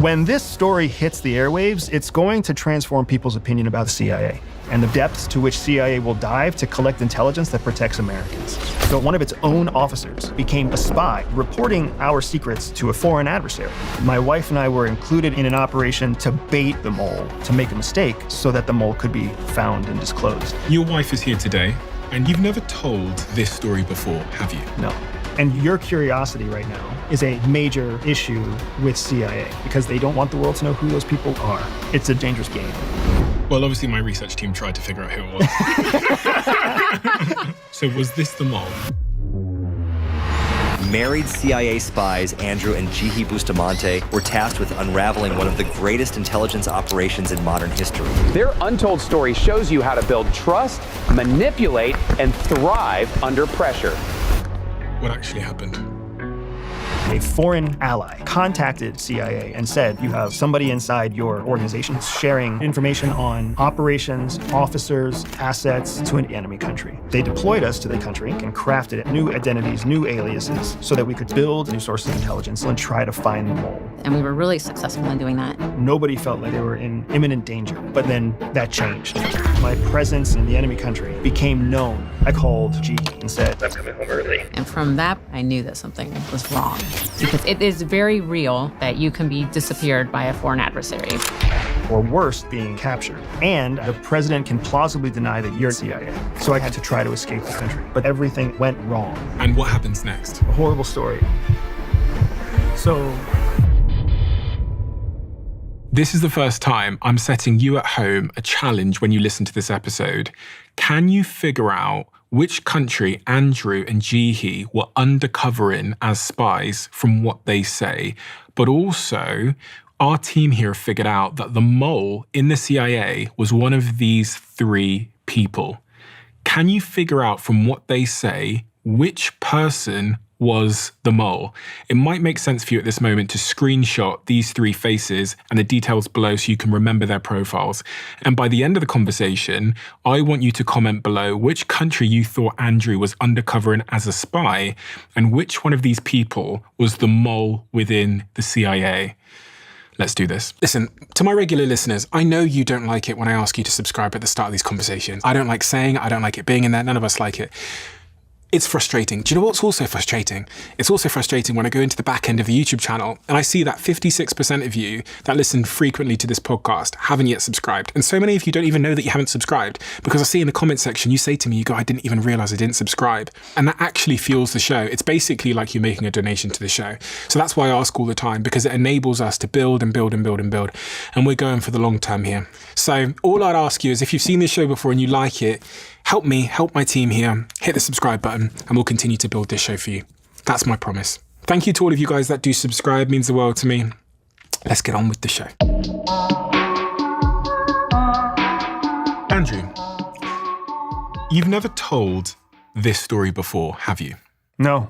When this story hits the airwaves, it's going to transform people's opinion about the CIA and the depths to which CIA will dive to collect intelligence that protects Americans. So one of its own officers became a spy, reporting our secrets to a foreign adversary. My wife and I were included in an operation to bait the mole to make a mistake so that the mole could be found and disclosed. Your wife is here today, and you've never told this story before, have you? No. And your curiosity right now is a major issue with CIA because they don't want the world to know who those people are. It's a dangerous game. Well, obviously my research team tried to figure out who it was. So was this the mole? Married CIA spies Andrew and Jihi Bustamante were tasked with unraveling one of the greatest intelligence operations in modern history. Their untold story shows you how to build trust, manipulate, and thrive under pressure. What actually happened? A foreign ally contacted CIA and said, you have somebody inside your organization sharing information on operations, officers, assets to an enemy country. They deployed us to the country and crafted new identities, new aliases, so that we could build new sources of intelligence and try to find the mole. And we were really successful in doing that. Nobody felt like they were in imminent danger, but then that changed. My presence in the enemy country became known. I called G and said, I'm coming home early. And from that, I knew that something was wrong. Because it is very real that you can be disappeared by a foreign adversary. Or worse, being captured. And the president can plausibly deny that you're CIA. So I had to try to escape the country. But everything went wrong. And what happens next? A horrible story. So... This is the first time I'm setting you at home a challenge when you listen to this episode. Can you figure out which country Andrew and Jihi were undercover in as spies from what they say? But also, our team here figured out that the mole in the CIA was one of these three people. Can you figure out from what they say which person was the mole? It might make sense for you at this moment to screenshot these three faces and the details below so you can remember their profiles. And by the end of the conversation, I want you to comment below which country you thought Andrew was undercover in as a spy and which one of these people was the mole within the CIA. Let's do this. Listen, to my regular listeners, I know you don't like it when I ask you to subscribe at the start of these conversations. I don't like saying it, I don't like it being in there, none of us like it. It's frustrating. Do you know what's also frustrating? It's also frustrating when I go into the back end of the YouTube channel and I see that 56% of you that listen frequently to this podcast haven't yet subscribed. And so many of you don't even know that you haven't subscribed because I see in the comment section, you say to me, you go, I didn't even realize I didn't subscribe. And that actually fuels the show. It's basically like you're making a donation to the show. So that's why I ask all the time, because it enables us to build and build and build and build. And we're going for the long term here. So all I'd ask you is if you've seen this show before and you like it, help me, help my team here, hit the subscribe button, and we'll continue to build this show for you. That's my promise. Thank you to all of you guys that do subscribe, it means the world to me. Let's get on with the show. Andrew, you've never told this story before, have you? No,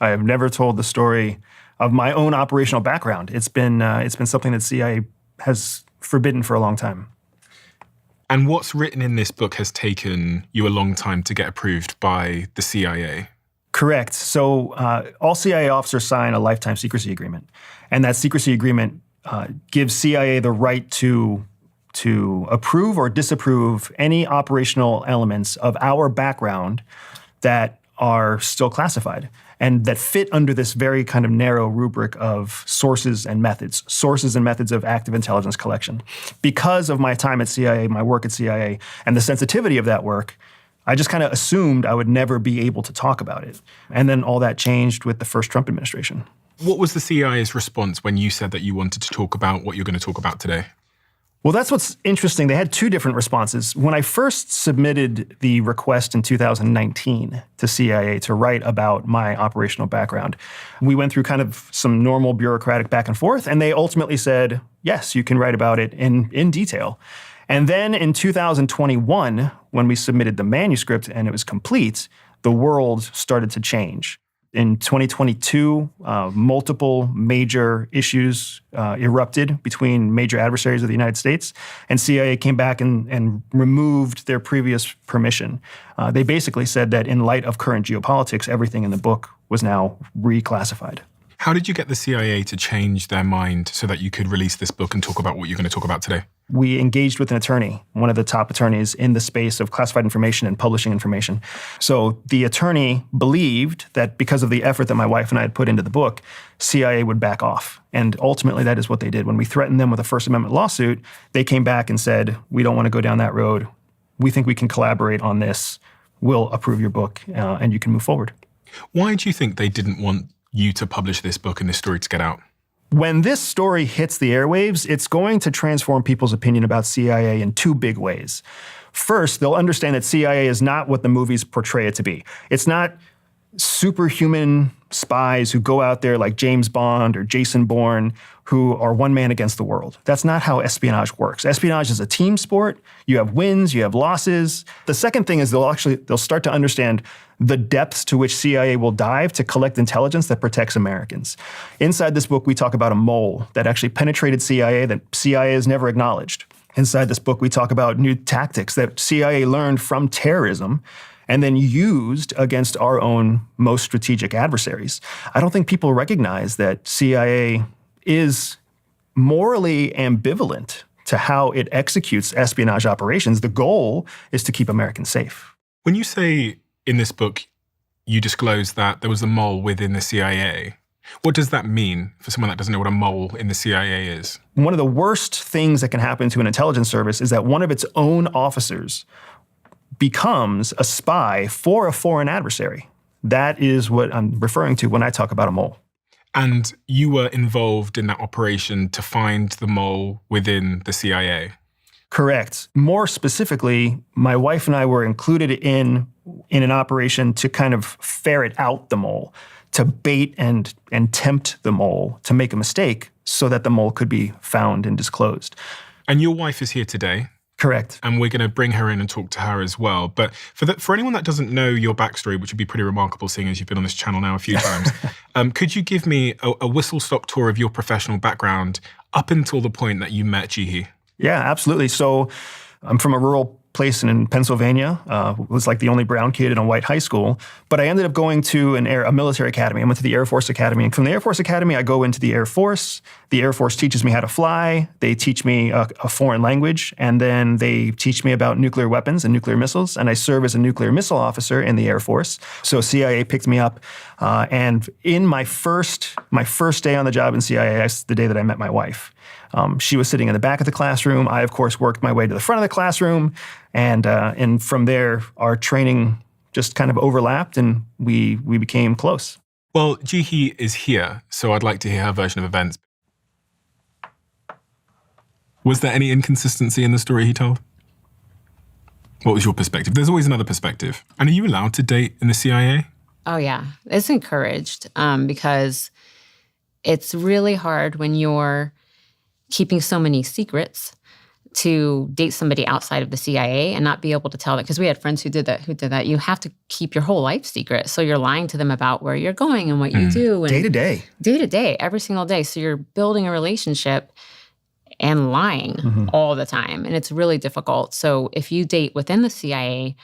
I have never told the story of my own operational background. It's been something that CIA has forbidden for a long time. And what's written in this book has taken you a long time to get approved by the CIA? Correct. So all CIA officers sign a lifetime secrecy agreement. And that secrecy agreement gives CIA the right to approve or disapprove any operational elements of our background that are still classified and that fit under this very kind of narrow rubric of sources and methods of active intelligence collection. Because of my time at CIA, my work at CIA, and the sensitivity of that work, I just kind of assumed I would never be able to talk about it. And then all that changed with the first Trump administration. What was the CIA's response when you said that you wanted to talk about what you're going to talk about today? Well, that's what's interesting. They had two different responses. When I first submitted the request in 2019 to CIA to write about my operational background, we went through kind of some normal bureaucratic back and forth, and they ultimately said, yes, you can write about it in detail. And then in 2021, when we submitted the manuscript and it was complete, the world started to change. In 2022, multiple major issues erupted between major adversaries of the United States, and CIA came back and removed their previous permission. They basically said that in light of current geopolitics, everything in the book was now reclassified. How did you get the CIA to change their mind so that you could release this book and talk about what you're going to talk about today? We engaged with an attorney, one of the top attorneys in the space of classified information and publishing information. So the attorney believed that because of the effort that my wife and I had put into the book, CIA would back off. And ultimately, that is what they did. When we threatened them with a First Amendment lawsuit, they came back and said, we don't want to go down that road. We think we can collaborate on this. We'll approve your book, and you can move forward. Why do you think they didn't want you to publish this book and this story to get out? When this story hits the airwaves, it's going to transform people's opinion about CIA in two big ways. First, they'll understand that CIA is not what the movies portray it to be. It's not superhuman spies who go out there like James Bond or Jason Bourne who are one man against the world. That's not how espionage works. Espionage is a team sport. You have wins, you have losses. The second thing is they'll start to understand the depths to which CIA will dive to collect intelligence that protects Americans. Inside this book, we talk about a mole that actually penetrated CIA that CIA has never acknowledged. Inside this book, we talk about new tactics that CIA learned from terrorism and then used against our own most strategic adversaries. I don't think people recognize that CIA is morally ambivalent to how it executes espionage operations. The goal is to keep Americans safe. When you say in this book, you disclose that there was a mole within the CIA, what does that mean for someone that doesn't know what a mole in the CIA is? One of the worst things that can happen to an intelligence service is that one of its own officers becomes a spy for a foreign adversary. That is what I'm referring to when I talk about a mole. And you were involved in that operation to find the mole within the CIA? Correct. More specifically, my wife and I were included in an operation to kind of ferret out the mole, to bait and tempt the mole to make a mistake so that the mole could be found and disclosed. And your wife is here today. Correct. And we're going to bring her in and talk to her as well. But for anyone that doesn't know your backstory, which would be pretty remarkable seeing as you've been on this channel now a few times, could you give me a whistle-stop tour of your professional background up until the point that you met Jihi? Yeah, absolutely. So I'm from a rural place in Pennsylvania. Was like the only brown kid in a white high school. But I ended up going to a military academy. I went to the Air Force Academy. And from the Air Force Academy, I go into the Air Force. The Air Force teaches me how to fly. They teach me a foreign language. And then they teach me about nuclear weapons and nuclear missiles. And I serve as a nuclear missile officer in the Air Force. So CIA picked me up. And in my first day on the job in CIA, that's the day that I met my wife. She was sitting in the back of the classroom. I, of course, worked my way to the front of the classroom. And from there, our training just kind of overlapped and we became close. Well, Jihi is here, so I'd like to hear her version of events. Was there any inconsistency in the story he told? What was your perspective? There's always another perspective. And are you allowed to date in the CIA? Oh, yeah. It's encouraged because it's really hard when you're keeping so many secrets to date somebody outside of the CIA and not be able to tell that. Because we had friends who did that. You have to keep your whole life secret. So you're lying to them about where you're going and what you do. And day to day. Day to day, every single day. So you're building a relationship and lying all the time. And it's really difficult. So if you date within the CIA,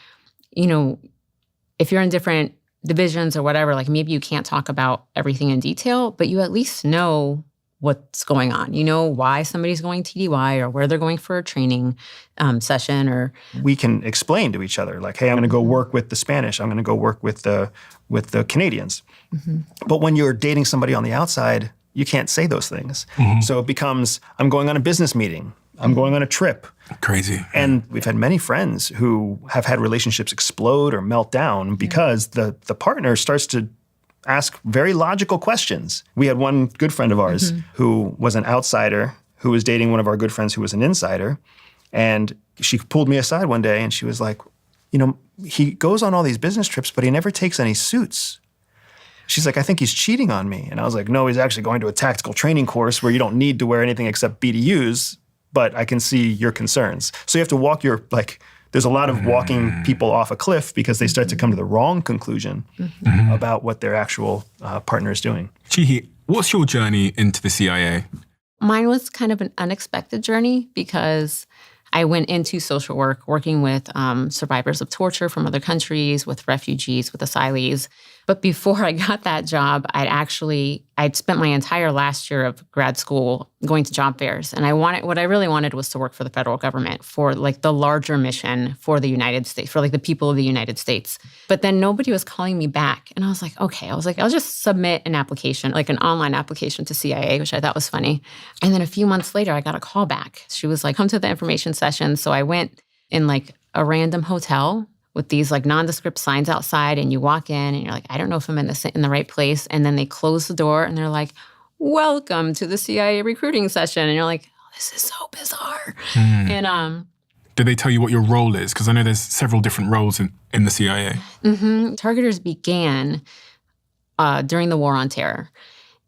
if you're in different divisions or whatever, like maybe you can't talk about everything in detail, but you at least know what's going on. You know why somebody's going TDY or where they're going for a training session. Or we can explain to each other, like, hey, I'm going to go work with the Spanish. I'm going to go work with the Canadians. But when you're dating somebody on the outside, you can't say those things. So it becomes, I'm going on a business meeting. I'm going on a trip. Crazy. And we've had many friends who have had relationships explode or melt down because the partner starts to ask very logical questions. We had one good friend of ours who was an outsider who was dating one of our good friends who was an insider. And she pulled me aside one day and she was like, he goes on all these business trips, but he never takes any suits. She's like, I think he's cheating on me. And I was like, no, he's actually going to a tactical training course where you don't need to wear anything except BDUs, but I can see your concerns. So you have to there's a lot of walking people off a cliff because they start to come to the wrong conclusion about what their actual partner is doing. Jihi, what's your journey into the CIA? Mine was kind of an unexpected journey because I went into social work, working with survivors of torture from other countries, with refugees, with asylees. But before I got that job, I'd spent my entire last year of grad school going to job fairs. And what I really wanted was to work for the federal government, for like the larger mission for the United States, for like the people of the United States. But then nobody was calling me back. And I was like, okay, I'll just submit an application, like an online application to CIA, which I thought was funny. And then a few months later, I got a call back. She was like, come to the information session. So I went in like a random hotel with these like nondescript signs outside, and you walk in and you're like, I don't know if I'm in the right place. And then they close the door and they're like, welcome to the CIA recruiting session. And you're like, oh, this is so bizarre. And did they tell you what your role is? Because I know there's several different roles in the CIA. Targeters began during the War on Terror.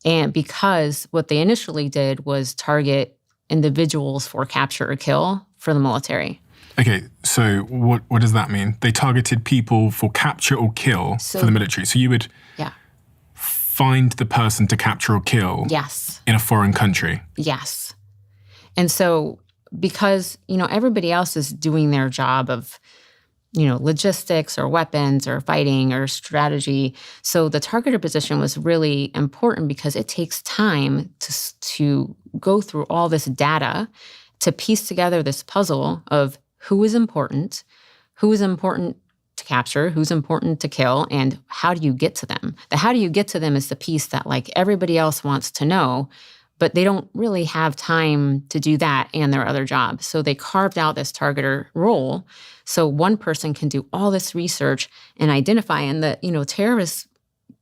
And because what they initially did was target individuals for capture or kill for the military. Okay, so what does that mean? They targeted people for capture or kill for the military. So you would find the person to capture or kill in a foreign country. Yes. And so because, everybody else is doing their job of, logistics or weapons or fighting or strategy. So the targeter position was really important because it takes time to go through all this data to piece together this puzzle of who is important to capture, who's important to kill, and how do you get to them? The how do you get to them is the piece that like everybody else wants to know, but they don't really have time to do that and their other jobs. So they carved out this targeter role so one person can do all this research and identify. And terrorists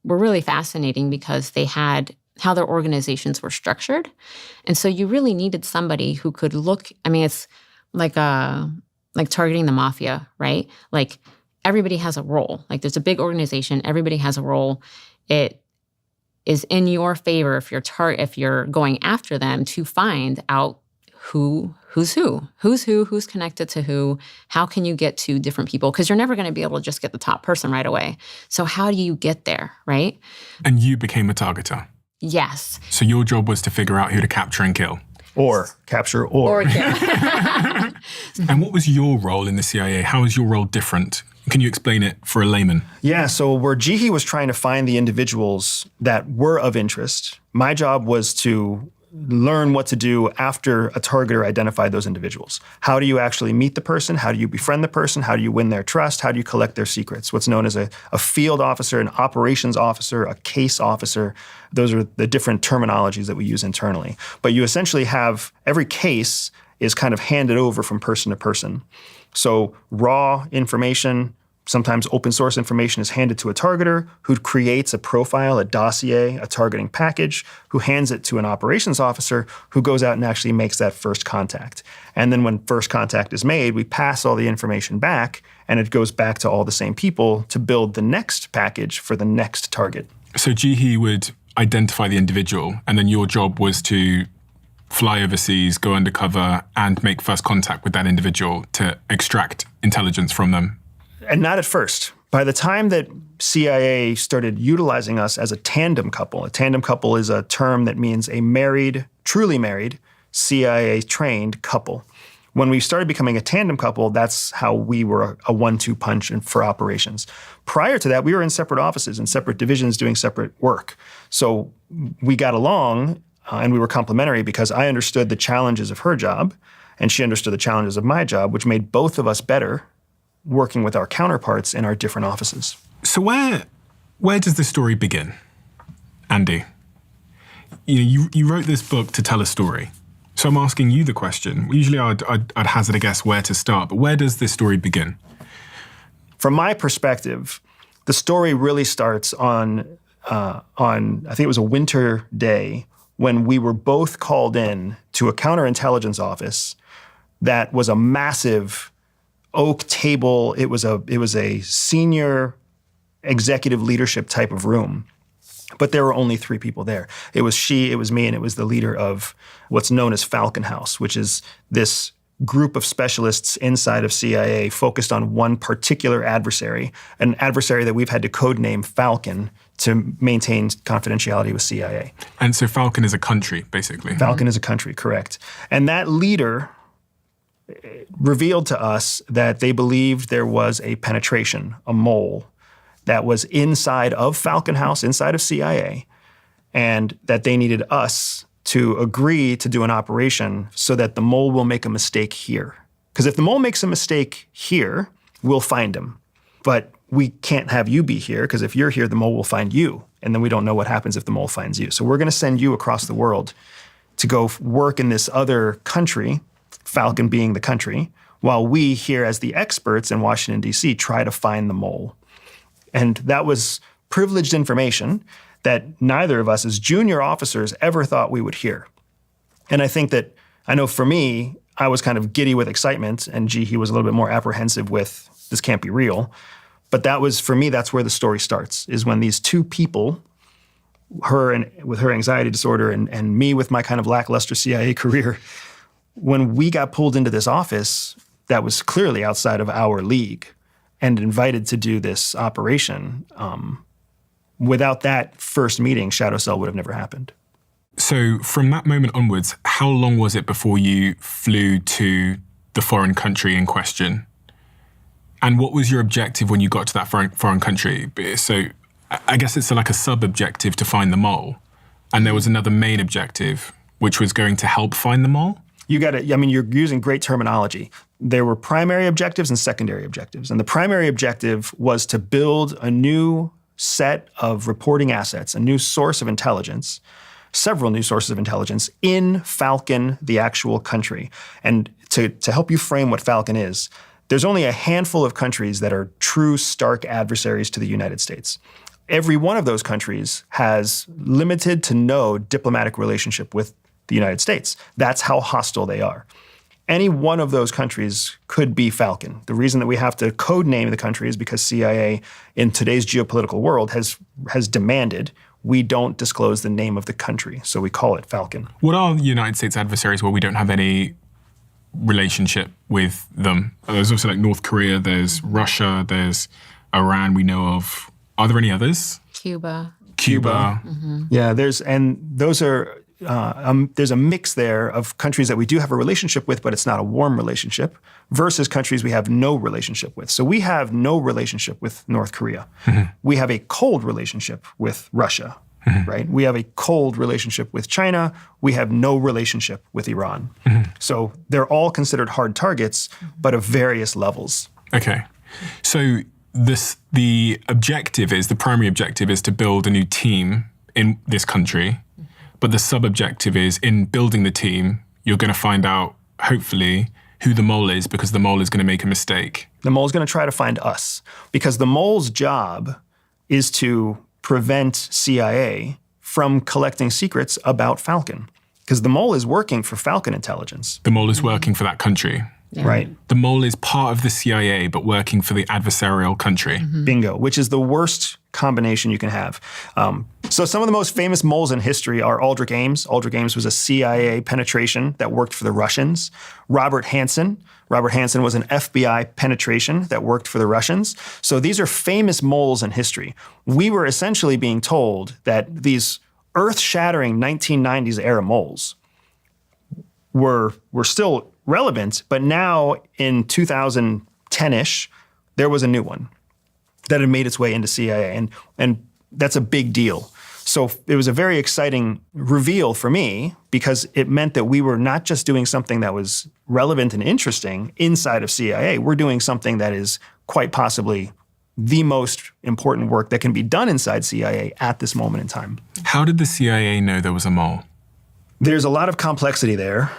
were really fascinating because they had how their organizations were structured. And so you really needed somebody who could look, it's like targeting the mafia, right? Like everybody has a role. Like there's a big organization, everybody has a role. It is in your favor if you're going after them to find out who's connected to who, how can you get to different people? Because you're never going to be able to just get the top person right away. So how do you get there, right? And you became a targeter. Yes. So your job was to figure out who to capture and kill. Or capture or kill. And what was your role in the CIA? How is your role different? Can you explain it for a layman? Yeah, so where Jihi was trying to find the individuals that were of interest, my job was to learn what to do after a targeter identified those individuals. How do you actually meet the person? How do you befriend the person? How do you win their trust? How do you collect their secrets? What's known as a field officer, an operations officer, a case officer. Those are the different terminologies that we use internally. But you essentially have every case is kind of handed over from person to person. So raw information, sometimes open source information is handed to a targeter who creates a profile, a dossier, a targeting package, who hands it to an operations officer who goes out and actually makes that first contact. And then when first contact is made, we pass all the information back and it goes back to all the same people to build the next package for the next target. So Jihi would identify the individual and then your job was to fly overseas, go undercover and make first contact with that individual to extract intelligence from them. And not at first. By the time that CIA started utilizing us as a tandem couple is a term that means a married, truly married, CIA-trained couple. When we started becoming a tandem couple, that's how we were a 1-2 punch for operations. Prior to that, we were in separate offices, in separate divisions, doing separate work. So we got along and we were complementary because I understood the challenges of her job and she understood the challenges of my job, which made both of us better working with our counterparts in our different offices. So where does this story begin, Andy? You wrote this book to tell a story. So I'm asking you the question. Usually I'd hazard a guess where to start, but where does this story begin? From my perspective, the story really starts on I think it was a winter day when we were both called in to a counterintelligence office that was a massive oak table. It was a senior executive leadership type of room. But there were only 3 people there. It was she, it was me, and it was the leader of what's known as Falcon House, which is this group of specialists inside of CIA focused on one particular adversary, an adversary that we've had to codename Falcon to maintain confidentiality with CIA. And so Falcon is a country, basically. Falcon is a country, correct. And that leader revealed to us that they believed there was a penetration, a mole, that was inside of Falcon House, inside of CIA, and that they needed us to agree to do an operation so that the mole will make a mistake here. Because if the mole makes a mistake here, we'll find him. But we can't have you be here, because if you're here, the mole will find you. And then we don't know what happens if the mole finds you. So we're going to send you across the world to go work in this other country, Falcon being the country, while we here as the experts in Washington, D.C. try to find the mole. And that was privileged information that neither of us as junior officers ever thought we would hear. And I think that, I know for me, I was kind of giddy with excitement, and he was a little bit more apprehensive with, this can't be real. But that was, for me, that's where the story starts, is when these two people, her and with her anxiety disorder and me with my kind of lackluster CIA career, when we got pulled into this office that was clearly outside of our league and invited to do this operation, without that first meeting, Shadow Cell would have never happened. So from that moment onwards, how long was it before you flew to the foreign country in question? And what was your objective when you got to that foreign country? So I guess it's like a sub-objective to find the mole. And there was another main objective, which was going to help find the mole? You got it. I mean, you're using great terminology. There were primary objectives and secondary objectives. And the primary objective was to build a new set of reporting assets, a new source of intelligence, several new sources of intelligence in Falcon, the actual country. And to help you frame what Falcon is, there's only a handful of countries that are true stark adversaries to the United States. Every one of those countries has limited to no diplomatic relationship with the United States. That's how hostile they are. Any one of those countries could be Falcon. The reason that we have to code name the country is because CIA, in today's geopolitical world, has demanded we don't disclose the name of the country. So we call it Falcon. What are the United States adversaries where we don't have any relationship with them? There's also like North Korea, there's Russia, there's Iran we know of. Are there any others? Cuba. Mm-hmm. Yeah, there's a mix there of countries that we do have a relationship with, but it's not a warm relationship, versus countries we have no relationship with. So we have no relationship with North Korea. Mm-hmm. We have a cold relationship with Russia, mm-hmm. right? We have a cold relationship with China. We have no relationship with Iran. Mm-hmm. So they're all considered hard targets, but of various levels. Okay. So the primary objective is to build a new team in this country. But the sub-objective is, in building the team, you're going to find out, hopefully, who the mole is, because the mole is going to make a mistake. The mole's going to try to find us, because the mole's job is to prevent CIA from collecting secrets about Falcon, because the mole is working for Falcon intelligence. The mole is working for that country. Yeah. Right. The mole is part of the CIA, but working for the adversarial country. Mm-hmm. Bingo, which is the worst combination you can have. So some of the most famous moles in history are Aldrich Ames. Aldrich Ames was a CIA penetration that worked for the Russians. Robert Hanssen was an FBI penetration that worked for the Russians. So these are famous moles in history. We were essentially being told that these earth-shattering 1990s era moles were still relevant, but now in 2010-ish, there was a new one that had made its way into CIA, and that's a big deal. So it was a very exciting reveal for me, because it meant that we were not just doing something that was relevant and interesting inside of CIA, we're doing something that is quite possibly the most important work that can be done inside CIA at this moment in time. How did the CIA know there was a mole? There's a lot of complexity there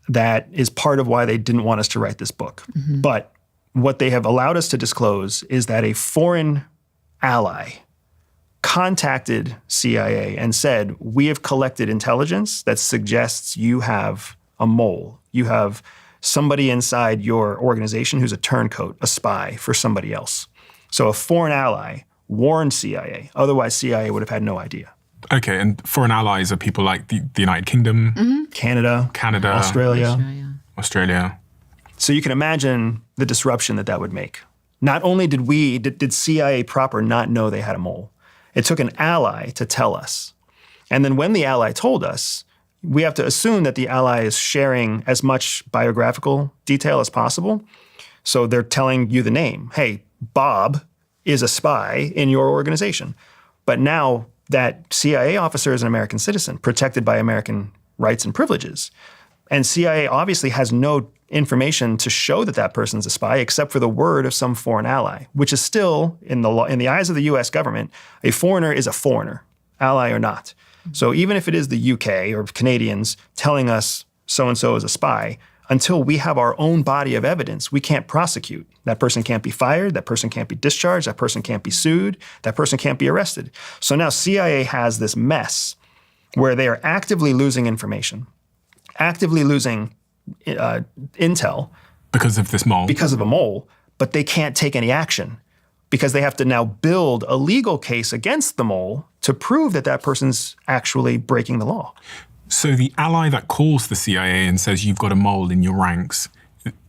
that is part of why they didn't want us to write this book. Mm-hmm. But what they have allowed us to disclose is that a foreign ally contacted CIA and said, we have collected intelligence that suggests you have a mole. You have somebody inside your organization who's a turncoat, a spy for somebody else. So a foreign ally warned CIA. Otherwise, CIA would have had no idea. Okay, and foreign allies are people like the United Kingdom, mm-hmm. Canada, Australia. So you can imagine the disruption that would make. Not only did CIA proper not know they had a mole, it took an ally to tell us. And then when the ally told us, we have to assume that the ally is sharing as much biographical detail as possible. So they're telling you the name. Hey, Bob is a spy in your organization. But now that CIA officer is an American citizen, protected by American rights and privileges, and CIA obviously has no information to show that that person's a spy except for the word of some foreign ally, which is still, in the eyes of the U.S. government, a foreigner is a foreigner, ally or not. So even if it is the UK or Canadians telling us so-and-so is a spy, until we have our own body of evidence, we can't prosecute. That person can't be fired, that person can't be discharged, that person can't be sued, that person can't be arrested. So now CIA has this mess where they are actively losing information, actively losing intel. Because of this mole. Because of a mole, but they can't take any action because they have to now build a legal case against the mole to prove that that person's actually breaking the law. So the ally that calls the CIA and says you've got a mole in your ranks,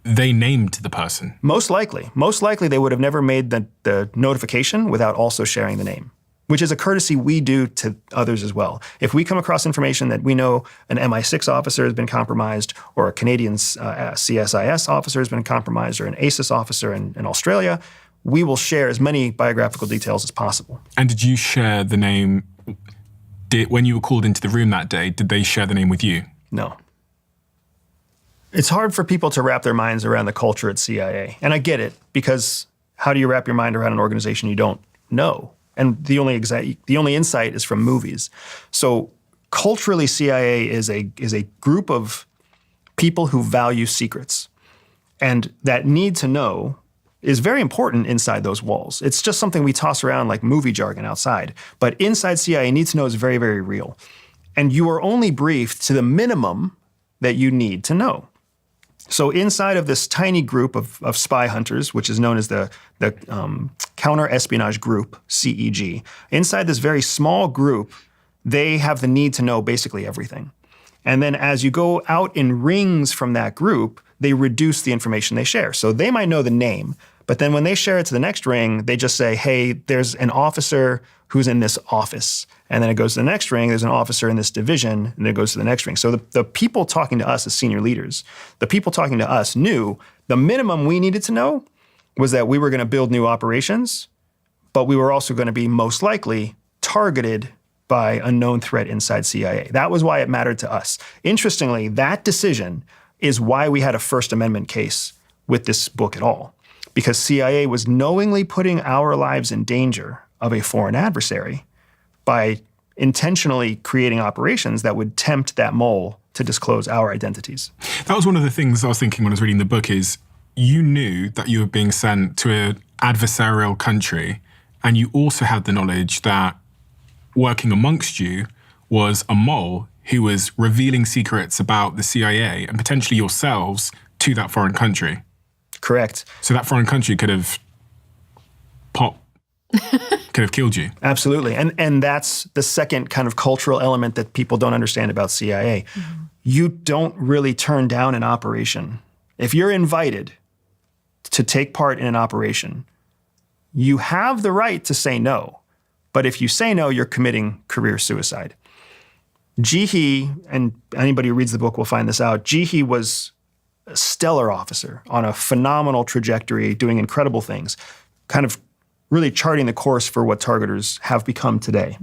they named the person? Most likely. Most likely they would have never made the notification without also sharing the name, which is a courtesy we do to others as well. If we come across information that we know an MI6 officer has been compromised, or a Canadian CSIS officer has been compromised, or an ASIS officer in Australia, we will share as many biographical details as possible. And did you share the name? When you were called into the room that day, did they share the name with you? No. It's hard for people to wrap their minds around the culture at CIA. And I get it, because how do you wrap your mind around an organization you don't know? And the only insight is from movies. So culturally, CIA is a group of people who value secrets. And that need to know is very important inside those walls. It's just something we toss around like movie jargon outside. But inside CIA, need to know is very, very real. And you are only briefed to the minimum that you need to know. So inside of this tiny group of spy hunters, which is known as the Counter-Espionage Group, CEG, inside this very small group, they have the need to know basically everything. And then as you go out in rings from that group, they reduce the information they share. So they might know the name, but then when they share it to the next ring, they just say, hey, there's an officer who's in this office. And then it goes to the next ring, there's an officer in this division, and then it goes to the next ring. So the people talking to us as senior leaders, the people talking to us knew the minimum we needed to know was that we were going to build new operations, but we were also going to be most likely targeted by a known threat inside CIA. That was why it mattered to us. Interestingly, that decision is why we had a First Amendment case with this book at all, because CIA was knowingly putting our lives in danger of a foreign adversary by intentionally creating operations that would tempt that mole to disclose our identities. That was one of the things I was thinking when I was reading the book is you knew that you were being sent to an adversarial country, and you also had the knowledge that working amongst you was a mole who was revealing secrets about the CIA and potentially yourselves to that foreign country. Correct. So that foreign country could have killed you. Absolutely. And that's the second kind of cultural element that people don't understand about CIA. Mm-hmm. You don't really turn down an operation. If you're invited to take part in an operation, you have the right to say no. But if you say no, you're committing career suicide. Jihi, and anybody who reads the book will find this out, Jihi was a stellar officer on a phenomenal trajectory, doing incredible things, kind of really charting the course for what targeters have become today.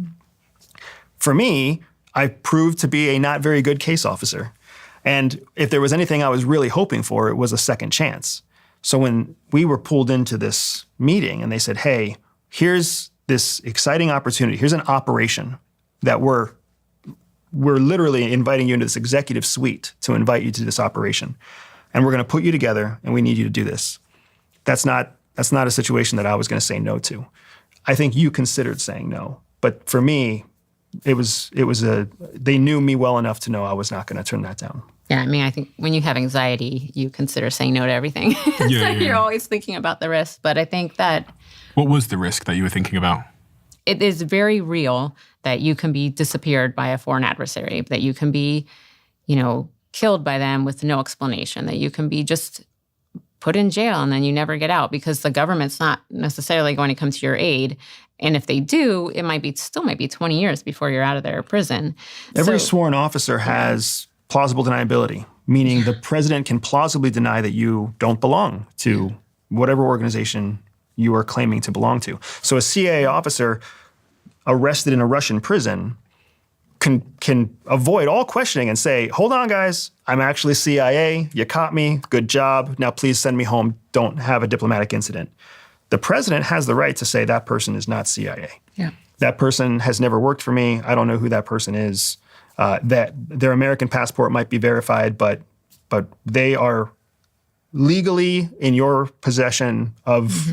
For me, I proved to be a not very good case officer. And if there was anything I was really hoping for, it was a second chance. So when we were pulled into this meeting and they said, hey, here's this exciting opportunity, here's an operation that we're literally inviting you into this executive suite to invite you to this operation. And we're going to put you together and we need you to do this. That's not a situation that I was going to say no to. I think you considered saying no. But for me, they knew me well enough to know I was not going to turn that down. Yeah, I mean, I think when you have anxiety, you consider saying no to everything. You're always thinking about the risk. But I think that... What was the risk that you were thinking about? It is very real that you can be disappeared by a foreign adversary, that you can be, killed by them with no explanation, that you can be just put in jail and then you never get out because the government's not necessarily going to come to your aid. And if they do, it still might be 20 years before you're out of their prison. Every sworn officer has plausible deniability, meaning the president can plausibly deny that you don't belong to whatever organization you are claiming to belong to. So a CIA officer arrested in a Russian prison can avoid all questioning and say, hold on, guys, I'm actually CIA. You caught me. Good job. Now please send me home. Don't have a diplomatic incident. The president has the right to say that person is not CIA. Yeah. That person has never worked for me. I don't know who that person is. That their American passport might be verified, but they are legally in your possession of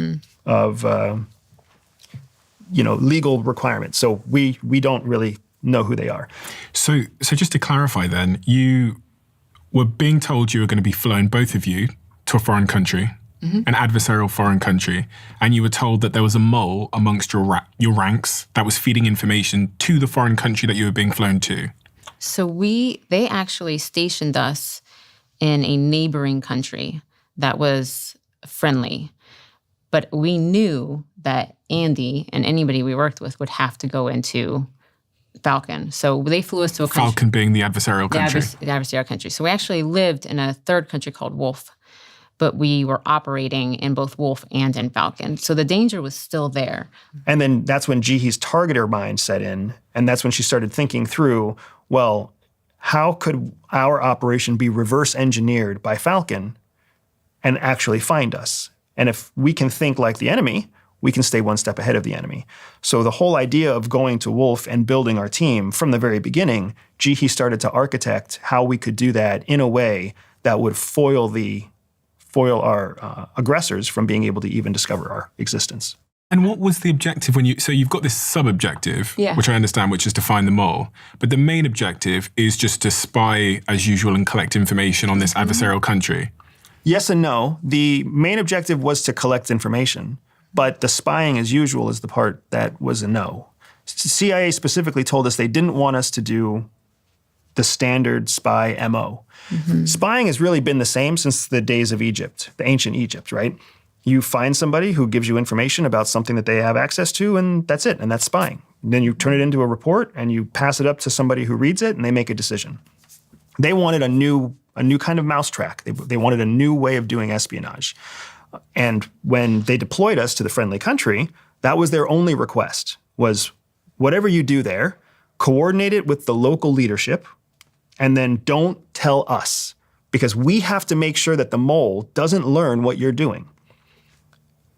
legal requirements. So we don't really know who they are. So just to clarify then, you were being told you were going to be flown, both of you, to a foreign country, an adversarial foreign country, and you were told that there was a mole amongst your ranks that was feeding information to the foreign country that you were being flown to. So they actually stationed us in a neighboring country that was friendly. But we knew that Andy and anybody we worked with would have to go into Falcon. So they flew us to a country. Falcon being the adversarial country. The adversarial country. So we actually lived in a third country called Wolf, but we were operating in both Wolf and in Falcon. So the danger was still there. And then that's when Jihee's targeter mind set in, and that's when she started thinking through, well, how could our operation be reverse engineered by Falcon and actually find us? And if we can think like the enemy, we can stay one step ahead of the enemy. So the whole idea of going to Wolf and building our team from the very beginning, Jihee started to architect how we could do that in a way that would foil our aggressors from being able to even discover our existence. And what was the objective so you've got this sub-objective, Yeah. which I understand, which is to find the mole, but the main objective is just to spy as usual and collect information on this adversarial country. Yes and no. The main objective was to collect information, but the spying as usual is the part that was a no. CIA specifically told us they didn't want us to do the standard spy MO. Spying has really been the same since the days of Egypt, the ancient Egypt, right? You find somebody who gives you information about something that they have access to, and that's it, and that's spying. And then you turn it into a report, and you pass it up to somebody who reads it, and they make a decision. They wanted a new kind of mousetrap. They wanted a new way of doing espionage. And when they deployed us to the friendly country, that was their only request, was whatever you do there, coordinate it with the local leadership, and then don't tell us, because we have to make sure that the mole doesn't learn what you're doing.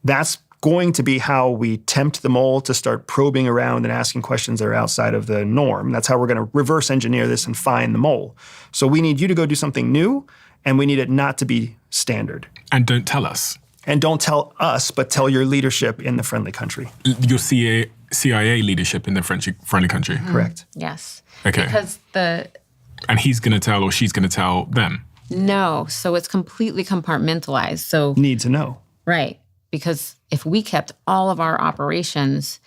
That's going to be how we tempt the mole to start probing around and asking questions that are outside of the norm. That's how we're going to reverse engineer this and find the mole. So we need you to go do something new, and we need it not to be standard. And don't tell us. And don't tell us, but tell your leadership in the friendly country. Your CIA leadership in the friendly country. Correct. Yes. Okay. Because And he's going to tell or she's going to tell them. No. So it's completely compartmentalized. So Need to know. right. Because if we kept all of our operations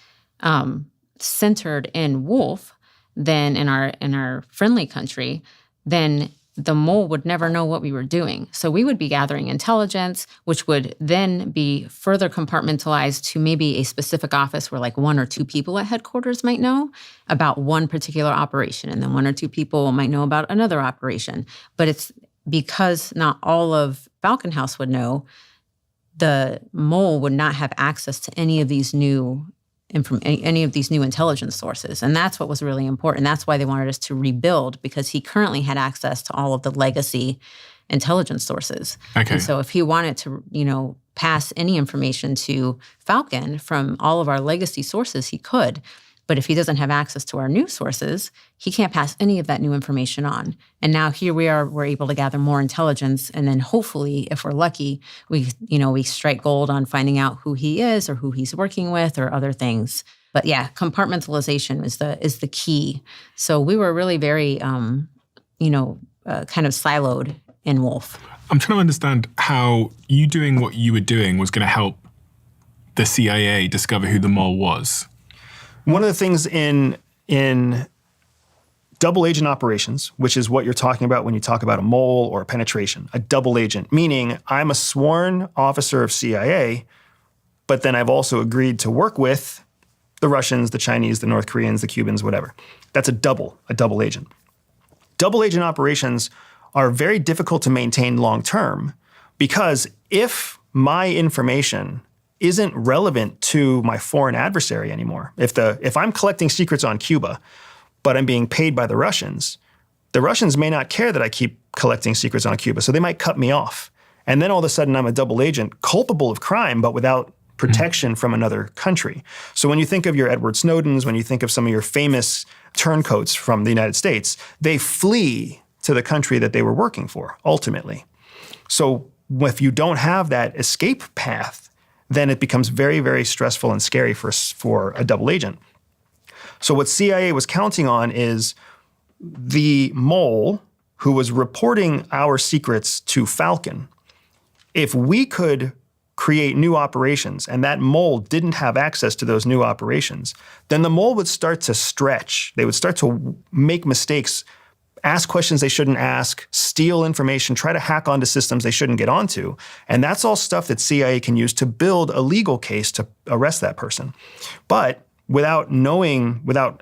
centered in Wolf, then in our friendly country, then the mole would never know what we were doing. So we would be gathering intelligence, which would then be further compartmentalized to maybe a specific office where like one or two people at headquarters might know about one particular operation, and then one or two people might know about another operation. But it's because not all of Falcon House would know, the mole would not have access to any of these new intelligence sources. And that's what was really important. That's why they wanted us to rebuild, because he currently had access to all of the legacy intelligence sources. Okay. And so if he wanted to, pass any information to Falcon from all of our legacy sources, he could. But if he doesn't have access to our new sources, he can't pass any of that new information on. And now here we are, we're able to gather more intelligence. And then hopefully, if we're lucky, we strike gold on finding out who he is or who he's working with or other things. But yeah, compartmentalization is the key. So we were really very, kind of siloed in Wolf. I'm trying to understand how you doing what you were doing was going to help the CIA discover who the mole was. One of the things in double agent operations, which is what you're talking about when you talk about a mole or a penetration, a double agent, meaning I'm a sworn officer of CIA, but then I've also agreed to work with the Russians, the Chinese, the North Koreans, the Cubans, whatever. That's a double agent. Double agent operations are very difficult to maintain long term, because if my information isn't relevant to my foreign adversary anymore. If I'm collecting secrets on Cuba, but I'm being paid by the Russians may not care that I keep collecting secrets on Cuba, so they might cut me off. And then all of a sudden I'm a double agent, culpable of crime, but without protection from another country. So when you think of your Edward Snowdens, when you think of some of your famous turncoats from the United States, they flee to the country that they were working for, ultimately. So if you don't have that escape path, then it becomes very, very stressful and scary for a double agent. So what CIA was counting on is the mole who was reporting our secrets to Falcon. If we could create new operations and that mole didn't have access to those new operations, then the mole would start to stretch. They would start to make mistakes, ask questions they shouldn't ask, steal information, try to hack onto systems they shouldn't get onto. And that's all stuff that CIA can use to build a legal case to arrest that person. But without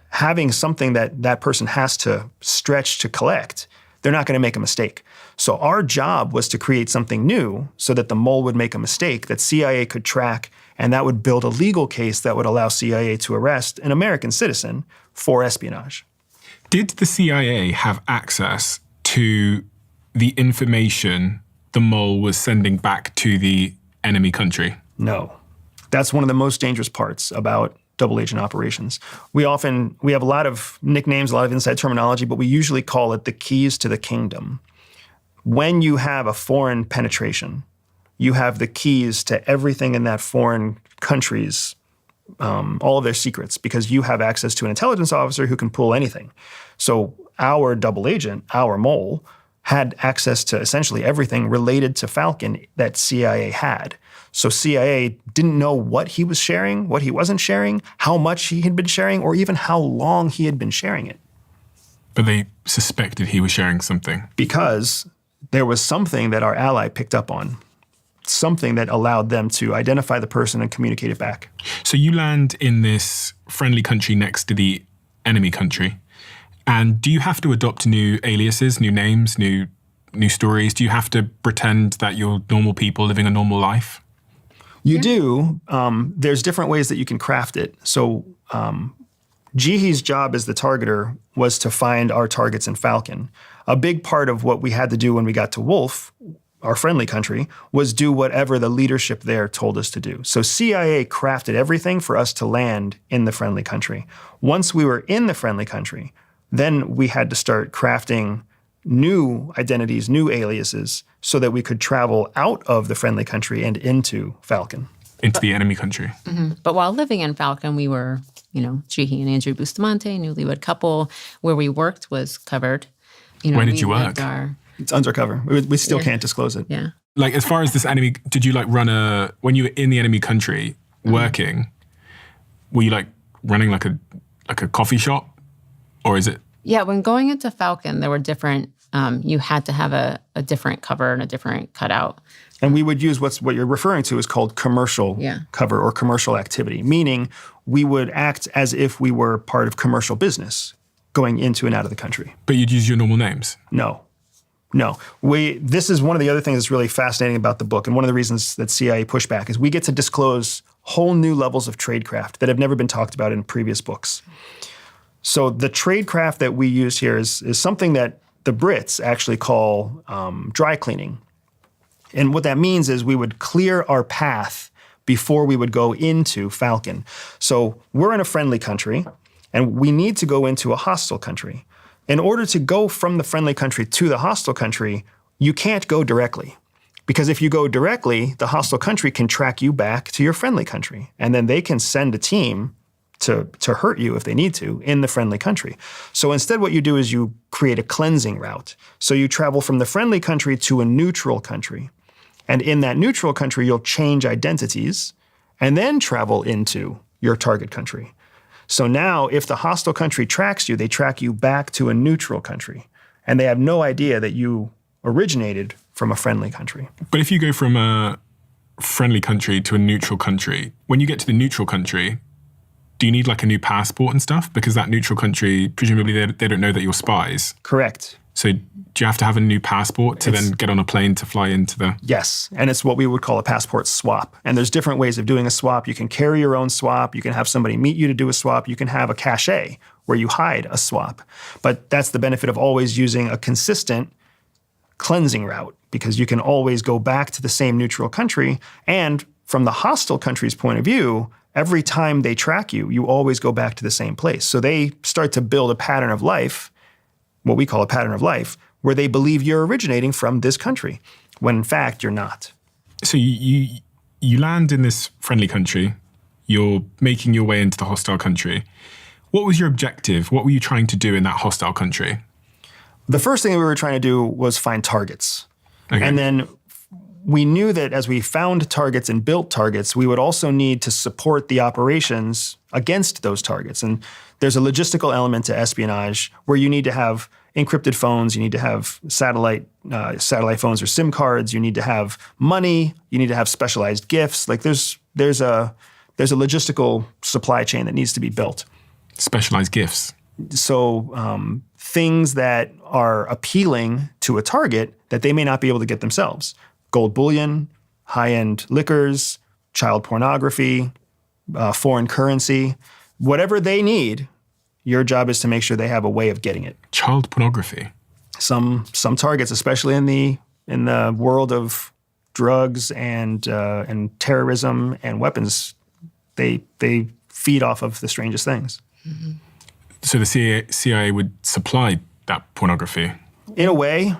having something that person has to stretch to collect, they're not going to make a mistake. So our job was to create something new so that the mole would make a mistake that CIA could track, and that would build a legal case that would allow CIA to arrest an American citizen for espionage. Did the CIA have access to the information the mole was sending back to the enemy country? No. That's one of the most dangerous parts about double agent operations. We have a lot of nicknames, a lot of inside terminology, but we usually call it the keys to the kingdom. When you have a foreign penetration, you have the keys to everything in that foreign country's, all of their secrets, because you have access to an intelligence officer who can pull anything. So our double agent, our mole, had access to essentially everything related to Falcon that CIA had. So CIA didn't know what he was sharing, what he wasn't sharing, how much he had been sharing, or even how long he had been sharing it. But they suspected he was sharing something. Because there was something that our ally picked up on, something that allowed them to identify the person and communicate it back. So you land in this friendly country next to the enemy country. And do you have to adopt new aliases, new names, new stories? Do you have to pretend that you're normal people living a normal life? You do. There's different ways that you can craft it. So Jihi's job as the targeter was to find our targets in Falcon. A big part of what we had to do when we got to Wolf, our friendly country, was do whatever the leadership there told us to do. So CIA crafted everything for us to land in the friendly country. Once we were in the friendly country, then we had to start crafting new identities, new aliases, so that we could travel out of the friendly country and into Falcon. Into the enemy country. Mm-hmm. But while living in Falcon, we were, Jihi and Andrew Bustamante, newlywed couple. Where we worked was covered. Where did you work? It's undercover. We still can't disclose it. Yeah. Like, as far as this enemy, did you when you were in the enemy country working, were you running like a coffee shop? Or is it? Yeah, when going into Falcon, there were different, you had to have a different cover and a different cutout. And we would use what you're referring to is called commercial cover or commercial activity, meaning we would act as if we were part of commercial business going into and out of the country. But you'd use your normal names? No. This is one of the other things that's really fascinating about the book, and one of the reasons that CIA pushed back is we get to disclose whole new levels of tradecraft that have never been talked about in previous books. So the tradecraft that we use here is something that the Brits actually call dry cleaning. And what that means is we would clear our path before we would go into Falcon. So we're in a friendly country, and we need to go into a hostile country. In order to go from the friendly country to the hostile country, you can't go directly. Because if you go directly, the hostile country can track you back to your friendly country. And then they can send a team to hurt you if they need to in the friendly country. So instead what you do is you create a cleansing route. So you travel from the friendly country to a neutral country. And in that neutral country, you'll change identities and then travel into your target country. So now if the hostile country tracks you, they track you back to a neutral country. And they have no idea that you originated from a friendly country. But if you go from a friendly country to a neutral country, when you get to the neutral country, do you need like a new passport and stuff? Because that neutral country, presumably they don't know that you're spies. Correct. So do you have to have a new passport to then get on a plane to fly into the... Yes, and it's what we would call a passport swap. And there's different ways of doing a swap. You can carry your own swap. You can have somebody meet you to do a swap. You can have a cachet where you hide a swap. But that's the benefit of always using a consistent cleansing route, because you can always go back to the same neutral country. And from the hostile country's point of view, every time they track you, you always go back to the same place. So they start to build a pattern of life, what we call a pattern of life, where they believe you're originating from this country, when in fact you're not. So you land in this friendly country, you're making your way into the hostile country. What was your objective? What were you trying to do in that hostile country? The first thing we were trying to do was find targets. Okay. And then we knew that as we found targets and built targets, we would also need to support the operations against those targets. And there's a logistical element to espionage where you need to have encrypted phones, you need to have satellite phones or SIM cards, you need to have money, you need to have specialized gifts. Like there's a logistical supply chain that needs to be built. Specialized gifts. So things that are appealing to a target that they may not be able to get themselves. Gold bullion, high-end liquors, child pornography, foreign currency, whatever they need, your job is to make sure they have a way of getting it. Child pornography. Some targets, especially in the world of drugs and terrorism and weapons, they feed off of the strangest things. Mm-hmm. So the CIA would supply that pornography? In a way,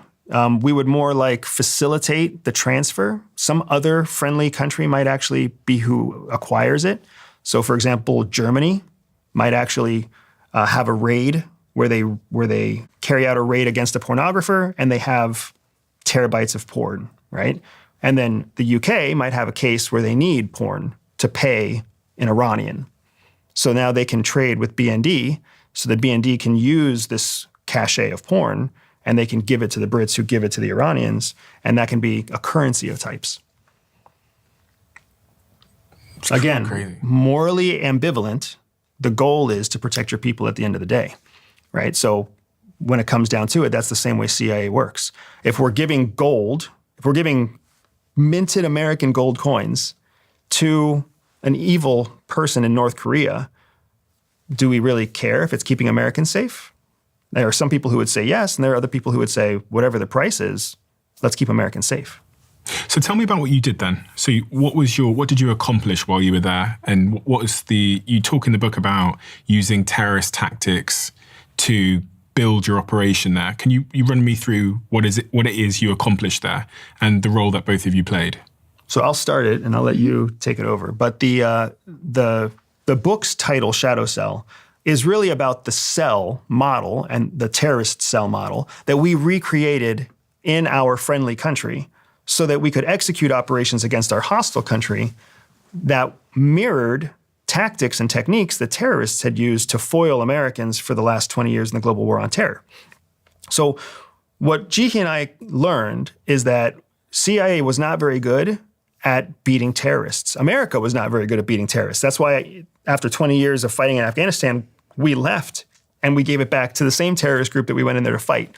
we would more like facilitate the transfer. Some other friendly country might actually be who acquires it. So, for example, Germany might actually have a raid where they carry out a raid against a pornographer and they have terabytes of porn, right? And then the UK might have a case where they need porn to pay an Iranian. So now they can trade with BND so that BND can use this cachet of porn and they can give it to the Brits who give it to the Iranians, and that can be a currency of types. Again, crazy. Morally ambivalent, the goal is to protect your people at the end of the day, right? So when it comes down to it, that's the same way CIA works. If we're giving gold, if we're giving minted American gold coins to an evil person in North Korea, do we really care if it's keeping Americans safe? There are some people who would say yes, and there are other people who would say, whatever the price is, let's keep Americans safe. So tell me about what you did then. So what did you accomplish while you were there? And you talk in the book about using terrorist tactics to build your operation there. Can you run me through what it is you accomplished there and the role that both of you played? So I'll start it and I'll let you take it over. But the book's title, Shadow Cell, is really about the cell model and the terrorist cell model that we recreated in our friendly country so that we could execute operations against our hostile country that mirrored tactics and techniques that terrorists had used to foil Americans for the last 20 years in the global war on terror. So what Jihi and I learned is that CIA was not very good at beating terrorists. America was not very good at beating terrorists. That's why after 20 years of fighting in Afghanistan, we left and we gave it back to the same terrorist group that we went in there to fight.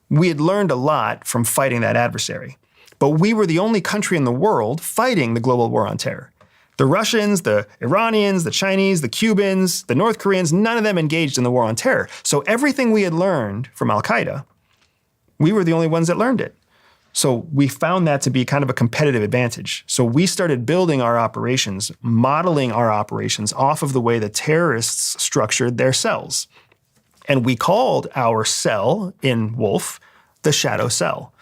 We had learned a lot from fighting that adversary, but we were the only country in the world fighting the global war on terror. The Russians, the Iranians, the Chinese, the Cubans, the North Koreans, none of them engaged in the war on terror. So everything we had learned from Al-Qaeda, we were the only ones that learned it. So we found that to be kind of a competitive advantage. So we started building our operations, modeling our operations off of the way the terrorists structured their cells. And we called our cell in Wolf the Shadow Cell.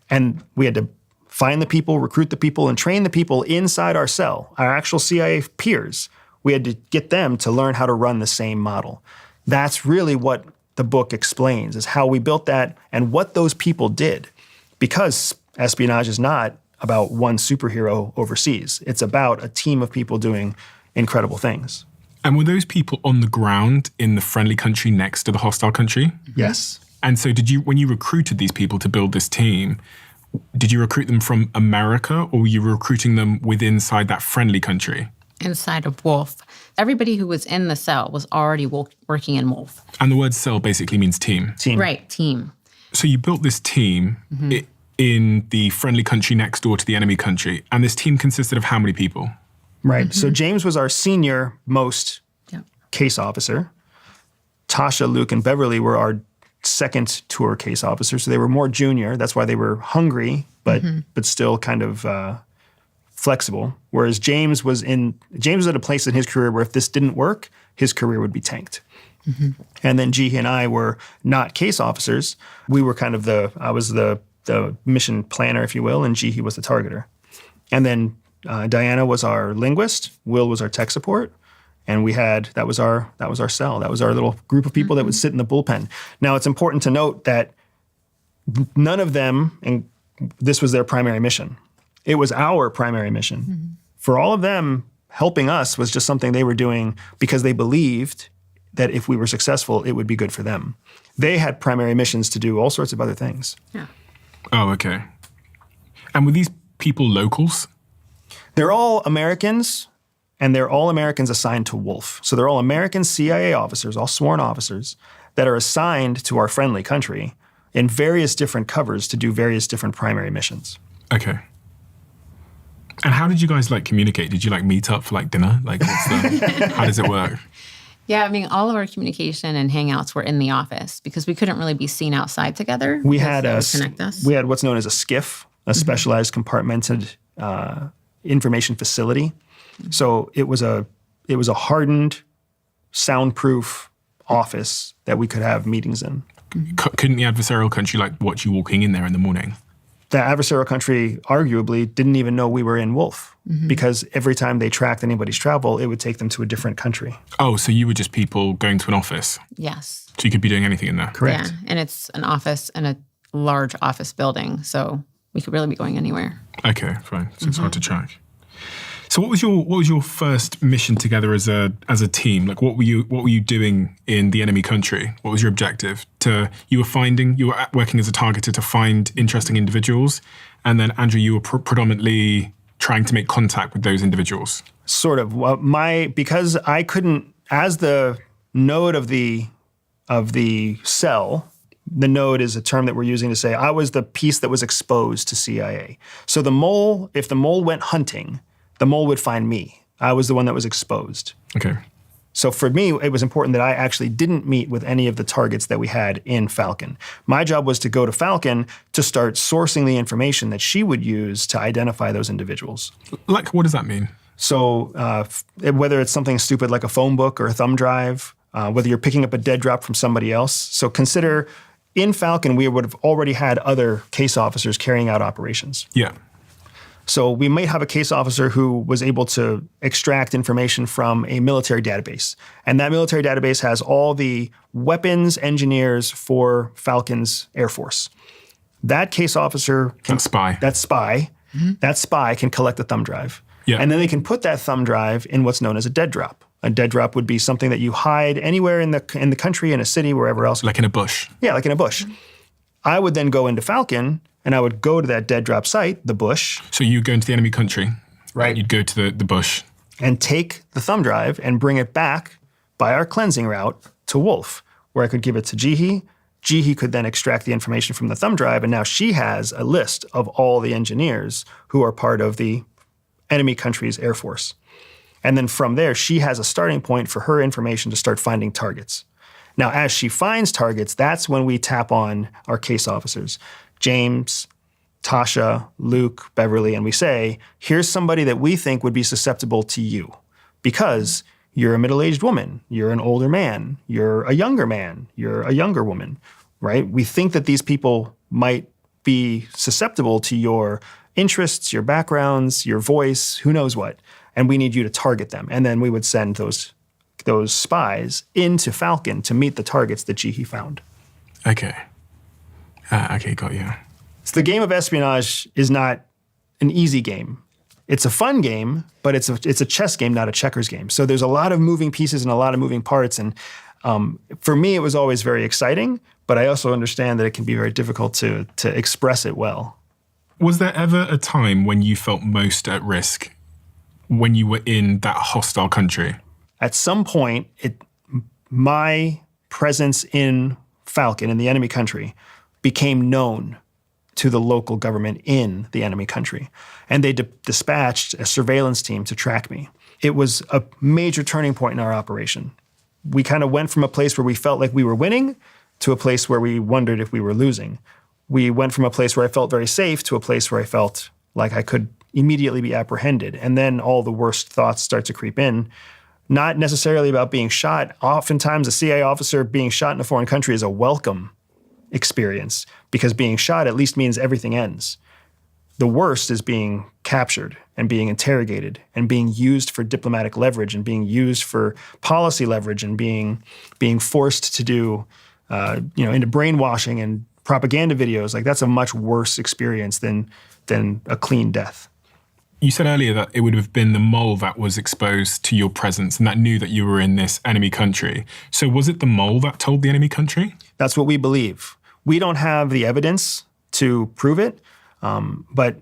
And we had to find the people, recruit the people, and train the people inside our cell, our actual CIA peers. We had to get them to learn how to run the same model. That's really what the book explains, is how we built that and what those people did. Because espionage is not about one superhero overseas. It's about a team of people doing incredible things. And were those people on the ground in the friendly country next to the hostile country? Yes. And so when you recruited these people to build this team, did you recruit them from America or were you recruiting them inside that friendly country? Inside of Wolf. everybody who was in the cell was already working in Wolf. And the word cell basically means team. Team. Right, team. So you built this team in the friendly country next door to the enemy country. And this team consisted of how many people? Right. So James was our senior most case officer. Tasha, Luke, and Beverly were our second tour case officers. So they were more junior. That's why they were hungry, but still kind of flexible. Whereas James was at a place in his career where if this didn't work, his career would be tanked. And then Jihi and I were not case officers. We were kind of I was the mission planner, if you will, and Jihi was the targeter. And then Diana was our linguist, Will was our tech support, and that was our cell. That was our little group of people that would sit in the bullpen. Now, it's important to note that none of them, and this was their primary mission. It was our primary mission. For all of them, helping us was just something they were doing because they believed that if we were successful, it would be good for them. They had primary missions to do all sorts of other things. Yeah. Oh, okay. And were these people locals? They're all Americans, and they're all Americans assigned to Wolf. So they're all American CIA officers, all sworn officers, that are assigned to our friendly country in various different covers to do various different primary missions. Okay. And how did you guys communicate? Did you meet up for dinner? How does it work? Yeah, I mean, all of our communication and hangouts were in the office because we couldn't really be seen outside together. We had connect us. We had what's known as a SCIF, a specialized compartmented information facility. So it was a hardened, soundproof office that we could have meetings in. Couldn't the adversarial country watch you walking in there in the morning? The adversarial country arguably didn't even know we were in Wolf because every time they tracked anybody's travel, it would take them to a different country. Oh, so you were just people going to an office? Yes. So you could be doing anything in there? Correct. Yeah, and it's an office and a large office building, so we could really be going anywhere. Okay, fine. So it's hard to track. So what was your first mission together as a team? What were you doing in the enemy country? What was your objective? You were working as a targeter to find interesting individuals, and then Andrew, you were predominantly trying to make contact with those individuals. Sort of. Well, because I couldn't, as the node of the cell. The node is a term that we're using to say I was the piece that was exposed to CIA. So if the mole went hunting, the mole would find me. I was the one that was exposed. Okay. So for me, it was important that I actually didn't meet with any of the targets that we had in Falcon. My job was to go to Falcon to start sourcing the information that she would use to identify those individuals. What does that mean? So whether it's something stupid like a phone book or a thumb drive, whether you're picking up a dead drop from somebody else. So consider in Falcon, we would have already had other case officers carrying out operations. Yeah. So we might have a case officer who was able to extract information from a military database. And that military database has all the weapons engineers for Falcon's Air Force. That case officer can... That spy can collect a thumb drive. Yeah. And then they can put that thumb drive in what's known as a dead drop. A dead drop would be something that you hide anywhere in the country, in a city, wherever else. Like in a bush. Yeah, like in a bush. I would then go into Falcon, and I would go to that dead drop site, the bush. So you go into the enemy country. Right. You'd go to the bush. And take the thumb drive and bring it back by our cleansing route to Wolf, where I could give it to Jihi. Jihi could then extract the information from the thumb drive, and now she has a list of all the engineers who are part of the enemy country's Air Force. And then from there, she has a starting point for her information to start finding targets. Now, as she finds targets, that's when we tap on our case officers, James, Tasha, Luke, Beverly, and we say, here's somebody that we think would be susceptible to you because you're a middle-aged woman, you're an older man, you're a younger man, you're a younger woman, right? We think that these people might be susceptible to your interests, your backgrounds, your voice, who knows what, and we need you to target them. And then we would send those spies into Falcon to meet the targets that Jihi found. Okay. Okay, got you. So the game of espionage is not an easy game. It's a fun game, but it's a chess game, not a checkers game. So there's a lot of moving pieces and a lot of moving parts. And for me, it was always very exciting, but I also understand that it can be very difficult to express it well. Was there ever a time when you felt most at risk when you were in that hostile country? at some point, my presence in Falcon, in the enemy country, became known to the local government in the enemy country. And they dispatched a surveillance team to track me. It was a major turning point in our operation. We kind of went from a place where we felt like we were winning to a place where we wondered if we were losing. We went from a place where I felt very safe to a place where I felt like I could immediately be apprehended. And then all the worst thoughts start to creep in. Not necessarily about being shot. Oftentimes, a CIA officer being shot in a foreign country is a welcome experience because being shot at least means everything ends. The worst is being captured and being interrogated and being used for diplomatic leverage and being used for policy leverage and being forced to do, into brainwashing and propaganda videos. Like, that's a much worse experience than a clean death. You said earlier that it would have been the mole that was exposed to your presence and that knew that you were in this enemy country. So was it the mole that told the enemy country? That's what we believe. We don't have the evidence to prove it, but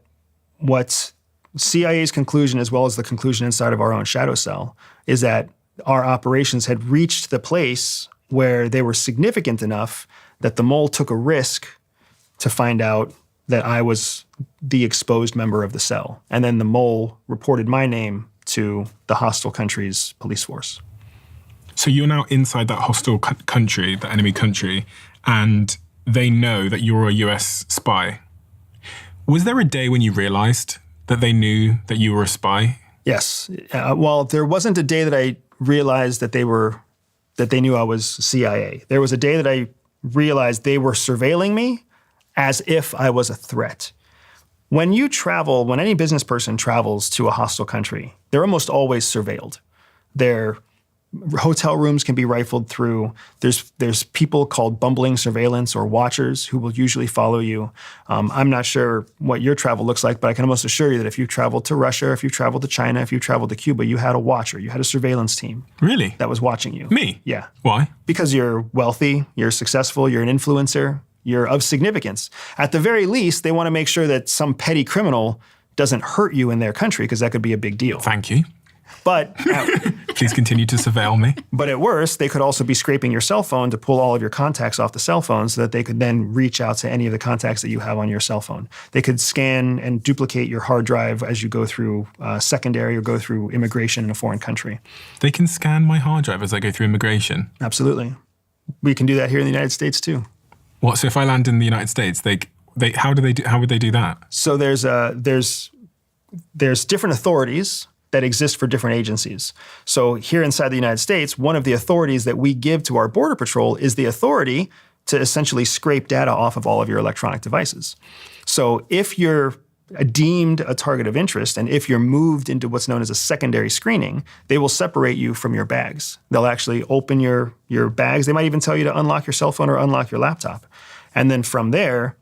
what CIA's conclusion, as well as the conclusion inside of our own shadow cell, is that our operations had reached the place where they were significant enough that the mole took a risk to find out that I was the exposed member of the cell. And then the mole reported my name to the hostile country's police force. So you're now inside that hostile country, the enemy country, and they know that you're a US spy. Was there a day when you realized that they knew that you were a spy? Yes. Well, there wasn't a day that I realized that they knew I was CIA. There was a day that I realized they were surveilling me as if I was a threat. When any business person travels to a hostile country, they're almost always surveilled. Their hotel rooms can be rifled through. There's people called bumbling surveillance or watchers who will usually follow you. I'm not sure what your travel looks like, but I can almost assure you that if you traveled to Russia, if you traveled to China, if you traveled to Cuba, you had a watcher. You had a surveillance team. Really? That was watching you. Me? Yeah. Why? Because you're wealthy, you're successful, you're an influencer, you're of significance. At the very least, they want to make sure that some petty criminal doesn't hurt you in their country, because that could be a big deal. Thank you. But please continue to surveil me. But at worst, they could also be scraping your cell phone to pull all of your contacts off the cell phone so that they could then reach out to any of the contacts that you have on your cell phone. They could scan and duplicate your hard drive as you go through secondary or go through immigration in a foreign country. They can scan my hard drive as I go through immigration? Absolutely. We can do that here in the United States too. What? So if I land in the United States, how would they do that? So there's different authorities that exist for different agencies. So here inside the United States, one of the authorities that we give to our Border Patrol is the authority to essentially scrape data off of all of your electronic devices. So if you're deemed a target of interest and if you're moved into what's known as a secondary screening, they will separate you from your bags. They'll actually open your bags. They might even tell you to unlock your cell phone or unlock your laptop. And then from there,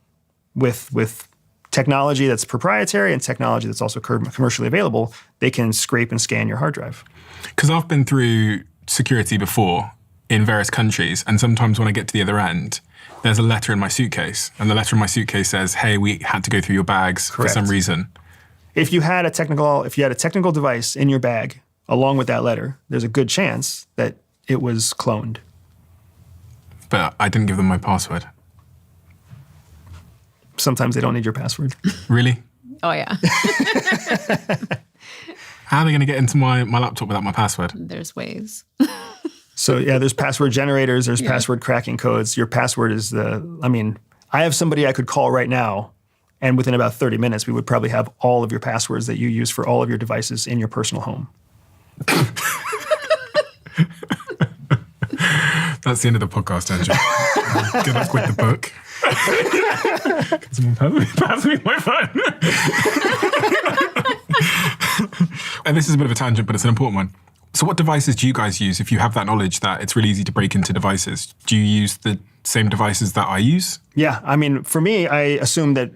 with technology that's proprietary and technology that's also commercially available, they can scrape and scan your hard drive. Because I've been through security before in various countries, and sometimes when I get to the other end, there's a letter in my suitcase, and the letter in my suitcase says, "Hey, we had to go through your bags Correct. for some reason." If you had a technical device in your bag along with that letter, there's a good chance that it was cloned. But I didn't give them my password. Sometimes they don't need your password. Really? Oh, yeah. How are they going to get into my laptop without my password? There's ways. So yeah, there's password generators, there's password cracking codes. Your password is I have somebody I could call right now, and within about 30 minutes, we would probably have all of your passwords that you use for all of your devices in your personal home. That's the end of the podcast, Andrew. Good luck with the book. Can someone pass me my phone? And this is a bit of a tangent, but it's an important one. So what devices do you guys use if you have that knowledge that it's really easy to break into devices? Do you use the same devices that I use? Yeah, for me, I assume that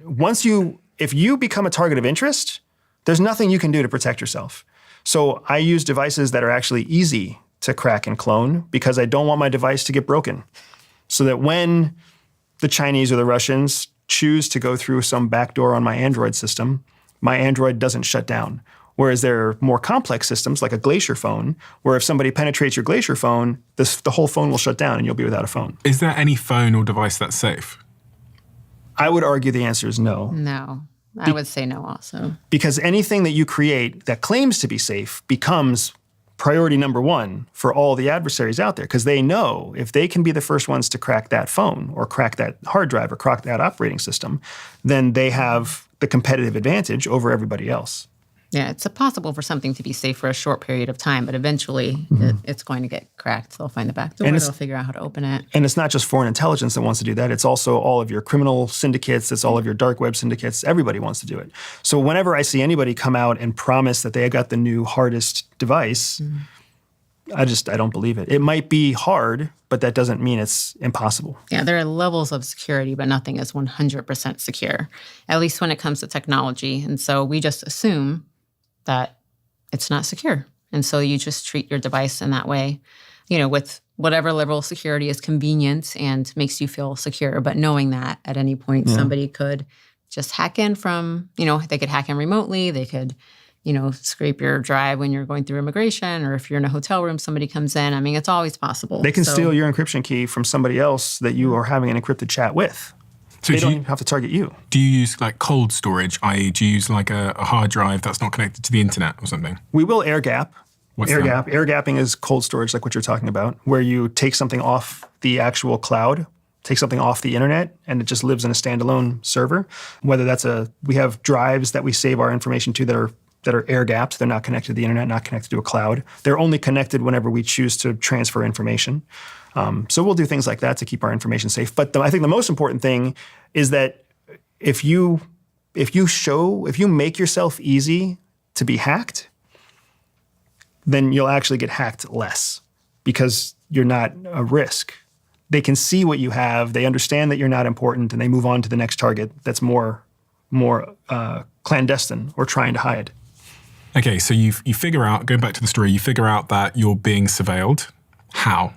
if you become a target of interest, there's nothing you can do to protect yourself. So I use devices that are actually easy to crack and clone because I don't want my device to get broken. So that when the Chinese or the Russians choose to go through some backdoor on my Android system, my Android doesn't shut down. Whereas there are more complex systems like a Glacier phone, where if somebody penetrates your Glacier phone, the whole phone will shut down and you'll be without a phone. Is there any phone or device that's safe? I would argue the answer is no. No, I would say no also. Because anything that you create that claims to be safe becomes priority number one for all the adversaries out there, because they know if they can be the first ones to crack that phone or crack that hard drive or crack that operating system, then they have the competitive advantage over everybody else. Yeah, it's possible for something to be safe for a short period of time, but eventually it's going to get cracked. They'll find the back door, they'll figure out how to open it. And it's not just foreign intelligence that wants to do that. It's also all of your criminal syndicates. It's all of your dark web syndicates. Everybody wants to do it. So whenever I see anybody come out and promise that they got the new hardest device, I don't believe it. It might be hard, but that doesn't mean it's impossible. Yeah, there are levels of security, but nothing is 100% secure, at least when it comes to technology. And so we just assume that it's not secure. And so you just treat your device in that way, with whatever level of security is convenient and makes you feel secure. But knowing that at any point somebody could just hack in from, they could hack in remotely. They could, scrape your drive when you're going through immigration, or if you're in a hotel room, somebody comes in. I mean, it's always possible. They can steal your encryption key from somebody else that you are having an encrypted chat with. So they don't have to target you. Do you use like cold storage, i.e. do you use like a hard drive that's not connected to the internet or something? We will air gap. What's air that? gap? Air gapping is cold storage, like what you're talking about, where you take something off the actual cloud, take something off the internet, and it just lives in a standalone server. Whether that's we have drives that we save our information to that are air gapped. They're not connected to the internet, not connected to a cloud. They're only connected whenever we choose to transfer information. So we'll do things like that to keep our information safe. But I think the most important thing is that if you make yourself easy to be hacked, then you'll actually get hacked less because you're not a risk. They can see what you have, they understand that you're not important, and they move on to the next target that's more clandestine or trying to hide. Okay, so you figure out, going back to the story, you figure out that you're being surveilled. How?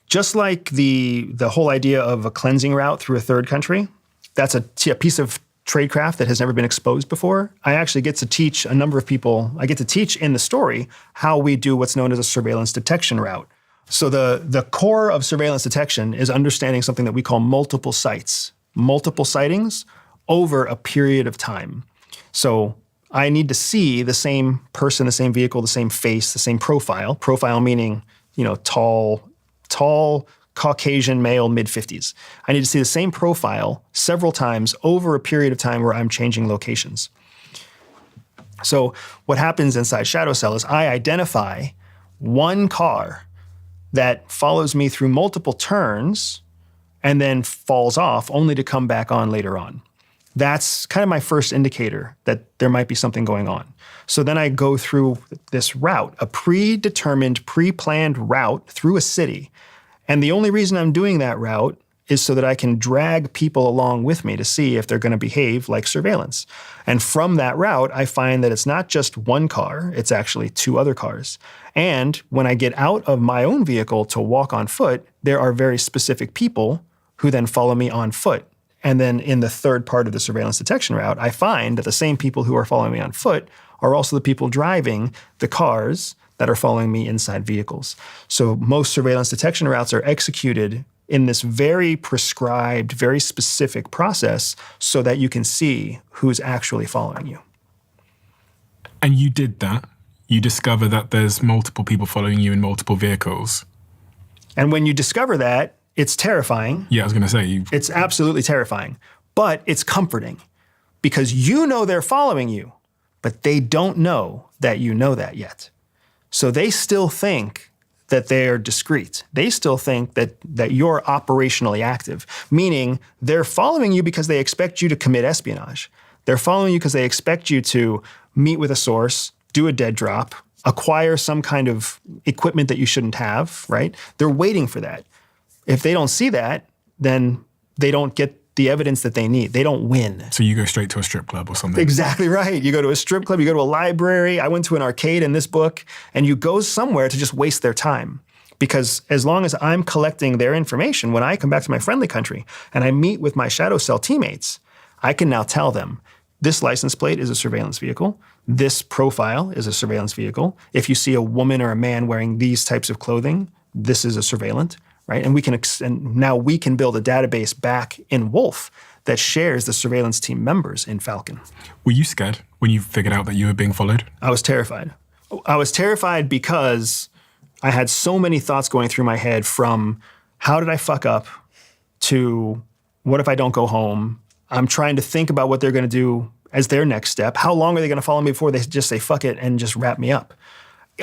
Just like the whole idea of a cleansing route through a third country, that's a piece of tradecraft that has never been exposed before. I actually get to teach a number of people, I get to teach in the story how we do what's known as a surveillance detection route. So the core of surveillance detection is understanding something that we call multiple sites, multiple sightings over a period of time. So I need to see the same person, the same vehicle, the same face, the same profile. Profile meaning, tall, Caucasian male, mid-50s. I need to see the same profile several times over a period of time where I'm changing locations. So what happens inside Shadow Cell is I identify one car that follows me through multiple turns and then falls off only to come back on later on. That's kind of my first indicator that there might be something going on. So then I go through this route, a predetermined, pre-planned route through a city. And the only reason I'm doing that route is so that I can drag people along with me to see if they're going to behave like surveillance. And from that route, I find that it's not just one car, it's actually two other cars. And when I get out of my own vehicle to walk on foot, there are very specific people who then follow me on foot. And then in the third part of the surveillance detection route, I find that the same people who are following me on foot are also the people driving the cars that are following me inside vehicles. So most surveillance detection routes are executed in this very prescribed, very specific process so that you can see who's actually following you. And you did that. You discover that there's multiple people following you in multiple vehicles. And when you discover that, it's terrifying. Yeah, I was going to say. It's absolutely terrifying. But it's comforting because you know they're following you, but they don't know that you know that yet. So they still think that they're discreet. They still think that you're operationally active, meaning they're following you because they expect you to commit espionage. They're following you because they expect you to meet with a source, do a dead drop, acquire some kind of equipment that you shouldn't have, right? They're waiting for that. If they don't see that, then they don't get the evidence that they need. They don't win. So you go straight to a strip club or something. Exactly right. You go to a strip club, you go to a library. I went to an arcade in this book, and you go somewhere to just waste their time. Because as long as I'm collecting their information, when I come back to my friendly country and I meet with my Shadow Cell teammates, I can now tell them, this license plate is a surveillance vehicle. This profile is a surveillance vehicle. If you see a woman or a man wearing these types of clothing, this is a surveillant, right? And now we can build a database back in Wolf that shares the surveillance team members in Falcon. Were you scared when you figured out that you were being followed? I was terrified. I was terrified because I had so many thoughts going through my head, from how did I fuck up to what if I don't go home? I'm trying to think about what they're going to do as their next step. How long are they going to follow me before they just say fuck it and just wrap me up?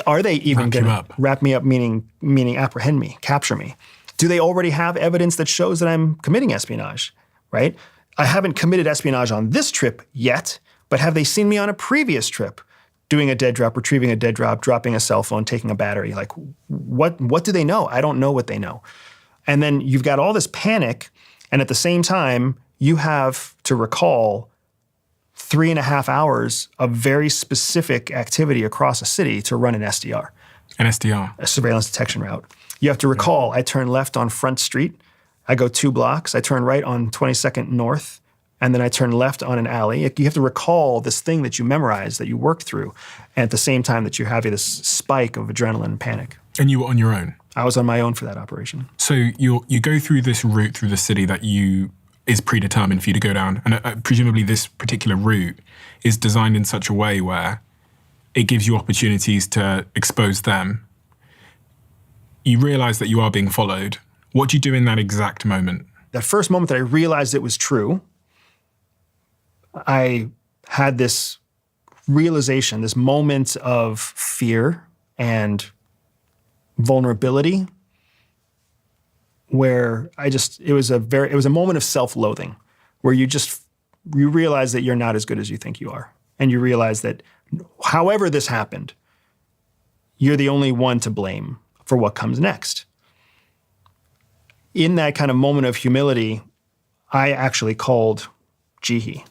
Are they even going to wrap me up, meaning apprehend me, capture me? Do they already have evidence that shows that I'm committing espionage, right? I haven't committed espionage on this trip yet, but have they seen me on a previous trip doing a dead drop, retrieving a dead drop, dropping a cell phone, taking a battery? Like, what do they know? I don't know what they know. And then you've got all this panic, and at the same time, you have to recall 3.5 hours of very specific activity across a city to run an SDR. An SDR? A surveillance detection route. You have to recall, I turn left on Front Street, I go 2 blocks, I turn right on 22nd North, and then I turn left on an alley. You have to recall this thing that you memorized, that you worked through, and at the same time that you have this spike of adrenaline and panic. And you were on your own? I was on my own for that operation. So you go through this route through the city that is predetermined for you to go down, and presumably this particular route is designed in such a way where it gives you opportunities to expose them. You realize that you are being followed. What do you do in that exact moment? That first moment that I realized it was true, I had this realization, this moment of fear and vulnerability, where it was a moment of self-loathing, where you realize that you're not as good as you think you are. And you realize that however this happened, you're the only one to blame for what comes next. In that kind of moment of humility, I actually called Jihi.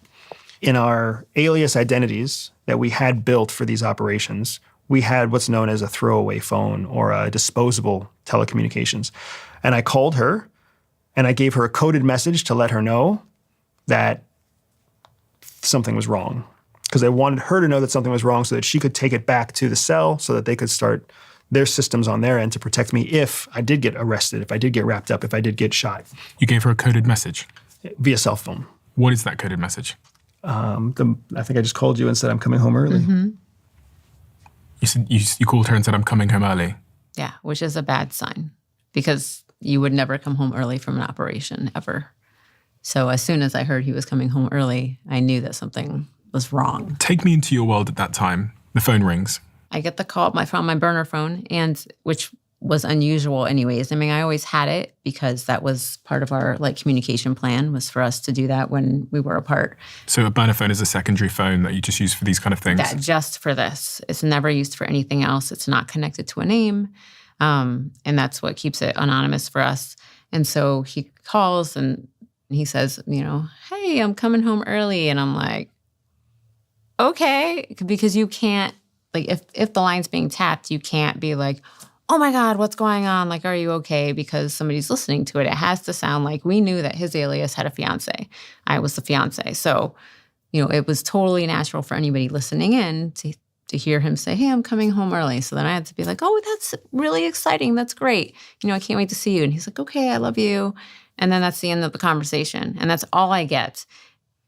In our alias identities that we had built for these operations, we had what's known as a throwaway phone or a disposable telecommunications. And I called her, and I gave her a coded message to let her know that something was wrong. Because I wanted her to know that something was wrong so that she could take it back to the cell so that they could start their systems on their end to protect me if I did get arrested, if I did get wrapped up, if I did get shot. You gave her a coded message? Via cell phone. What is that coded message? I think I just called you and said I'm coming home early. Mm-hmm. You said you called her and said I'm coming home early? Yeah, which is a bad sign, because you would never come home early from an operation, ever. So as soon as I heard he was coming home early, I knew that something was wrong. Take me into your world at that time. The phone rings. I get the call from my burner phone, and which was unusual anyways. I mean, I always had it because that was part of our communication plan, was for us to do that when we were apart. So a burner phone is a secondary phone that you just use for these kind of things? That just for this. It's never used for anything else. It's not connected to a name. And that's what keeps it anonymous for us. And so he calls and he says, hey, I'm coming home early. And I'm like, okay, because you can't, if the line's being tapped, you can't be like, oh my God, what's going on? Are you okay? Because somebody's listening to it. It has to sound like we knew that his alias had a fiance. I was the fiance. So, it was totally natural for anybody listening in to hear him say, hey, I'm coming home early. So then I had to be like, oh, that's really exciting. That's great. I can't wait to see you. And he's like, okay, I love you. And then that's the end of the conversation. And that's all I get.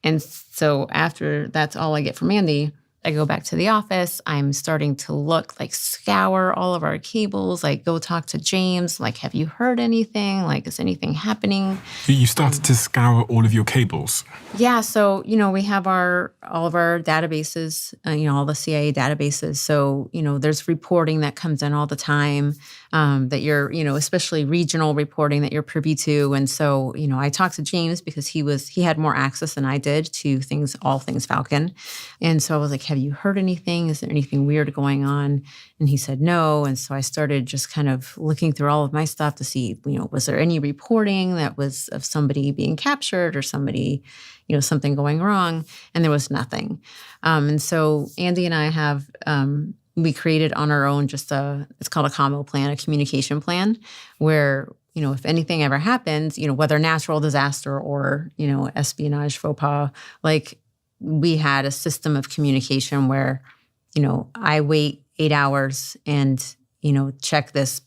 And so after that's all I get from Andy, I go back to the office. I'm starting to scour all of our cables, go talk to James. Have you heard anything? Is anything happening? You started to scour all of your cables? Yeah. So, we have all of our databases, all the CIA databases. So, there's reporting that comes in all the time that you're, especially regional reporting that you're privy to. And so, I talked to James because he had more access than I did to all things Falcon. And so I was like, have you heard anything? Is there anything weird going on? And he said no. And so I started just kind of looking through all of my stuff to see, was there any reporting that was of somebody being captured or somebody, something going wrong? And there was nothing. And so Andy and I have, we created on our own it's called a combo plan, a communication plan, where, if anything ever happens, whether natural disaster or, espionage faux pas, we had a system of communication where, I wait 8 hours and, check this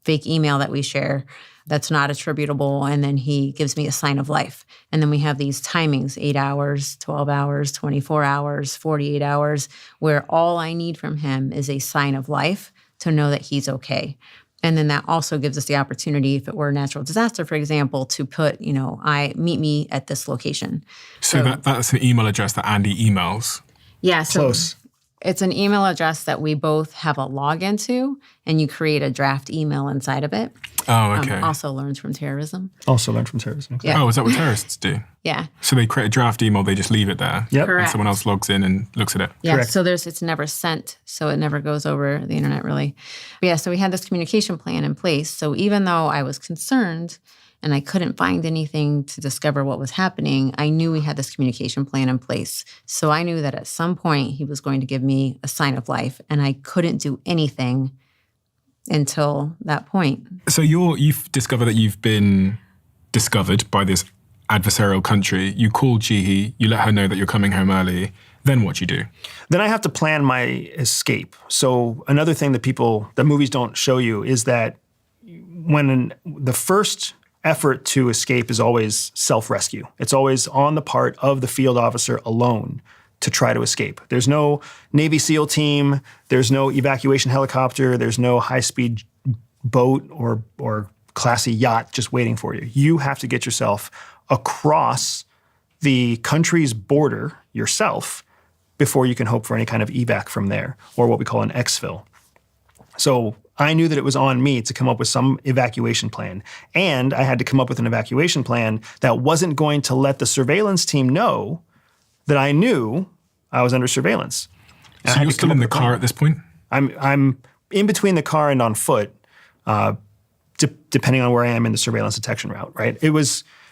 fake email that we share that's not attributable. And then he gives me a sign of life. And then we have these timings, 8 hours, 12 hours, 24 hours, 48 hours, where all I need from him is a sign of life to know that he's okay. And then that also gives us the opportunity, if it were a natural disaster, for example, to put, meet me at this location. So that's an email address that Andy emails? Yeah. So Close. It's an email address that we both have a login to, and you create a draft email inside of it. Oh, okay. Also learns from terrorism. Also learned from terrorism. Exactly. Yeah. Oh, is that what terrorists do? Yeah. So they create a draft email, they just leave it there. Yep. Correct. And someone else logs in and looks at it. Yeah, Correct. so it's never sent, so it never goes over the internet really. But yeah, so we had this communication plan in place. So even though I was concerned and I couldn't find anything to discover what was happening, I knew we had this communication plan in place. So I knew that at some point he was going to give me a sign of life, and I couldn't do anything until that point. So you've discovered that you've been discovered by this adversarial country. You call Jihi, you let her know that you're coming home early. Then what do you do? Then I have to plan my escape. So another thing that movies don't show you is that when the first effort to escape is always self-rescue. It's always on the part of the field officer alone to try to escape. There's no Navy SEAL team, there's no evacuation helicopter, there's no high-speed boat or classy yacht just waiting for you. You have to get yourself across the country's border yourself before you can hope for any kind of evac from there, or what we call an exfil. So I knew that it was on me to come up with some evacuation plan. And I had to come up with an evacuation plan that wasn't going to let the surveillance team know that I knew I was under surveillance. And So you're still in the car at this point? I'm in between the car and on foot, depending on where I am in the surveillance detection route, right?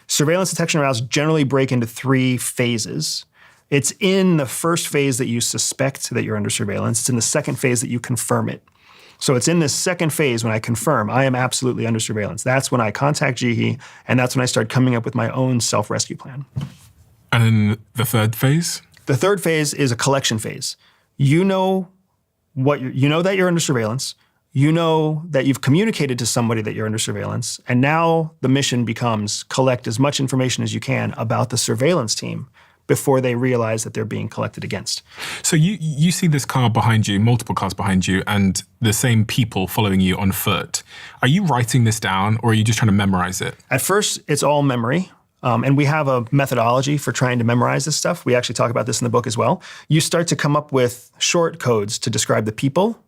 Surveillance detection routes generally break into 3 phases. It's in the first phase that you suspect that you're under surveillance. It's in the second phase that you confirm it. So it's in this second phase when I confirm I am absolutely under surveillance. That's when I contact Jihi, and that's when I start coming up with my own self-rescue plan. And then the third phase? The third phase is a collection phase. You know that you're under surveillance. You know that you've communicated to somebody that you're under surveillance, and now the mission becomes collect as much information as you can about the surveillance team before they realize that they're being collected against. So you see this car behind you, multiple cars behind you, and the same people following you on foot. Are you writing this down, or are you just trying to memorize it? At first, it's all memory. And we have a methodology for trying to memorize this stuff. We actually talk about this in the book as well. You start to come up with short codes to describe the people.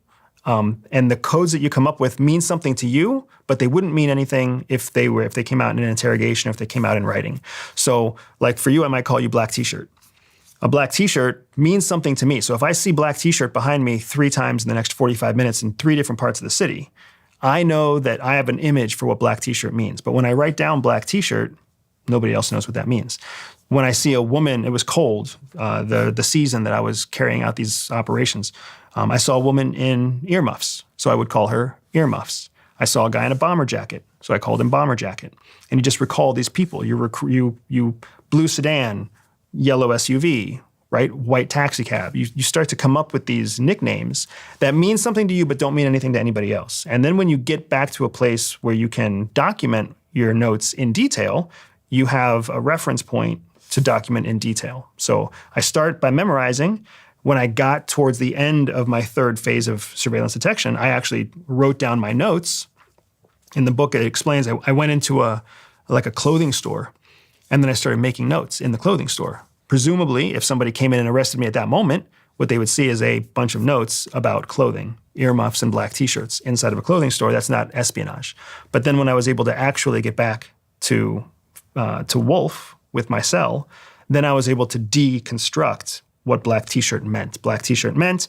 And the codes that you come up with mean something to you, but they wouldn't mean anything if they came out in an interrogation, or if they came out in writing. So like for you, I might call you black t-shirt. A black t-shirt means something to me. So if I see black t-shirt behind me 3 times in the next 45 minutes in 3 different parts of the city, I know that I have an image for what black t-shirt means. But when I write down black t-shirt, nobody else knows what that means. When I see a woman, it was cold, the season that I was carrying out these operations, I saw a woman in earmuffs, so I would call her earmuffs. I saw a guy in a bomber jacket, so I called him bomber jacket. And you just recall these people. You blue sedan, yellow SUV, right? White taxi cab. You start to come up with these nicknames that mean something to you but don't mean anything to anybody else. And then when you get back to a place where you can document your notes in detail, you have a reference point to document in detail. So I start by memorizing. When I got towards the end of my third phase of surveillance detection, I actually wrote down my notes. In the book, it explains I went into a clothing store, and then I started making notes in the clothing store. Presumably, if somebody came in and arrested me at that moment, what they would see is a bunch of notes about clothing, earmuffs and black t-shirts inside of a clothing store. That's not espionage. But then when I was able to actually get back to Wolf with my cell, then I was able to deconstruct what black t-shirt meant. Black t-shirt meant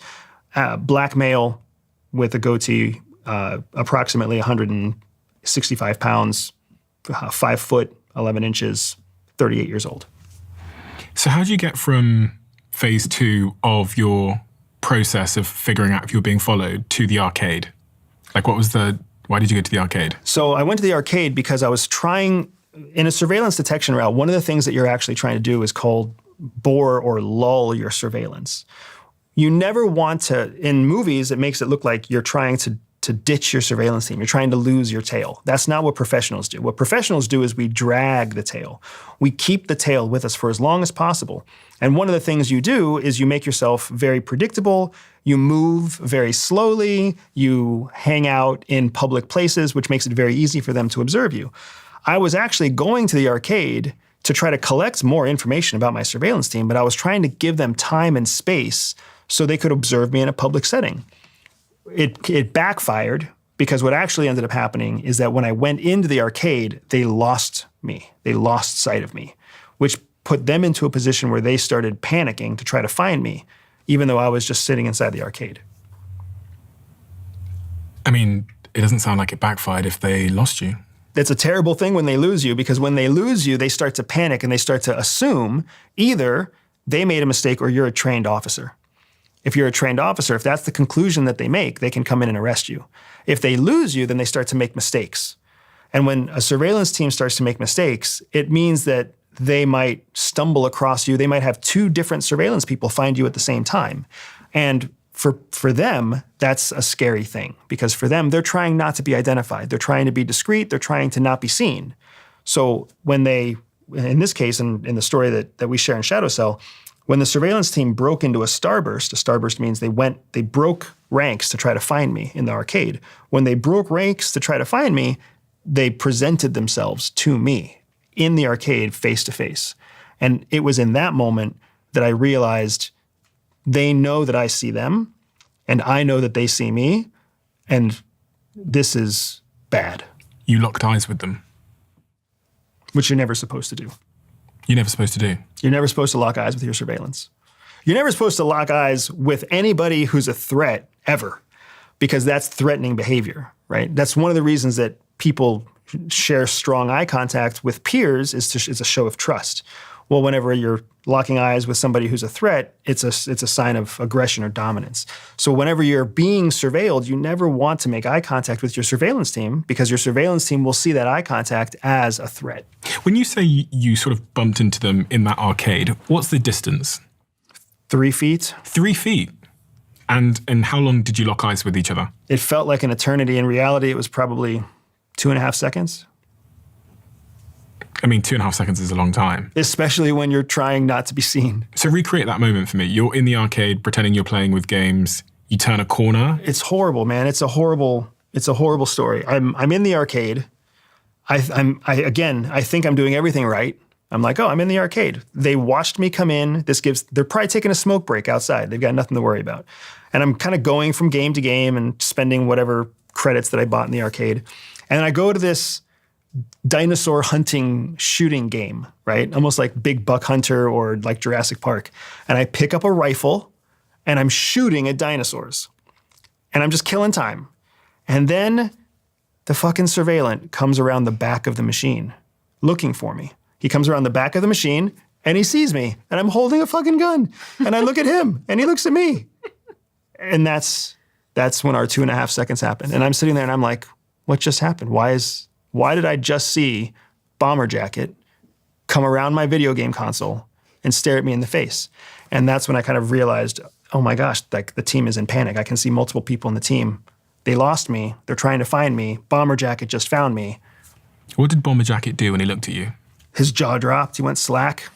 black male with a goatee, approximately 165 pounds, 5 foot, 11 inches, 38 years old. So how do you get from phase 2 of your process of figuring out if you're being followed to the arcade? Like why did you go to the arcade? So I went to the arcade because I was trying, in a surveillance detection route, one of the things that you're actually trying to do is called bore or lull your surveillance. You never want to, in movies, it makes it look like you're trying to ditch your surveillance team. You're trying to lose your tail. That's not what professionals do. What professionals do is we drag the tail. We keep the tail with us for as long as possible. And one of the things you do is you make yourself very predictable. You move very slowly. You hang out in public places, which makes it very easy for them to observe you. I was actually going to the arcade to try to collect more information about my surveillance team, but I was trying to give them time and space so they could observe me in a public setting. It backfired because what actually ended up happening is that when I went into the arcade, they lost me. They lost sight of me, which put them into a position where they started panicking to try to find me, even though I was just sitting inside the arcade. I mean, it doesn't sound like it backfired if they lost you. It's a terrible thing when they lose you, because when they lose you, they start to panic and they start to assume either they made a mistake or you're a trained officer. If you're a trained officer, if that's the conclusion that they make, they can come in and arrest you. If they lose you, then they start to make mistakes. And when a surveillance team starts to make mistakes, it means that they might stumble across you. They might have two different surveillance people find you at the same time. And for them, that's a scary thing, because for them, they're trying not to be identified. They're trying to be discreet. They're trying to not be seen. So when they, in this case, in the story that we share in Shadow Cell, when the surveillance team broke into a starburst means they broke ranks to try to find me in the arcade. When they broke ranks to try to find me, they presented themselves to me in the arcade face to face. And it was in that moment that I realized they know that I see them and I know that they see me, and this is bad. You locked eyes with them. Which you're never supposed to do. You're never supposed to do. You're never supposed to lock eyes with your surveillance. You're never supposed to lock eyes with anybody who's a threat ever, because that's threatening behavior, right? That's one of the reasons that people share strong eye contact with peers is a show of trust. Well, whenever you're locking eyes with somebody who's a threat, it's a sign of aggression or dominance. So whenever you're being surveilled, you never want to make eye contact with your surveillance team, because your surveillance team will see that eye contact as a threat. When you say you sort of bumped into them in that arcade, what's the distance? 3 feet. 3 feet? And how long did you lock eyes with each other? It felt like an eternity. In reality, it was probably 2.5 seconds. I mean, 2.5 seconds is a long time. Especially when you're trying not to be seen. So recreate that moment for me. You're in the arcade pretending you're playing with games. You turn a corner. It's horrible, man. It's a horrible story. I'm in the arcade. I think I'm doing everything right. I'm like, oh, I'm in the arcade. They watched me come in. They're probably taking a smoke break outside. They've got nothing to worry about. And I'm kind of going from game to game and spending whatever credits that I bought in the arcade. And I go to this dinosaur hunting shooting game, right? Almost like Big Buck Hunter or like Jurassic Park. And I pick up a rifle and I'm shooting at dinosaurs. And I'm just killing time. And then the fucking surveillant comes around the back of the machine looking for me. He comes around the back of the machine and he sees me and I'm holding a fucking gun. And I look at him and he looks at me. And that's when our 2.5 seconds happen. And I'm sitting there and I'm like, what just happened? Why did I just see Bomber Jacket come around my video game console and stare at me in the face? And that's when I kind of realized, oh my gosh, like the team is in panic. I can see multiple people in the team. They lost me. They're trying to find me. Bomber Jacket just found me. What did Bomber Jacket do when he looked at you? His jaw dropped. He went slack.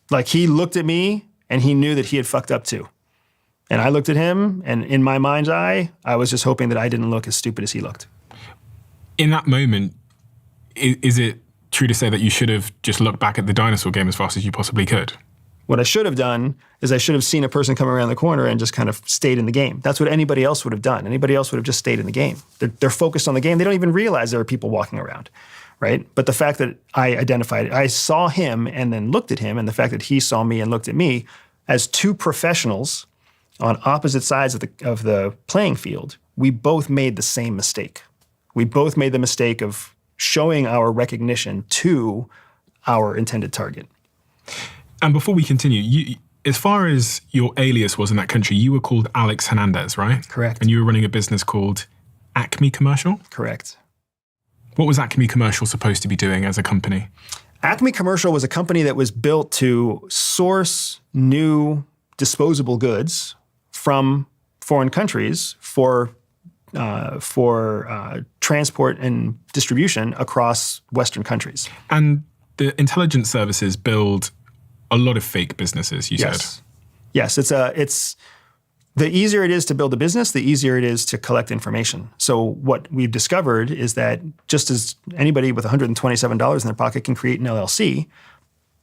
Like he looked at me and he knew that he had fucked up too. And I looked at him, and in my mind's eye, I was just hoping that I didn't look as stupid as he looked. In that moment, is it true to say that you should have just looked back at the dinosaur game as fast as you possibly could? What I should have done is I should have seen a person come around the corner and just kind of stayed in the game. That's what anybody else would have done. Anybody else would have just stayed in the game. They're focused on the game. They don't even realize there are people walking around, right? But the fact that I saw him and then looked at him, and the fact that he saw me and looked at me as two professionals on opposite sides of the playing field, we both made the same mistake. We both made the mistake of showing our recognition to our intended target. And before we continue, as far as your alias was in that country, you were called Alex Hernandez, right? Correct. And you were running a business called Acme Commercial? Correct. What was Acme Commercial supposed to be doing as a company? Acme Commercial was a company that was built to source new disposable goods from foreign countries for transport and distribution across Western countries. And the intelligence services build a lot of fake businesses, you said. Yes, it's the easier it is to build a business, the easier it is to collect information. So what we've discovered is that just as anybody with $127 in their pocket can create an LLC,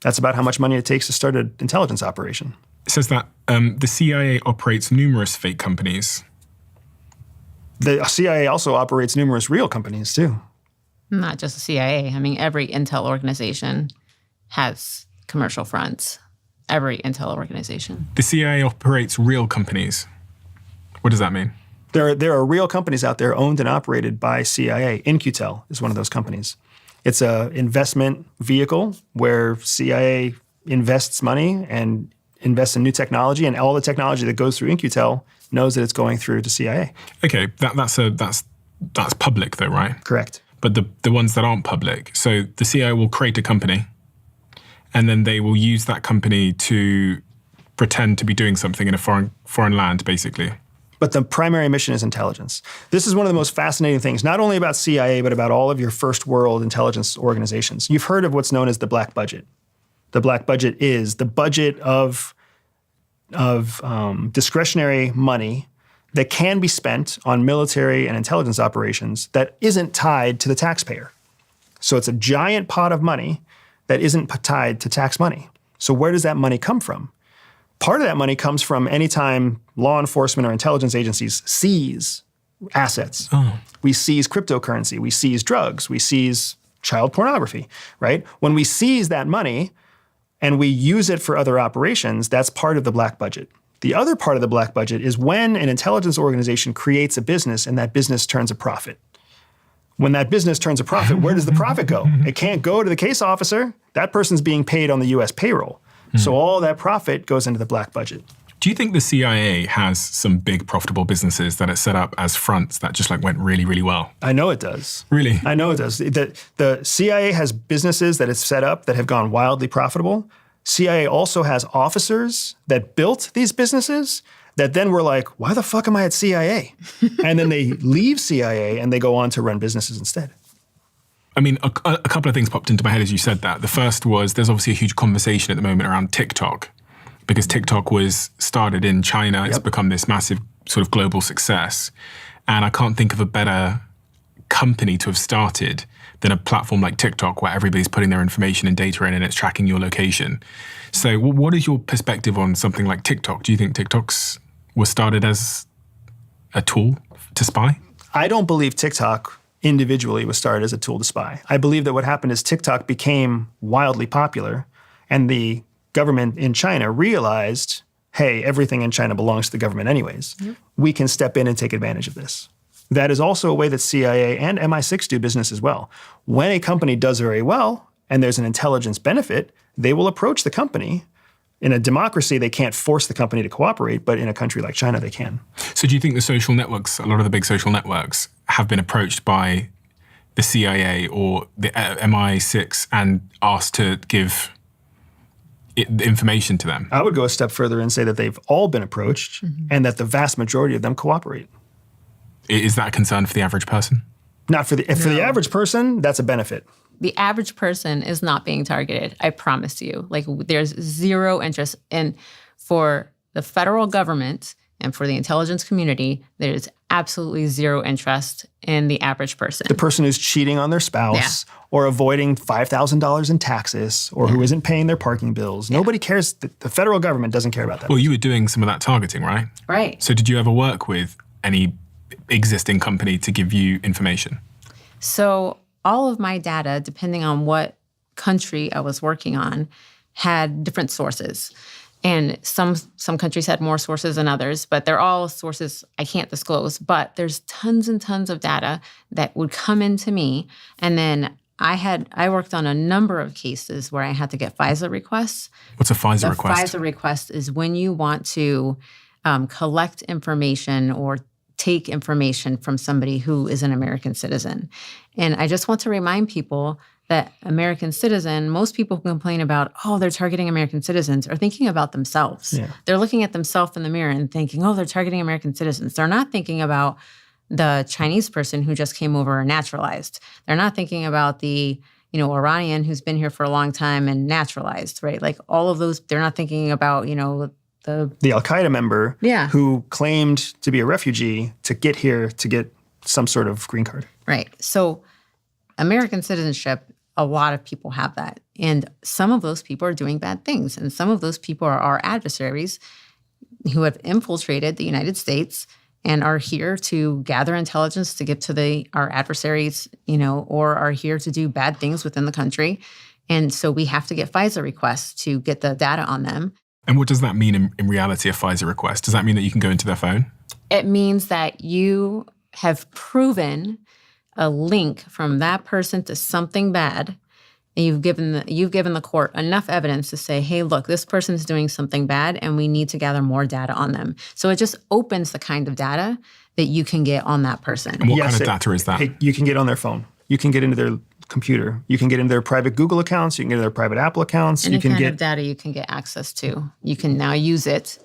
that's about how much money it takes to start an intelligence operation. It says that the CIA operates numerous fake companies. The CIA also operates numerous real companies too. Not just the CIA. I mean, every intel organization has commercial fronts. Every intel organization. The CIA operates real companies. What does that mean? There are real companies out there owned and operated by CIA. In-Q-Tel is one of those companies. It's an investment vehicle where CIA invests money and invests in new technology, and all the technology that goes through In-Q-Tel knows that it's going through to CIA. Okay, that's public though, right? Correct. But the ones that aren't public, so the CIA will create a company, and then they will use that company to pretend to be doing something in a foreign land, basically. But the primary mission is intelligence. This is one of the most fascinating things, not only about CIA, but about all of your first world intelligence organizations. You've heard of what's known as the black budget. The black budget is the budget of discretionary money that can be spent on military and intelligence operations that isn't tied to the taxpayer. So it's a giant pot of money that isn't tied to tax money. So where does that money come from? Part of that money comes from anytime law enforcement or intelligence agencies seize assets. We seize cryptocurrency, we seize drugs, we seize child pornography, right? When we seize that money and we use it for other operations, that's part of the black budget. The other part of the black budget is when an intelligence organization creates a business and that business turns a profit. When that business turns a profit, where does the profit go? It can't go to the case officer. That person's being paid on the U.S. payroll. So all that profit goes into the black budget. Do you think the CIA has some big profitable businesses that it set up as fronts that just went really, really well? I know it does. Really? I know it does. The CIA has businesses that it's set up that have gone wildly profitable. CIA also has officers that built these businesses that then were like, why the fuck am I at CIA? And then they leave CIA and they go on to run businesses instead. I mean, a couple of things popped into my head as you said that. The first was there's obviously a huge conversation at the moment around TikTok because TikTok was started in China. It's become this massive sort of global success. And I can't think of a better company to have started than a platform like TikTok where everybody's putting their information and data in and it's tracking your location. So what is your perspective on something like TikTok? Do you think was started as a tool to spy? I don't believe TikTok individually was started as a tool to spy. I believe that what happened is TikTok became wildly popular and the government in China realized, hey, everything in China belongs to the government anyways. We can step in and take advantage of this. That is also a way that CIA and MI6 do business as well. When a company does very well and there's an intelligence benefit, they will approach the company. In a democracy, they can't force the company to cooperate, but in a country like China, they can. So do you think the social networks, a lot of the big social networks, have been approached by the CIA or the MI6 and asked to give information to them? I would go a step further and say that they've all been approached and that the vast majority of them cooperate. Is that a concern for the average person? Not for for the average person, that's a benefit. The average person is not being targeted. I promise you. There's zero interest for the federal government and for the intelligence community, there's absolutely zero interest in the average person. The person who's cheating on their spouse or avoiding $5,000 in taxes or who isn't paying their parking bills. Nobody cares. The federal government doesn't care about that. Well, you were doing some of that targeting, right? Right. So did you ever work with any existing company to give you information? So all of my data, depending on what country I was working on, had different sources. And some countries had more sources than others, but they're all sources I can't disclose. But there's tons and tons of data that would come into me. And then I worked on a number of cases where I had to get FISA requests. What's a FISA request? A FISA request is when you want to collect information or take information from somebody who is an American citizen. And I just want to remind people that American citizen, most people who complain about, oh, they're targeting American citizens, are thinking about themselves. Yeah. They're looking at themselves in the mirror and thinking, oh, they're targeting American citizens. They're not thinking about the Chinese person who just came over and naturalized. They're not thinking about the, Iranian who's been here for a long time and naturalized, right? Like all of those, they're not thinking about, the Al-Qaeda member Yeah. who claimed to be a refugee to get here to get some sort of green card. Right. So American citizenship, a lot of people have that. And some of those people are doing bad things. And some of those people are our adversaries who have infiltrated the United States and are here to gather intelligence to give to our adversaries, or are here to do bad things within the country. And so we have to get FISA requests to get the data on them. And what does that mean in reality, a FISA request? Does that mean that you can go into their phone? It means that you have proven a link from that person to something bad, and you've given the court enough evidence to say, hey, look, this person's doing something bad, and we need to gather more data on them. So it just opens the kind of data that you can get on that person. And what kind of data is that? You can get on their phone. You can get into their computer. You can get into their private Google accounts. You can get into their private Apple accounts. Any kind of data you can get access to. You can now use it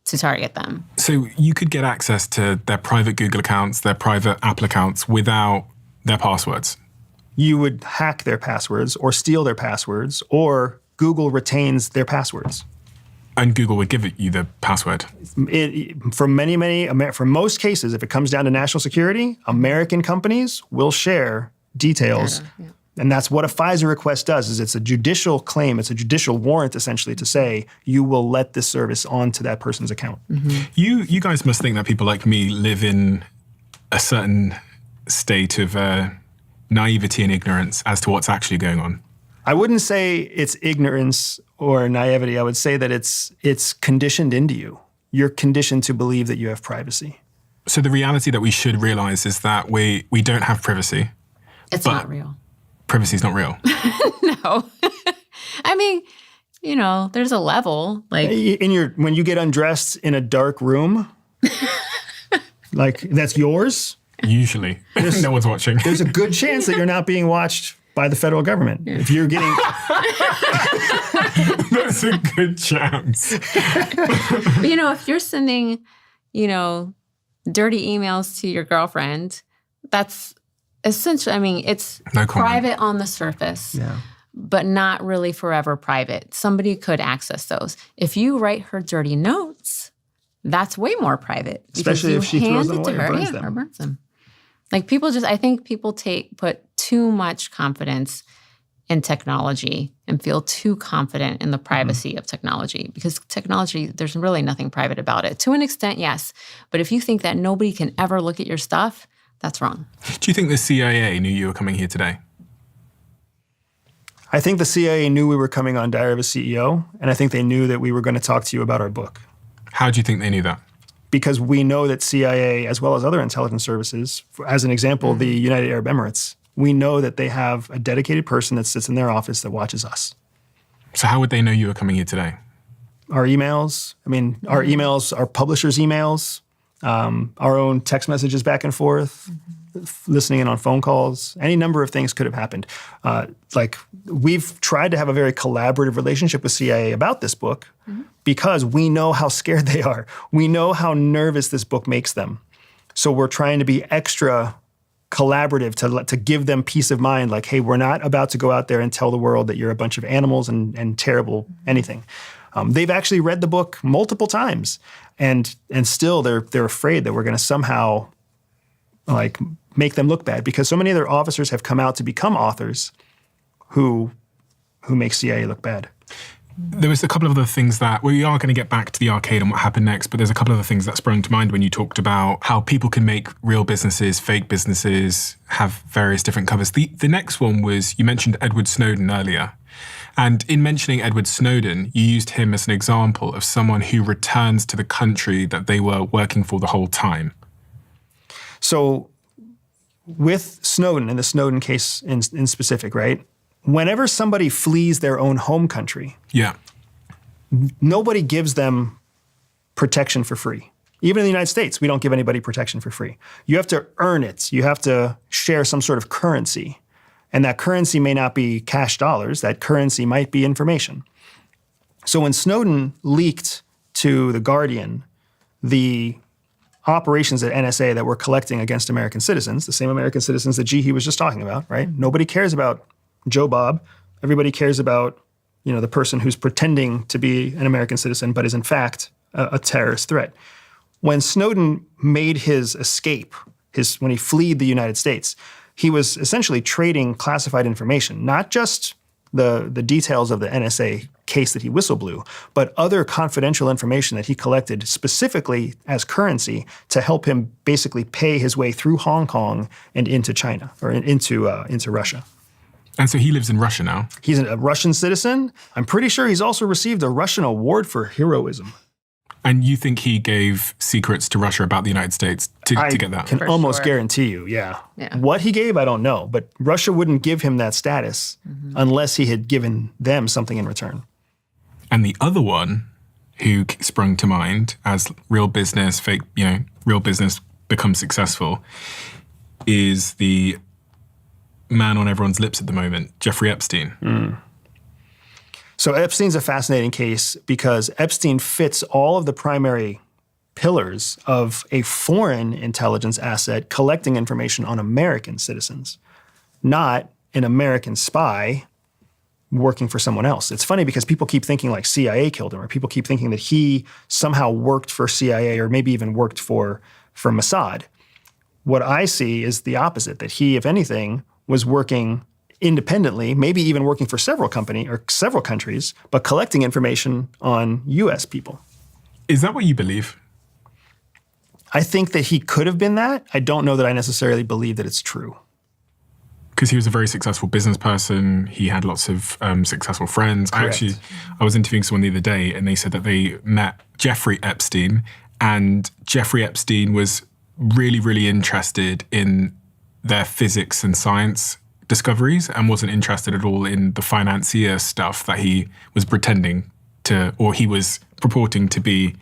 to target them. So you could get access to their private Google accounts, their private Apple accounts without their passwords? You would hack their passwords or steal their passwords, or Google retains their passwords. And Google would give you the password? For most cases, if it comes down to national security, American companies will share details. Data, yeah. And that's what a FISA request does, is it's a judicial claim. It's a judicial warrant, essentially, to say you will let this service onto that person's account. Mm-hmm. You guys must think that people like me live in a certain state of naivety and ignorance as to what's actually going on. I wouldn't say it's ignorance or naivety. I would say that it's conditioned into you. You're conditioned to believe that you have privacy. So the reality that we should realize is that we don't have privacy. It's not real. Privacy is not real. No. I mean, there's a level. Like when you get undressed in a dark room, like that's yours. Usually. No one's watching. There's a good chance that you're not being watched by the federal government. Yeah. If you're getting... That's a good chance. If you're sending, dirty emails to your girlfriend, that's essentially, it's private on the surface, but not really forever private. Somebody could access those. If you write her dirty notes, that's way more private. Especially if she throws them away or burns them. Or burns them. Like I think people put too much confidence in technology and feel too confident in the privacy of technology, because technology, there's really nothing private about it. To an extent, yes. But if you think that nobody can ever look at your stuff, that's wrong. Do you think the CIA knew you were coming here today? I think the CIA knew we were coming on Diary of a CEO, and I think they knew that we were going to talk to you about our book. How do you think they knew that? Because we know that CIA, as well as other intelligence services, as an example, the United Arab Emirates, we know that they have a dedicated person that sits in their office that watches us. So how would they know you were coming here today? Our emails. Our emails, our publishers' emails, our own text messages back and forth, listening in on phone calls. Any number of things could have happened. We've tried to have a very collaborative relationship with CIA about this book because we know how scared they are. We know how nervous this book makes them. So we're trying to be extra collaborative to give them peace of mind, like, hey, we're not about to go out there and tell the world that you're a bunch of animals and terrible anything. They've actually read the book multiple times, and still they're afraid that we're going to somehow make them look bad, because so many of their officers have come out to become authors who make CIA look bad. There was a couple of other things that we are going to get back to the arcade and what happened next, but there's a couple of other things that sprung to mind when you talked about how people can make real businesses, fake businesses, have various different covers. The next one was, you mentioned Edward Snowden earlier. And in mentioning Edward Snowden, you used him as an example of someone who returns to the country that they were working for the whole time. So with Snowden, and the Snowden case in specific, right? Whenever somebody flees their own home country, nobody gives them protection for free. Even in the United States, we don't give anybody protection for free. You have to earn it. You have to share some sort of currency. And that currency may not be cash dollars. That currency might be information. So when Snowden leaked to The Guardian the operations at NSA that were collecting against American citizens, the same American citizens that Jeehee was just talking about, right? Nobody cares about Joe Bob. Everybody cares about, the person who's pretending to be an American citizen but is in fact a terrorist threat. When Snowden made his escape, when he fled the United States, he was essentially trading classified information, not just the details of the NSA case that he whistleblew, but other confidential information that he collected specifically as currency to help him basically pay his way through Hong Kong and into China or into Russia. And so he lives in Russia now? He's a Russian citizen. I'm pretty sure he's also received a Russian award for heroism. And you think he gave secrets to Russia about the United States to get that? I can almost guarantee you, yeah. What he gave, I don't know. But Russia wouldn't give him that status unless he had given them something in return. And the other one who sprung to mind as real business becomes successful is the man on everyone's lips at the moment, Jeffrey Epstein. So Epstein's a fascinating case because Epstein fits all of the primary pillars of a foreign intelligence asset collecting information on American citizens, not an American spy working for someone else. It's funny because people keep thinking like CIA killed him, or people keep thinking that he somehow worked for CIA or maybe even worked for Mossad. What I see is the opposite, that he, if anything, was working independently, maybe even working for several countries, but collecting information on U.S. people. Is that what you believe? I think that he could have been that. I don't know that I necessarily believe that it's true. Because he was a very successful business person. He had lots of successful friends. Correct. I was interviewing someone the other day and they said that they met Jeffrey Epstein, and Jeffrey Epstein was really, really interested in their physics and science discoveries and wasn't interested at all in the financier stuff that he was pretending to, or he was purporting to be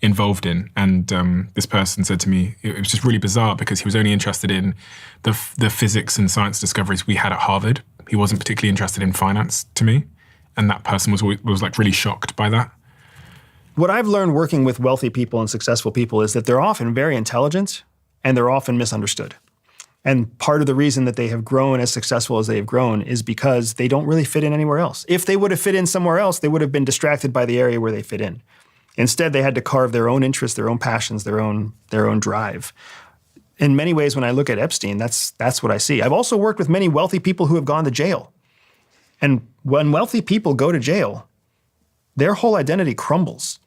involved in. And this person said to me, it was just really bizarre because he was only interested in the physics and science discoveries we had at Harvard. He wasn't particularly interested in finance to me. And that person was like really shocked by that. What I've learned working with wealthy people and successful people is that they're often very intelligent and they're often misunderstood. And part of the reason that they have grown as successful as they have grown is because they don't really fit in anywhere else. If they would have fit in somewhere else, they would have been distracted by the area where they fit in. Instead, they had to carve their own interests, their own passions, their own drive. In many ways, when I look at Epstein, that's what I see. I've also worked with many wealthy people who have gone to jail. And when wealthy people go to jail, their whole identity crumbles.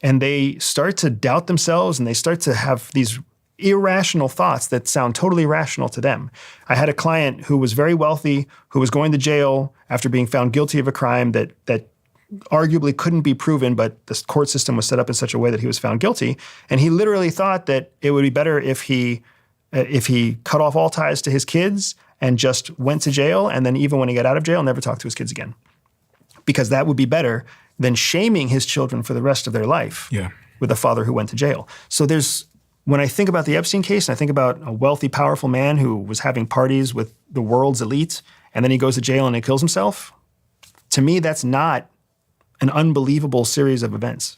And they start to doubt themselves, and they start to have these irrational thoughts that sound totally rational to them. I had a client who was very wealthy, who was going to jail after being found guilty of a crime that arguably couldn't be proven, but the court system was set up in such a way that he was found guilty. And he literally thought that it would be better if he cut off all ties to his kids and just went to jail, and then even when he got out of jail, never talked to his kids again. Because that would be better than shaming his children for the rest of their life with a father who went to jail. So when I think about the Epstein case, and I think about a wealthy, powerful man who was having parties with the world's elite, and then he goes to jail and he kills himself, to me, that's not an unbelievable series of events.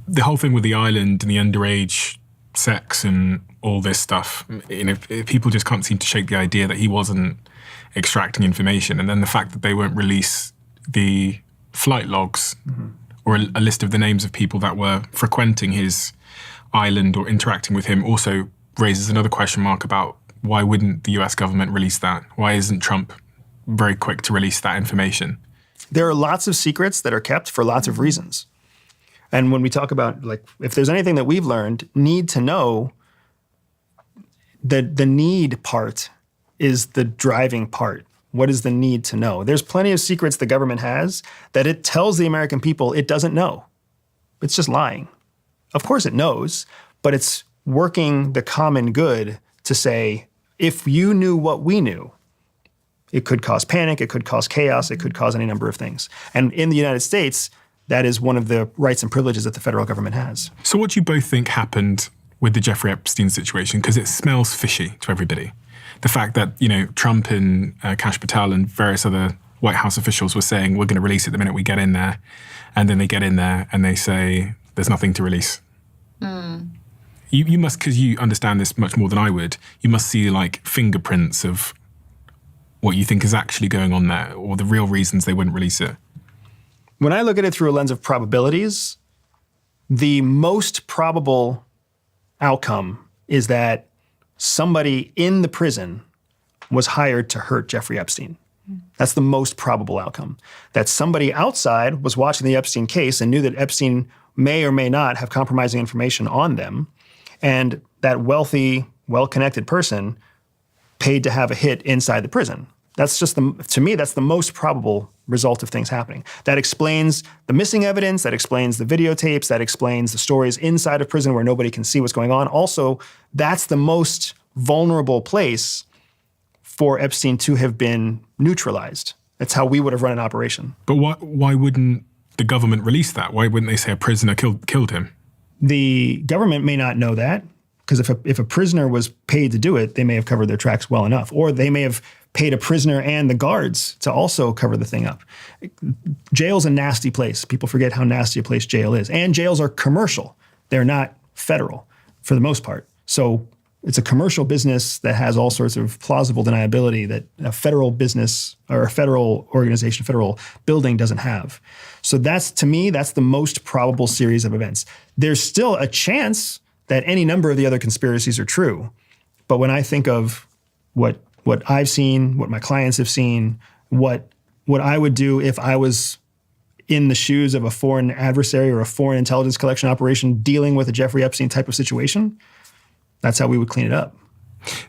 The whole thing with the island and the underage sex and all this stuff, people just can't seem to shake the idea that he wasn't extracting information. And then the fact that they won't release the flight logs or a list of the names of people that were frequenting his island or interacting with him also raises another question mark about why wouldn't the US government release that? Why isn't Trump very quick to release that information? There are lots of secrets that are kept for lots of reasons. And when we talk about, like, if there's anything that we've learned, need to know, the need part is the driving part. What is the need to know? There's plenty of secrets the government has that it tells the American people it doesn't know. It's just lying. Of course it knows, but it's working the common good to say, if you knew what we knew, it could cause panic, it could cause chaos, it could cause any number of things. And in the United States, that is one of the rights and privileges that the federal government has. So what do you both think happened with the Jeffrey Epstein situation? Because it smells fishy to everybody. The fact that, Trump and Kash Patel and various other White House officials were saying, we're going to release it the minute we get in there. And then they get in there and they say, there's nothing to release. You must, because you understand this much more than I would, you must see like fingerprints of what you think is actually going on there, or the real reasons they wouldn't release it. When I look at it through a lens of probabilities, the most probable outcome is that somebody in the prison was hired to hurt Jeffrey Epstein. That's the most probable outcome. That somebody outside was watching the Epstein case and knew that Epstein may or may not have compromising information on them, and that wealthy, well-connected person paid to have a hit inside the prison. That's just, to me, that's the most probable result of things happening. That explains the missing evidence, that explains the videotapes, that explains the stories inside of prison where nobody can see what's going on. Also, that's the most vulnerable place for Epstein to have been neutralized. That's how we would have run an operation. But why wouldn't the government release that? Why wouldn't they say a prisoner killed him? The government may not know that, because if a prisoner was paid to do it, they may have covered their tracks well enough. Or they may have paid a prisoner and the guards to also cover the thing up. Jail's a nasty place. People forget how nasty a place jail is. And jails are commercial. They're not federal for the most part. So it's a commercial business that has all sorts of plausible deniability that a federal business or a federal organization, federal building doesn't have. So that's, to me, that's the most probable series of events. There's still a chance that any number of the other conspiracies are true. But when I think of what I've seen, what my clients have seen, what I would do if I was in the shoes of a foreign adversary or a foreign intelligence collection operation dealing with a Jeffrey Epstein type of situation, that's how we would clean it up.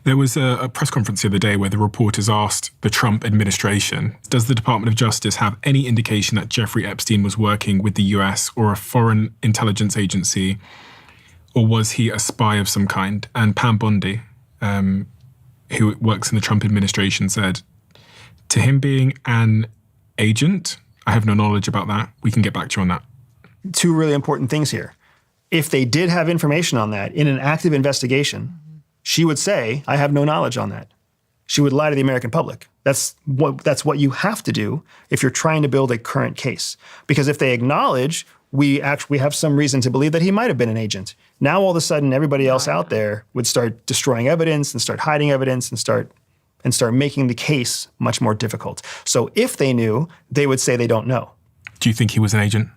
There was a press conference the other day where the reporters asked the Trump administration, does the Department of Justice have any indication that Jeffrey Epstein was working with the US or a foreign intelligence agency, or was he a spy of some kind? And Pam Bondi, who works in the Trump administration, said, to him being an agent, I have no knowledge about that. We can get back to you on that. Two really important things here. If they did have information on that in an active investigation, she would say, I have no knowledge on that. She would lie to the American public. That's what you have to do if you're trying to build a current case. Because if they acknowledge, we have some reason to believe that he might have been an agent. Now, all of a sudden, everybody else out there would start destroying evidence and start hiding evidence and start making the case much more difficult. So if they knew, they would say they don't know. Do you think he was an agent?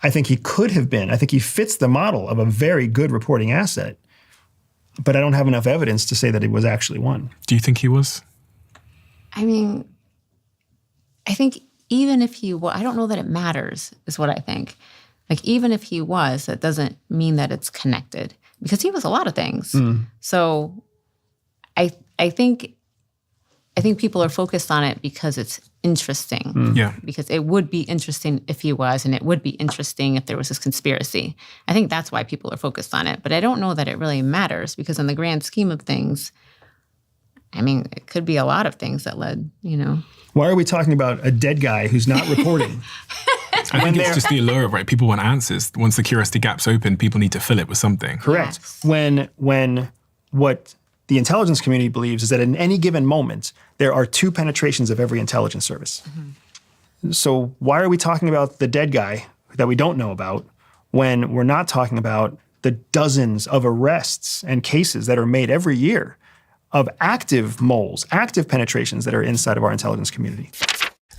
I think he could have been. I think he fits the model of a very good reporting asset. But I don't have enough evidence to say that it was actually one. Do you think he was? I mean, I think even if he was, I don't know that it matters, is what I think. Like, even if he was, that doesn't mean that it's connected, because he was a lot of things. So I think people are focused on it because it's interesting. Yeah. Because it would be interesting if he was, and it would be interesting if there was this conspiracy. I think that's why people are focused on it. But I don't know that it really matters, because in the grand scheme of things, I mean, it could be a lot of things that led, Why are we talking about a dead guy who's not reporting? I think it's just the allure of, right? People want answers. Once the curiosity gap's open, people need to fill it with something. Correct. Yes. When what the intelligence community believes is that in any given moment, there are 2 penetrations of every intelligence service. So why are we talking about the dead guy that we don't know about when we're not talking about the dozens of arrests and cases that are made every year of active moles, active penetrations that are inside of our intelligence community?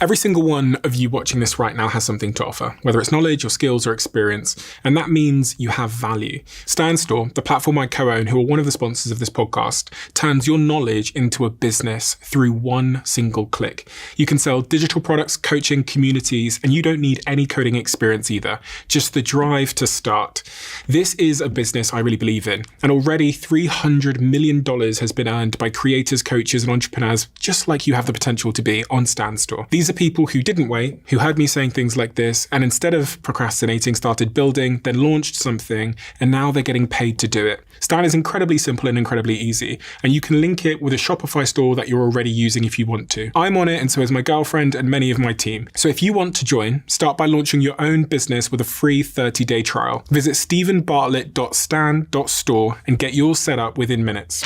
Every single one of you watching this right now has something to offer, whether it's knowledge or skills or experience, and that means you have value. StanStore, the platform I co-own, who are one of the sponsors of this podcast, turns your knowledge into a business through one single click. You can sell digital products, coaching, communities, and you don't need any coding experience either, just the drive to start. This is a business I really believe in, and already $300 million has been earned by creators, coaches, and entrepreneurs just like you have the potential to be on StanStore. These are people who didn't wait, who heard me saying things like this, and instead of procrastinating, started building, then launched something, and now they're getting paid to do it. Stan is incredibly simple and incredibly easy, and you can link it with a Shopify store that you're already using if you want to. I'm on it, and so is my girlfriend and many of my team. So if you want to join, start by launching your own business with a free 30-day trial. Visit stephenbartlett.stan.store and get yours set up within minutes.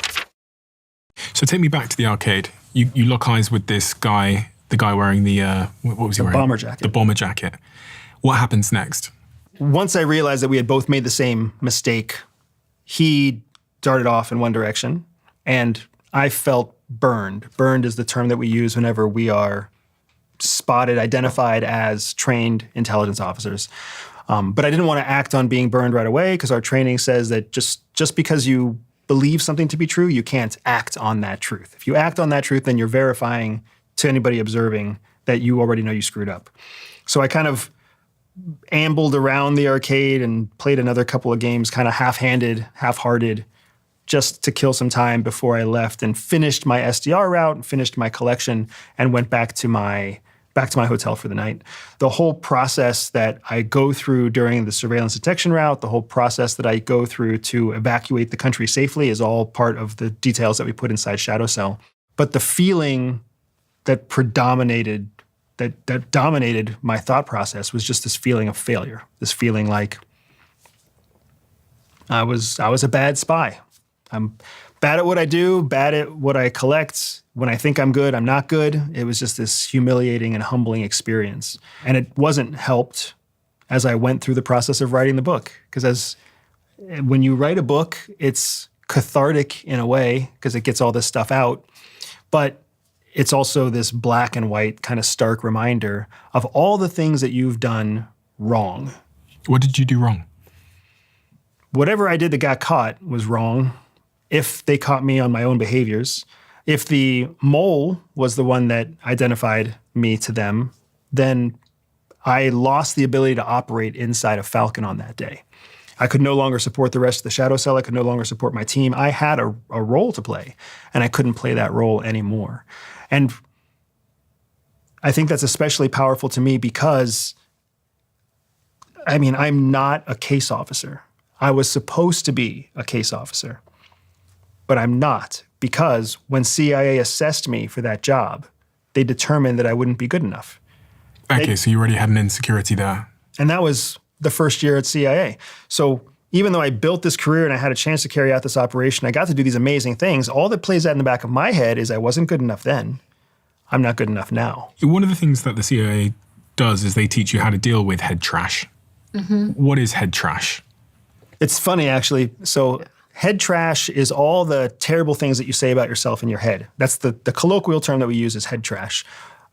So take me back to the arcade. You lock eyes with this guy, the guy wearing the, what was he wearing? Bomber jacket. The bomber jacket. What happens next? Once I realized that we had both made the same mistake, he darted off in one direction, and I felt burned. Burned is the term that we use whenever we are spotted, identified as trained intelligence officers. But I didn't want to act on being burned right away because our training says that just because you believe something to be true, you can't act on that truth. If you act on that truth, then you're verifying to anybody observing that you already know you screwed up. So I kind of ambled around the arcade and played another couple of games, kind of half-handed, half-hearted, just to kill some time before I left and finished my SDR route and finished my collection and went back to my hotel for the night. The whole process that I go through during the surveillance detection route, the whole process that I go through to evacuate the country safely is all part of the details that we put inside Shadow Cell. But the feeling that predominated, that dominated my thought process was just this feeling of failure, this feeling like I was a bad spy. I'm bad at what I do, bad at what I collect. When I think I'm good, I'm not good. It was just this humiliating and humbling experience. And it wasn't helped as I went through the process of writing the book. Because when you write a book, it's cathartic in a way because it gets all this stuff out. But it's also this black and white kind of stark reminder of all the things that you've done wrong. What did you do wrong? Whatever I did that got caught was wrong. If they caught me on my own behaviors, if the mole was the one that identified me to them, then I lost the ability to operate inside of Falcon on that day. I could no longer support the rest of the Shadow Cell. I could no longer support my team. I had a role to play, and I couldn't play that role anymore. And I think that's especially powerful to me because, I'm not a case officer. I was supposed to be a case officer, but I'm not, because when CIA assessed me for that job, they determined that I wouldn't be good enough. Okay, so you already had an insecurity there. And that was the first year at CIA. So even though I built this career and I had a chance to carry out this operation, I got to do these amazing things. All that plays out in the back of my head is I wasn't good enough then. I'm not good enough now. One of the things that the CIA does is they teach you how to deal with head trash. Mm-hmm. What is head trash? It's funny, actually. So head trash is all the terrible things that you say about yourself in your head. That's the colloquial term that we use is head trash.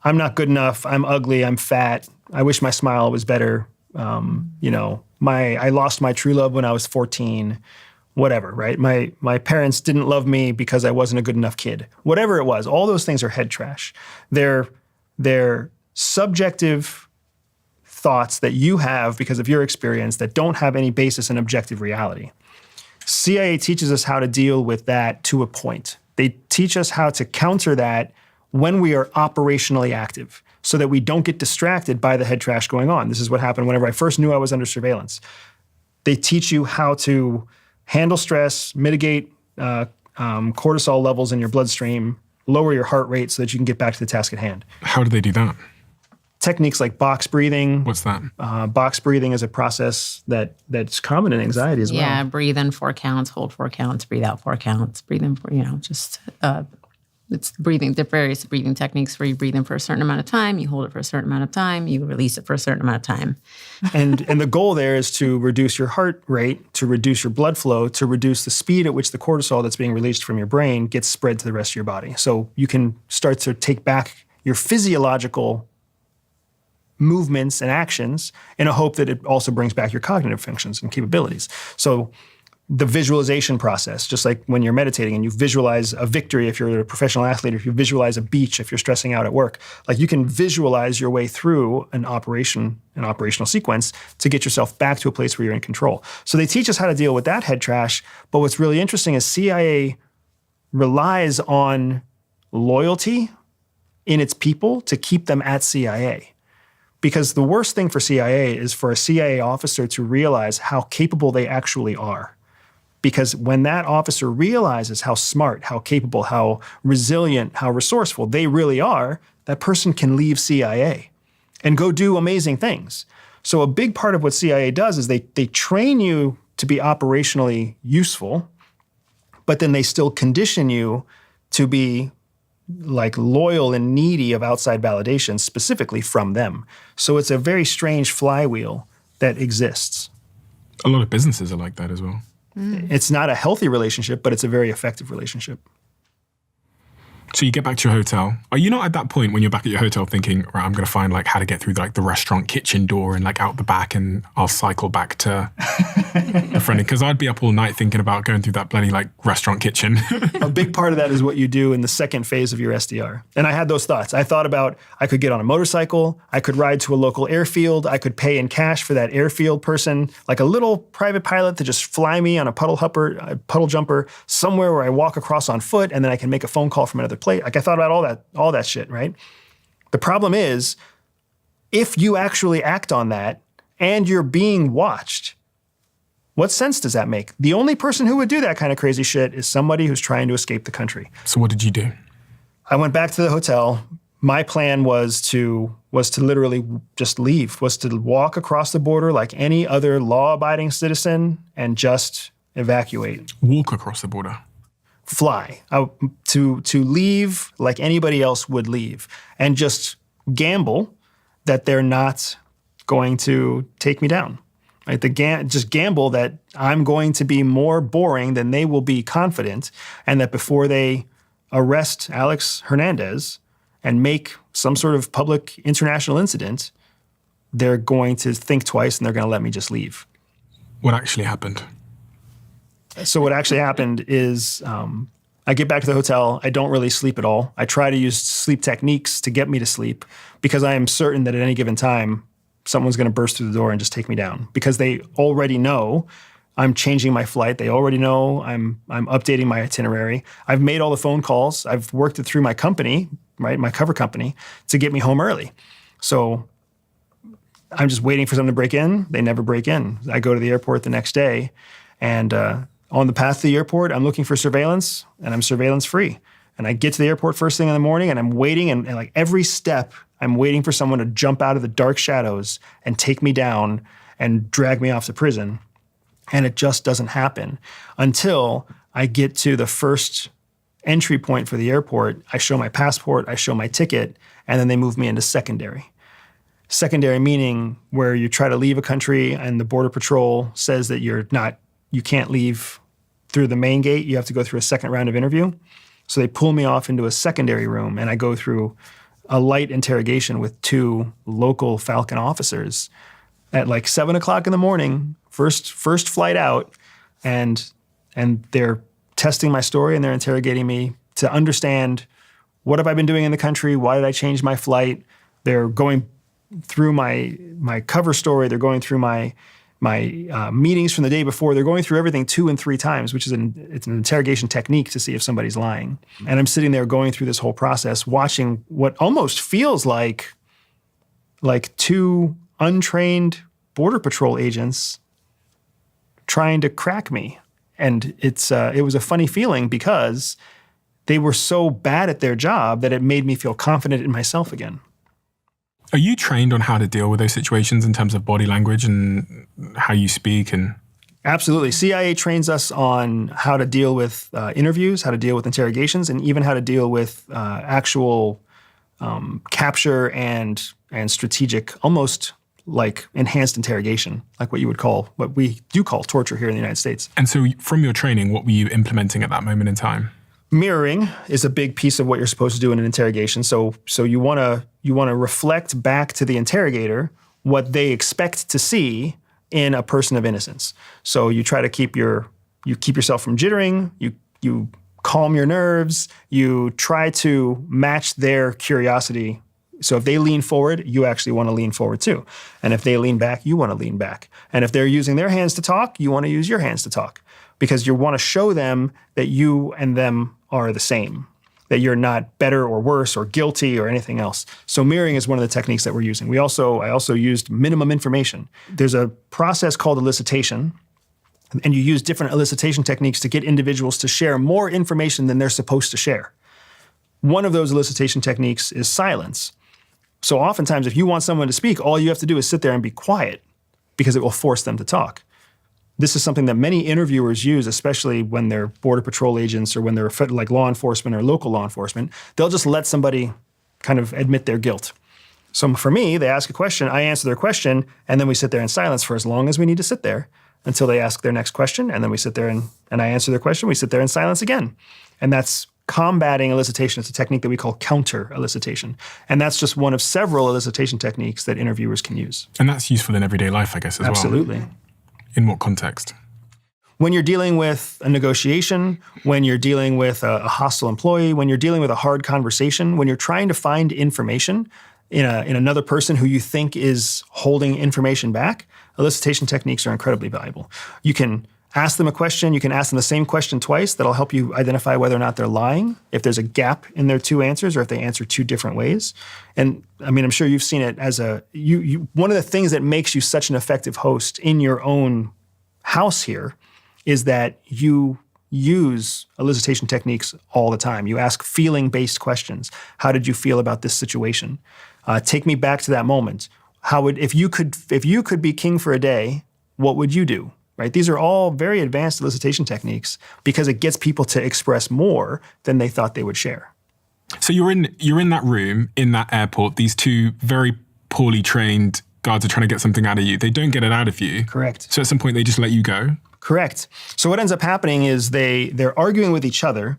I'm not good enough. I'm ugly. I'm fat. I wish my smile was better. I lost my true love when I was 14. Whatever, right? My parents didn't love me because I wasn't a good enough kid. Whatever it was, all those things are head trash. They're subjective thoughts that you have because of your experience that don't have any basis in objective reality. CIA teaches us how to deal with that to a point. They teach us how to counter that when we are operationally active so that we don't get distracted by the head trash going on. This is what happened whenever I first knew I was under surveillance. They teach you how to handle stress, mitigate cortisol levels in your bloodstream, lower your heart rate so that you can get back to the task at hand. How do they do that? Techniques like box breathing. What's that? Box breathing is a process that's common in anxiety as well. Yeah, breathe in 4 counts, hold 4 counts, breathe out 4 counts, breathe in, it's breathing, the various breathing techniques where you breathe in for a certain amount of time, you hold it for a certain amount of time, you release it for a certain amount of time. And the goal there is to reduce your heart rate, to reduce your blood flow, to reduce the speed at which the cortisol that's being released from your brain gets spread to the rest of your body. So you can start to take back your physiological movements and actions in a hope that it also brings back your cognitive functions and capabilities. So the visualization process, just like when you're meditating and you visualize a victory if you're a professional athlete, or if you visualize a beach if you're stressing out at work, like you can visualize your way through an operational sequence to get yourself back to a place where you're in control. So they teach us how to deal with that head trash, but what's really interesting is CIA relies on loyalty in its people to keep them at CIA. Because the worst thing for CIA is for a CIA officer to realize how capable they actually are. Because when that officer realizes how smart, how capable, how resilient, how resourceful they really are, that person can leave CIA and go do amazing things. So a big part of what CIA does is they train you to be operationally useful, but then they still condition you to be like loyal and needy of outside validation, specifically from them. So it's a very strange flywheel that exists. A lot of businesses are like that as well. It's not a healthy relationship, but it's a very effective relationship. So you get back to your hotel. Are you not at that point when you're back at your hotel thinking, right, I'm going to find like how to get through like the restaurant kitchen door and like out the back, and I'll cycle back to a friend? Because I'd be up all night thinking about going through that bloody like restaurant kitchen. A big part of that is what you do in the second phase of your SDR. And I had those thoughts. I thought about, I could get on a motorcycle, I could ride to a local airfield, I could pay in cash for that airfield person, like a little private pilot to just fly me on a puddle jumper somewhere where I walk across on foot, and then I can make a phone call from another place. Like I thought about all that shit, right? The problem is, if you actually act on that and you're being watched, what sense does that make? The only person who would do that kind of crazy shit is somebody who's trying to escape the country. So what did you do? I went back to the hotel. My plan was to literally just leave, was to walk across the border like any other law-abiding citizen and just evacuate. Walk across the border? Fly. To leave like anybody else would leave, and just gamble that they're not going to take me down. Right? Just gamble that I'm going to be more boring than they will be confident, and that before they arrest Alex Hernandez and make some sort of public international incident, they're going to think twice and they're going to let me just leave. What actually happened? So what actually happened is I get back to the hotel. I don't really sleep at all. I try to use sleep techniques to get me to sleep, because I am certain that at any given time, someone's going to burst through the door and just take me down, because they already know I'm changing my flight. They already know I'm updating my itinerary. I've made all the phone calls. I've worked it through my company, right, my cover company, to get me home early. So I'm just waiting for someone to break in. They never break in. I go to the airport the next day, and on the path to the airport, I'm looking for surveillance, and I'm surveillance free. And I get to the airport first thing in the morning, and I'm waiting, and like every step, I'm waiting for someone to jump out of the dark shadows and take me down and drag me off to prison. And it just doesn't happen until I get to the first entry point for the airport. I show my passport, I show my ticket, and then they move me into secondary. Secondary meaning where you try to leave a country and the Border Patrol says that you can't leave through the main gate. You have to go through a second round of interview. So they pull me off into a secondary room, and I go through a light interrogation with 2 local Falcon officers at like 7 o'clock in the morning, first flight out, and they're testing my story, and they're interrogating me to understand, what have I been doing in the country? Why did I change my flight? They're going through my cover story. They're going through my meetings from the day before. They're going through everything 2 and 3 times, which is it's an interrogation technique to see if somebody's lying. And I'm sitting there going through this whole process, watching what almost feels like 2 untrained Border Patrol agents trying to crack me. And it was a funny feeling, because they were so bad at their job that it made me feel confident in myself again. Are you trained on how to deal with those situations in terms of body language and how you speak? And Absolutely. CIA trains us on how to deal with interviews, how to deal with interrogations, and even how to deal with actual capture and strategic, almost like enhanced interrogation, like what we do call torture here in the United States. And so from your training, what were you implementing at that moment in time? Mirroring is a big piece of what you're supposed to do in an interrogation. So you want to reflect back to the interrogator what they expect to see in a person of innocence. So you try to keep yourself from jittering. You calm your nerves. You try to match their curiosity. So if they lean forward, you actually want to lean forward too. And if they lean back, you want to lean back. And if they're using their hands to talk, you want to use your hands to talk, because you want to show them that you and them are the same, that you're not better or worse or guilty or anything else. So mirroring is one of the techniques that we're using. I also used minimum information. There's a process called elicitation, and you use different elicitation techniques to get individuals to share more information than they're supposed to share. One of those elicitation techniques is silence. So oftentimes, if you want someone to speak, all you have to do is sit there and be quiet, because it will force them to talk. this is something that many interviewers use, especially when they're border patrol agents or when they're like law enforcement or local law enforcement. They'll just let somebody kind of admit their guilt. So for me, they ask a question, I answer their question, and then we sit there in silence for as long as we need to sit there until they ask their next question, and then we sit there and I answer their question, we sit there in silence again. And that's combating elicitation. It's a technique that we call counter-elicitation. And that's just one of several elicitation techniques that interviewers can use. And that's useful in everyday life, I guess, as Absolutely. well. In what context? When you're dealing with a negotiation, when you're dealing with a hostile employee, when you're dealing with a hard conversation, when you're trying to find information in another person who you think is holding information back, elicitation techniques are incredibly valuable. You can ask them a question, you can ask them the same question twice. That'll help you identify whether or not they're lying, if there's a gap in their two answers, or if they answer two different ways. And I mean, I'm sure you've seen it as one of the things that makes you such an effective host in your own house here is that you use elicitation techniques all the time. You ask feeling-based questions. How did you feel about this situation? Take me back to that moment. If you could be king for a day, what would you do? Right? These are all very advanced elicitation techniques because it gets people to express more than they thought they would share. So you're in that room, in that airport, these two very poorly trained guards are trying to get something out of you. They don't get it out of you. Correct. So at some point they just let you go? Correct. So what ends up happening is they're arguing with each other,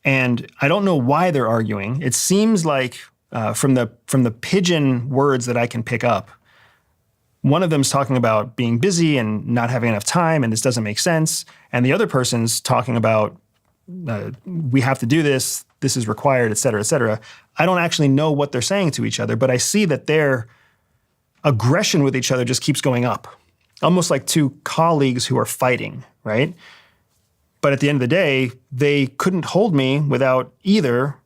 and I don't know why they're arguing. It seems like from the pigeon words that I can pick up, one of them's talking about being busy and not having enough time, and this doesn't make sense. And the other person's talking about we have to do this, this is required, et cetera, et cetera. I don't actually know what they're saying to each other, but I see that their aggression with each other just keeps going up, almost like two colleagues who are fighting, right? But at the end of the day, they couldn't hold me without either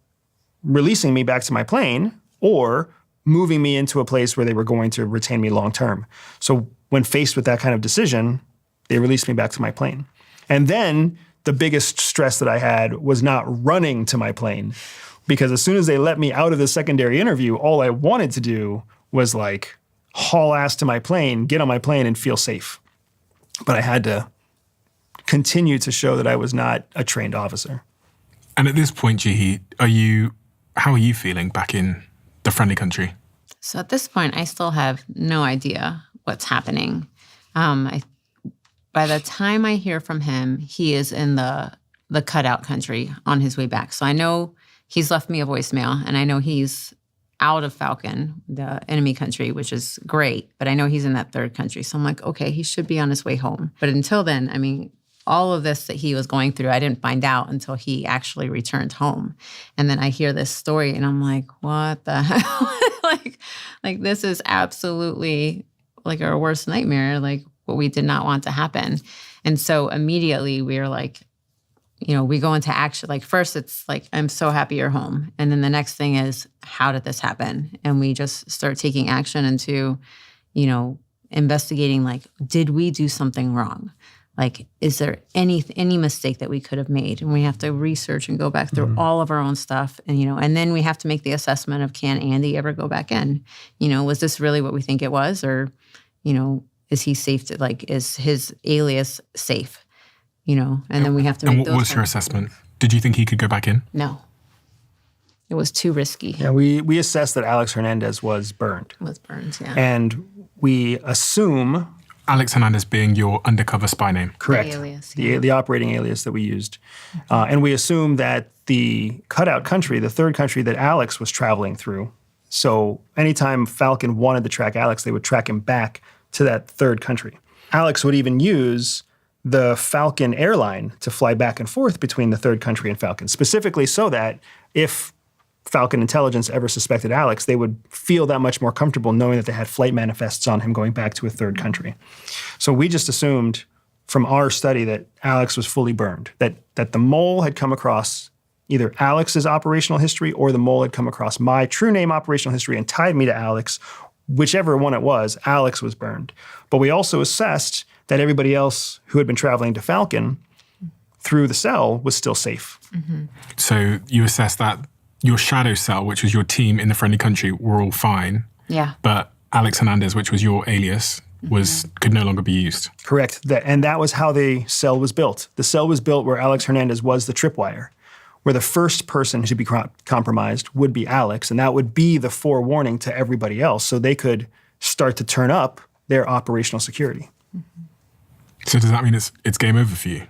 releasing me back to my plane or moving me into a place where they were going to retain me long term. So when faced with that kind of decision, they released me back to my plane. And then the biggest stress that I had was not running to my plane, because as soon as they let me out of the secondary interview, all I wanted to do was like haul ass to my plane, get on my plane and feel safe. But I had to continue to show that I was not a trained officer. And at this point, Jihi, how are you feeling back in the friendly country? So at this point, I still have no idea what's happening. By the time I hear from him, he is in the cutout country on his way back. So I know he's left me a voicemail, and I know he's out of Falcon, the enemy country, which is great, but I know he's in that third country. So I'm like, okay, he should be on his way home. But until then, I mean, all of this that he was going through, I didn't find out until he actually returned home. And then I hear this story and I'm like, what the hell? like this is absolutely like our worst nightmare, like what we did not want to happen. And so immediately we were like, we go into action. Like first it's like, I'm so happy you're home. And then the next thing is, how did this happen? And we just start taking action into, investigating, like, did we do something wrong? Like, is there any mistake that we could have made? And we have to research and go back through all of our own stuff. And, and then we have to make the assessment of, can Andy ever go back in? Was this really what we think it was? Or, is he safe is his alias safe? And then we have to make those. And what was your assessment? Did you think he could go back in? No. It was too risky. Yeah, we assessed that Alex Hernandez was burned. Was burned, yeah. And we assume... Alex Hernandez being your undercover spy name. Correct. The alias, yeah. The operating alias that we used. And we assume that the cutout country, the third country that Alex was traveling through, so anytime Falcon wanted to track Alex, they would track him back to that third country. Alex would even use the Falcon airline to fly back and forth between the third country and Falcon, specifically so that if Falcon intelligence ever suspected Alex, they would feel that much more comfortable knowing that they had flight manifests on him going back to a third country. So we just assumed from our study that Alex was fully burned, that the mole had come across either Alex's operational history or the mole had come across my true name operational history and tied me to Alex. Whichever one it was, Alex was burned. But we also assessed that everybody else who had been traveling to Falcon through the cell was still safe. Mm-hmm. So you assessed that your shadow cell, which was your team in the friendly country, were all fine. Yeah. But Alex Hernandez, which was your alias, could no longer be used. Correct. And that was how the cell was built. The cell was built where Alex Hernandez was the tripwire, where the first person to be compromised would be Alex, and that would be the forewarning to everybody else so they could start to turn up their operational security. So does that mean it's game over for you?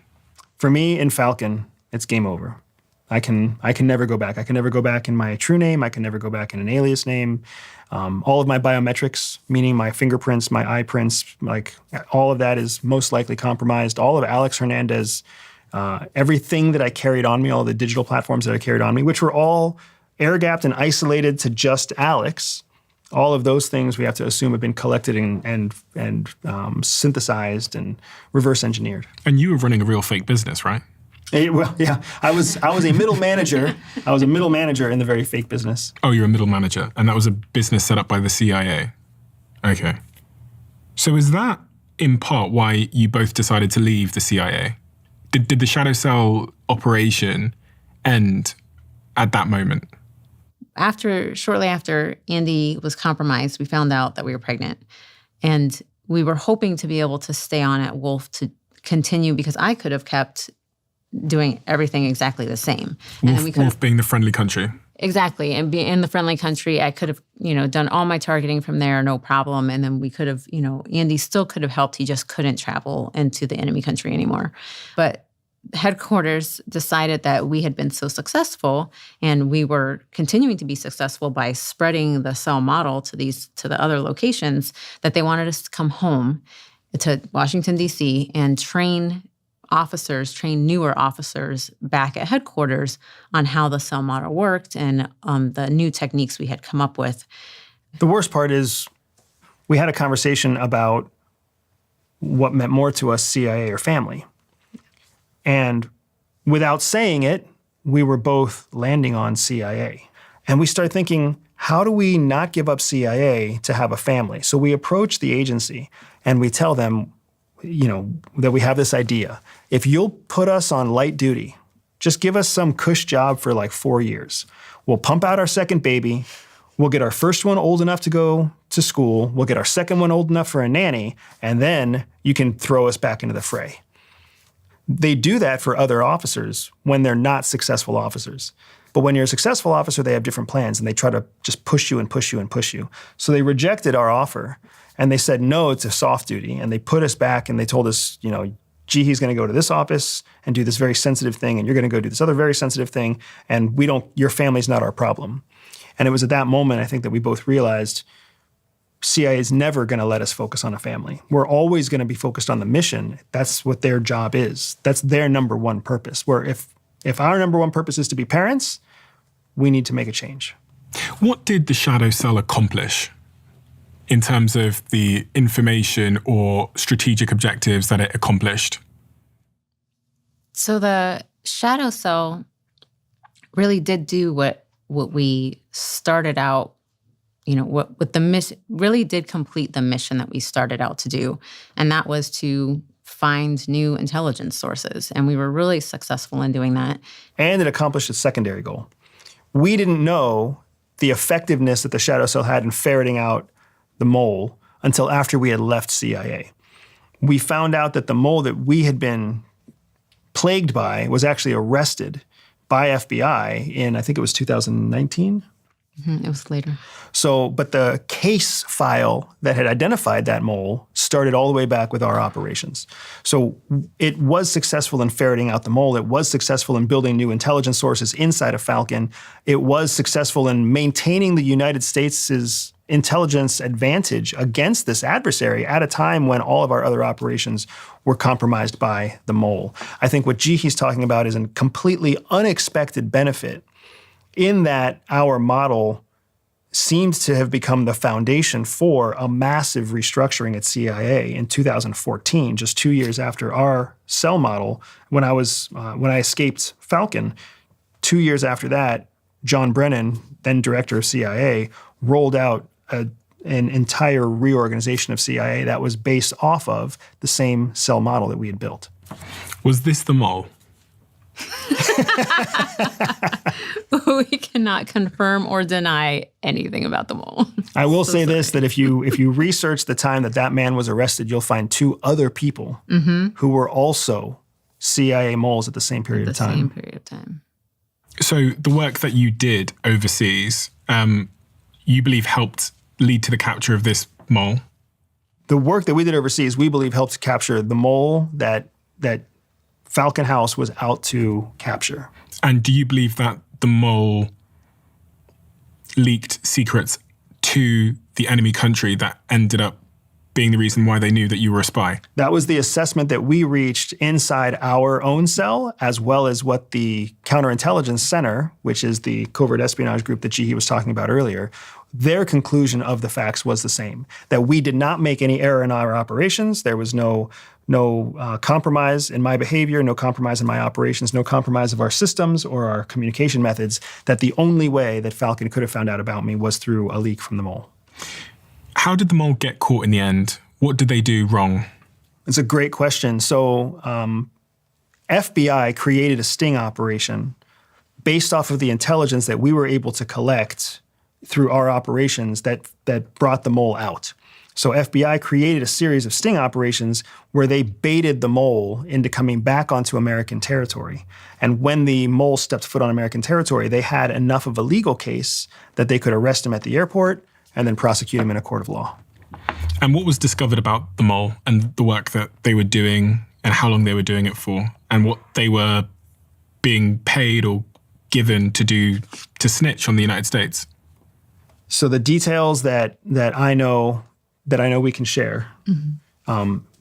For me, in Falcon, it's game over. I can never go back. I can never go back in my true name. I can never go back in an alias name. All of my biometrics, meaning my fingerprints, my eye prints, like all of that is most likely compromised. All of Alex Hernandez, everything that I carried on me, all the digital platforms that I carried on me, which were all air-gapped and isolated to just Alex, all of those things we have to assume have been collected and synthesized and reverse engineered. And you were running a real fake business, right? Well, yeah, I was a middle manager. I was a middle manager in the very fake business. Oh, you're a middle manager, and that was a business set up by the CIA. Okay. So is that in part why you both decided to leave the CIA? Did the shadow cell operation end at that moment? Shortly after Andy was compromised, we found out that we were pregnant. And we were hoping to be able to stay on at Wolf to continue, because I could have kept doing everything exactly the same. Wolf being the friendly country. Exactly. And being in the friendly country, I could have, done all my targeting from there, no problem. And then we could have, Andy still could have helped. He just couldn't travel into the enemy country anymore. But headquarters decided that we had been so successful and we were continuing to be successful by spreading the cell model to the other locations, that they wanted us to come home to Washington, D.C. and train newer officers back at headquarters on how the cell model worked and the new techniques we had come up with. The worst part is we had a conversation about what meant more to us, CIA or family. And without saying it, we were both landing on CIA. And we started thinking, how do we not give up CIA to have a family? So we approach the agency and we tell them, that we have this idea. If you'll put us on light duty, just give us some cush job for like 4 years. We'll pump out our second baby. We'll get our first one old enough to go to school. We'll get our second one old enough for a nanny. And then you can throw us back into the fray. They do that for other officers when they're not successful officers. But when you're a successful officer, they have different plans and they try to just push you and push you and push you. So they rejected our offer and they said no to soft duty. And they put us back and they told us, Jihee's going to go to this office and do this very sensitive thing, and you're going to go do this other very sensitive thing, and your family's not our problem. And it was at that moment, I think, that we both realized CIA is never going to let us focus on a family. We're always going to be focused on the mission. That's what their job is. That's their number one purpose. Where if our number one purpose is to be parents, we need to make a change. What did the shadow cell accomplish in terms of the information or strategic objectives that it accomplished? So the shadow cell really did do what we started out, what the mission really did complete the mission that we started out to do. And that was to find new intelligence sources. And we were really successful in doing that. And it accomplished its secondary goal. We didn't know the effectiveness that the shadow cell had in ferreting out the mole until after we had left CIA. We found out that the mole that we had been plagued by was actually arrested by FBI in, I think it was 2019. It was later. So, but the case file that had identified that mole started all the way back with our operations. So it was successful in ferreting out the mole. It was successful in building new intelligence sources inside of Falcon. It was successful in maintaining the United States' intelligence advantage against this adversary at a time when all of our other operations were compromised by the mole. I think what Jihee's talking about is a completely unexpected benefit in that our model seems to have become the foundation for a massive restructuring at CIA in 2014, just 2 years after our cell model. When I escaped Falcon, 2 years after that, John Brennan, then director of CIA, rolled out an entire reorganization of CIA that was based off of the same cell model that we had built. Was this the mole? we cannot confirm or deny anything about the mole. I will say this, that if you research the time that man was arrested, you'll find 2 other people who were also CIA moles at the same period of time. Same period of time. So the work that you did overseas, you believe helped lead to the capture of this mole? The work that we did overseas, we believe, helped capture the mole that Falcon House was out to capture. And do you believe that the mole leaked secrets to the enemy country that ended up being the reason why they knew that you were a spy? That was the assessment that we reached inside our own cell, as well as what the Counterintelligence Center, which is the covert espionage group that Jihi was talking about earlier, their conclusion of the facts was the same, that we did not make any error in our operations. There was no compromise in my behavior, no compromise in my operations, no compromise of our systems or our communication methods, that the only way that Falcon could have found out about me was through a leak from the mole. How did the mole get caught in the end? What did they do wrong? It's a great question. So FBI created a sting operation based off of the intelligence that we were able to collect through our operations that brought the mole out. So FBI created a series of sting operations where they baited the mole into coming back onto American territory. And when the mole stepped foot on American territory, they had enough of a legal case that they could arrest him at the airport and then prosecute him in a court of law. And what was discovered about the mole and the work that they were doing and how long they were doing it for and what they were being paid or given to do to snitch on the United States? So the details that I know we can share,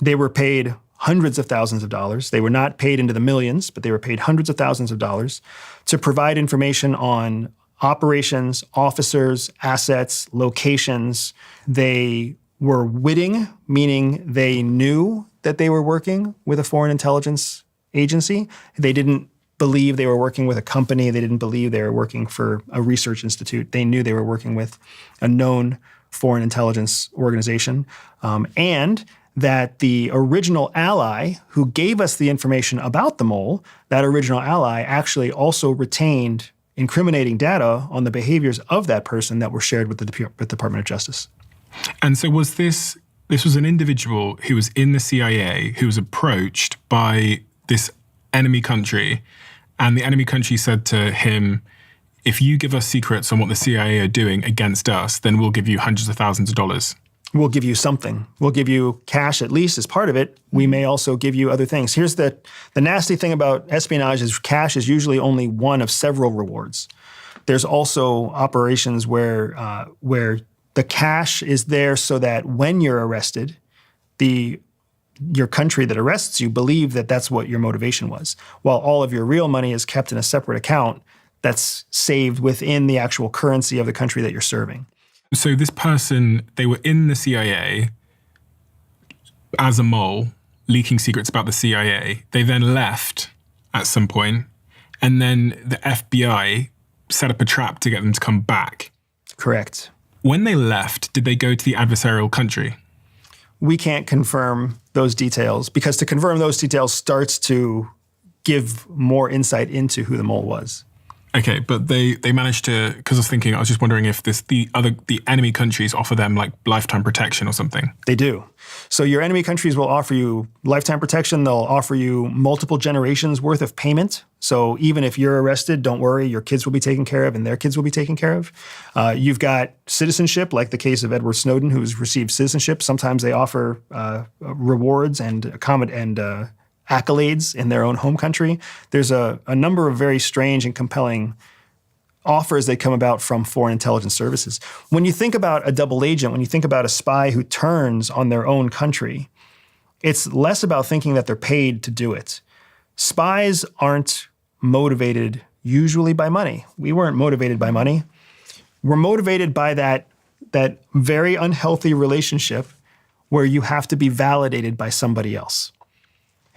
they were paid hundreds of thousands of dollars. They were not paid into the millions, but they were paid hundreds of thousands of dollars to provide information on operations, officers, assets, locations. They were witting, meaning they knew that they were working with a foreign intelligence agency. They didn't believe they were working with a company. They didn't believe they were working for a research institute. They knew they were working with a known foreign intelligence organization, and that the original ally who gave us the information about the mole, that original ally actually also retained incriminating data on the behaviors of that person that were shared with the Department of Justice. And so this was an individual who was in the CIA who was approached by this enemy country, and the enemy country said to him, if you give us secrets on what the CIA are doing against us, then we'll give you hundreds of thousands of dollars. We'll give you something. We'll give you cash at least as part of it. We may also give you other things. Here's the nasty thing about espionage is cash is usually only one of several rewards. There's also operations where the cash is there so that when you're arrested, your country that arrests you believe that that's what your motivation was, while all of your real money is kept in a separate account that's saved within the actual currency of the country that you're serving. So this person, they were in the CIA as a mole, leaking secrets about the CIA. They then left at some point, and then the FBI set up a trap to get them to come back. Correct. When they left, did they go to the adversarial country? We can't confirm those details because to confirm those details starts to give more insight into who the mole was. Okay, but they managed to, because I was just wondering if the enemy countries offer them like lifetime protection or something. They do. So your enemy countries will offer you lifetime protection. They'll offer you multiple generations worth of payment. So even if you're arrested, don't worry, your kids will be taken care of and their kids will be taken care of. You've got citizenship, like the case of Edward Snowden, who's received citizenship. Sometimes they offer rewards and accolades in their own home country. There's a number of very strange and compelling offers that come about from foreign intelligence services. When you think about a double agent, when you think about a spy who turns on their own country, it's less about thinking that they're paid to do it. Spies aren't motivated usually by money. We weren't motivated by money. We're motivated by that very unhealthy relationship where you have to be validated by somebody else.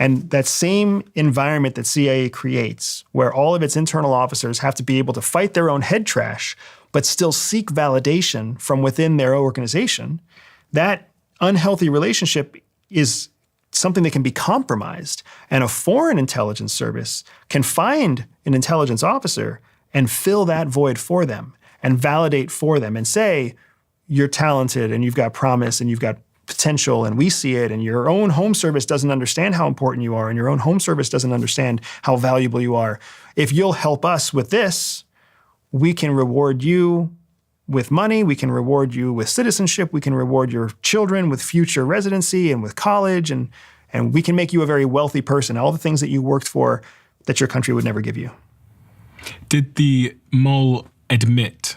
And that same environment that CIA creates, where all of its internal officers have to be able to fight their own head trash, but still seek validation from within their organization, that unhealthy relationship is something that can be compromised. And a foreign intelligence service can find an intelligence officer and fill that void for them and validate for them and say, you're talented and you've got promise and you've got potential and we see it, and your own home service doesn't understand how important you are and your own home service doesn't understand how valuable you are. If you'll help us with this, we can reward you with money, we can reward you with citizenship, we can reward your children with future residency and with college, and we can make you a very wealthy person, all the things that you worked for that your country would never give you. Did the mole admit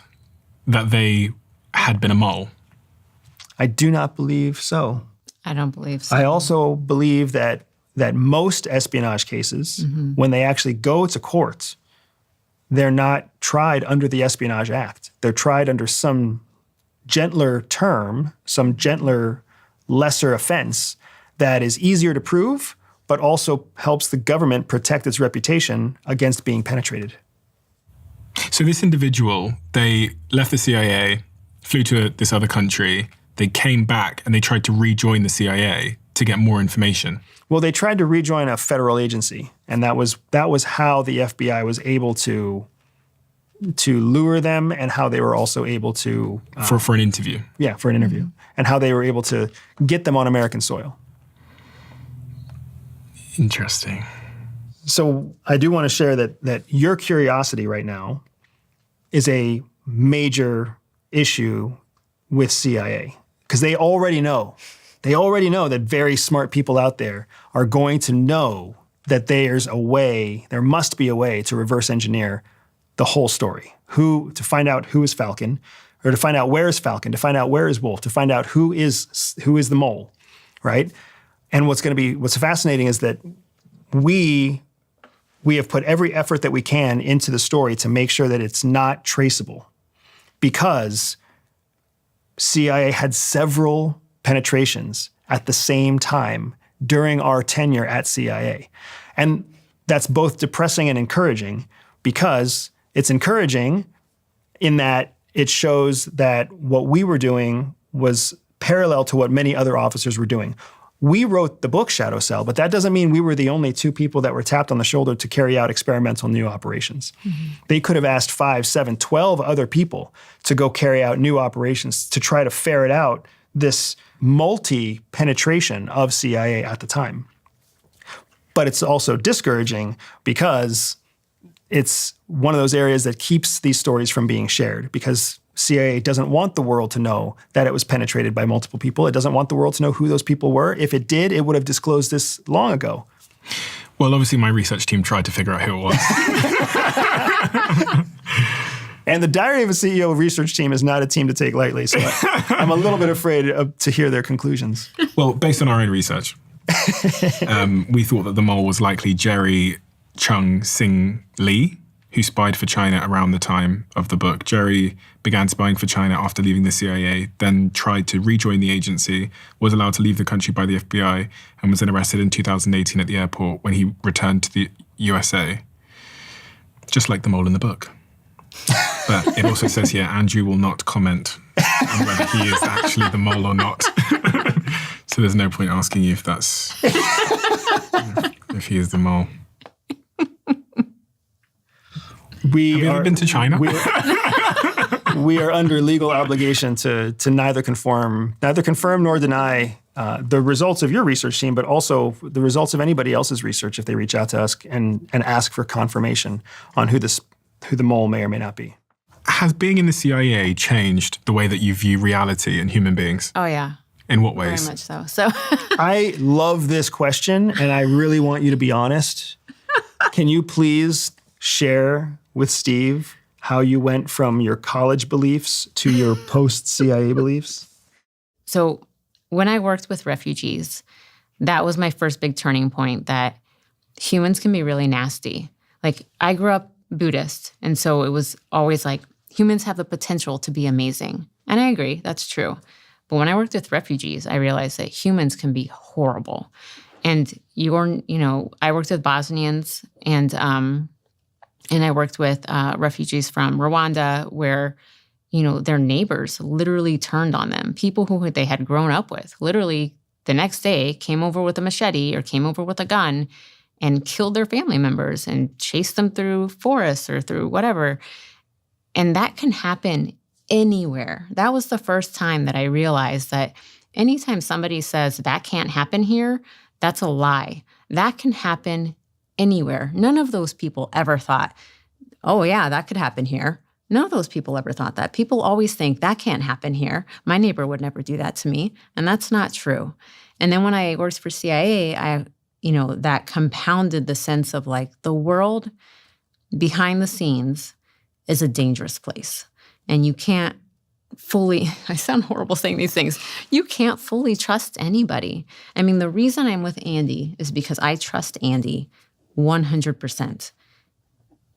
that they had been a mole? I do not believe so. I don't believe so. I also believe that most espionage cases, when they actually go to court, they're not tried under the Espionage Act. They're tried under some gentler term, some gentler, lesser offense that is easier to prove, but also helps the government protect its reputation against being penetrated. So this individual, they left the CIA, flew to this other country, they came back and they tried to rejoin the CIA to get more information. Well, they tried to rejoin a federal agency, and that was how the FBI was able to lure them, and how they were also able to for an interview. Yeah, for an interview, and how they were able to get them on American soil. Interesting. So I do want to share that your curiosity right now is a major issue with CIA, because they already know that very smart people out there are going to know that there must be a way to reverse engineer the whole story. To find out who is Falcon, or to find out where is Falcon, to find out where is Wolf, to find out who is the mole, right? And what's fascinating is that we have put every effort that we can into the story to make sure that it's not traceable, because CIA had several penetrations at the same time during our tenure at CIA. And that's both depressing and encouraging, because it's encouraging in that it shows that what we were doing was parallel to what many other officers were doing. We wrote the book Shadow Cell, but that doesn't mean we were the only two people that were tapped on the shoulder to carry out experimental new operations. They could have asked 5, 7, 12 other people to go carry out new operations to try to ferret out this multi-penetration of CIA at the time. But it's also discouraging because it's one of those areas that keeps these stories from being shared, because CIA doesn't want the world to know that it was penetrated by multiple people. It doesn't want the world to know who those people were. If it did, it would have disclosed this long ago. Well, obviously my research team tried to figure out who it was. And the Diary of a CEO research team is not a team to take lightly, so I'm a little bit afraid to hear their conclusions. Well, based on our own research, we thought that the mole was likely Jerry Chung Sing Lee, who spied for China around the time of the book. Jerry began spying for China after leaving the CIA, then tried to rejoin the agency, was allowed to leave the country by the FBI, and was then arrested in 2018 at the airport when he returned to the USA. Just like the mole in the book. But it also says here, Andrew will not comment on whether he is actually the mole or not. So there's no point asking you if he is the mole. Have you ever been to China? We are under legal obligation to neither confirm nor deny the results of your research team, but also the results of anybody else's research if they reach out to us and ask for confirmation on who the mole may or may not be. Has being in the CIA changed the way that you view reality and human beings? Oh, yeah. In what ways? Very much so. I love this question, and I really want you to be honest. Can you please share with Steve how you went from your college beliefs to your post-CIA beliefs? So when I worked with refugees, that was my first big turning point, that humans can be really nasty. Like, I grew up Buddhist, and so it was always like, humans have the potential to be amazing. And I agree, that's true. But when I worked with refugees, I realized that humans can be horrible. And I worked with Bosnians, and I worked with refugees from Rwanda, where, their neighbors literally turned on them. People who they had grown up with, literally the next day came over with a machete or came over with a gun and killed their family members and chased them through forests or through whatever. And that can happen anywhere. That was the first time that I realized that anytime somebody says that can't happen here, that's a lie. That can happen anywhere. None of those people ever thought, oh yeah, that could happen here. None of those people ever thought that. People always think that can't happen here. My neighbor would never do that to me. And that's not true. And then when I worked for CIA, that compounded the sense of like the world behind the scenes is a dangerous place. And you can't fully, I sound horrible saying these things, you can't fully trust anybody. I mean, the reason I'm with Andy is because I trust Andy 100%.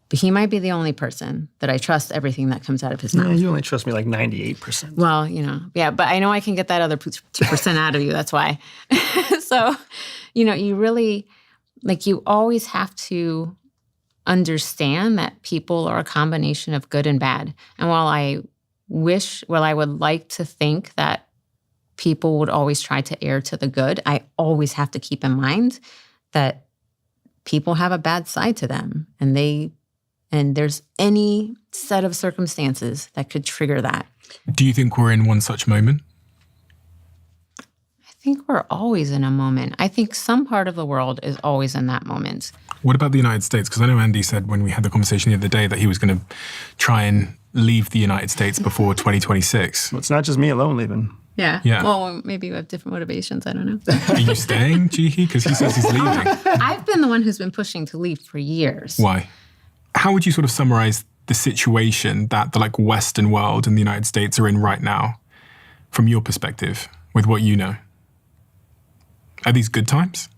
But he might be the only person that I trust everything that comes out of his mouth. Yeah, you only trust me like 98%. Well, yeah, but I know I can get that other 2% out of you. That's why. So, you really, you always have to understand that people are a combination of good and bad. And while I would like to think that people would always try to err to the good, I always have to keep in mind that people have a bad side to them, and there's any set of circumstances that could trigger that. Do you think we're in one such moment? I think we're always in a moment. I think some part of the world is always in that moment. What about the United States? Because I know Andy said when we had the conversation the other day that he was going to try and leave the United States before 2026. Well, it's not just me alone leaving. Yeah. Yeah. Well, maybe we have different motivations. I don't know. Are you staying, Jihi? Because he says he's leaving. I've been the one who's been pushing to leave for years. Why? How would you sort of summarize the situation that the Western world and the United States are in right now, from your perspective, with what you know? Are these good times?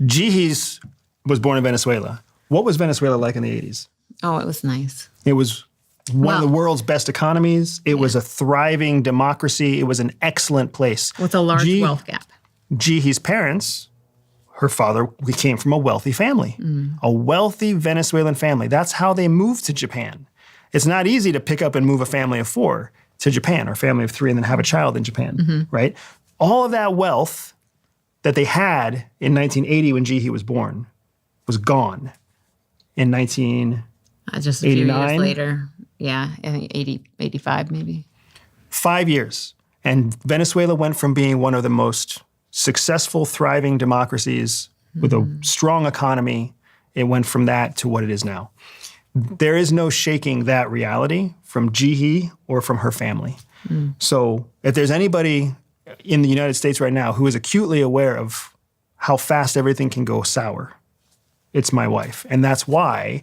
Jihi's was born in Venezuela. What was Venezuela like in the 80s? Oh, it was nice. It was one of the world's best economies. It was a thriving democracy. It was an excellent place. With a large wealth gap. Jihi's parents, her father, we came from a wealthy family, a wealthy Venezuelan family. That's how they moved to Japan. It's not easy to pick up and move a family of 4 to Japan, or a family of 3 and then have a child in Japan, right? All of that wealth that they had in 1980 when Jihi was born was gone in 1989. Just a few years later. Yeah, I think 85 maybe. 5 years. And Venezuela went from being one of the most successful, thriving democracies with a strong economy. It went from that to what it is now. There is no shaking that reality from Jihi or from her family. So if there's anybody in the United States right now who is acutely aware of how fast everything can go sour, it's my wife. And that's why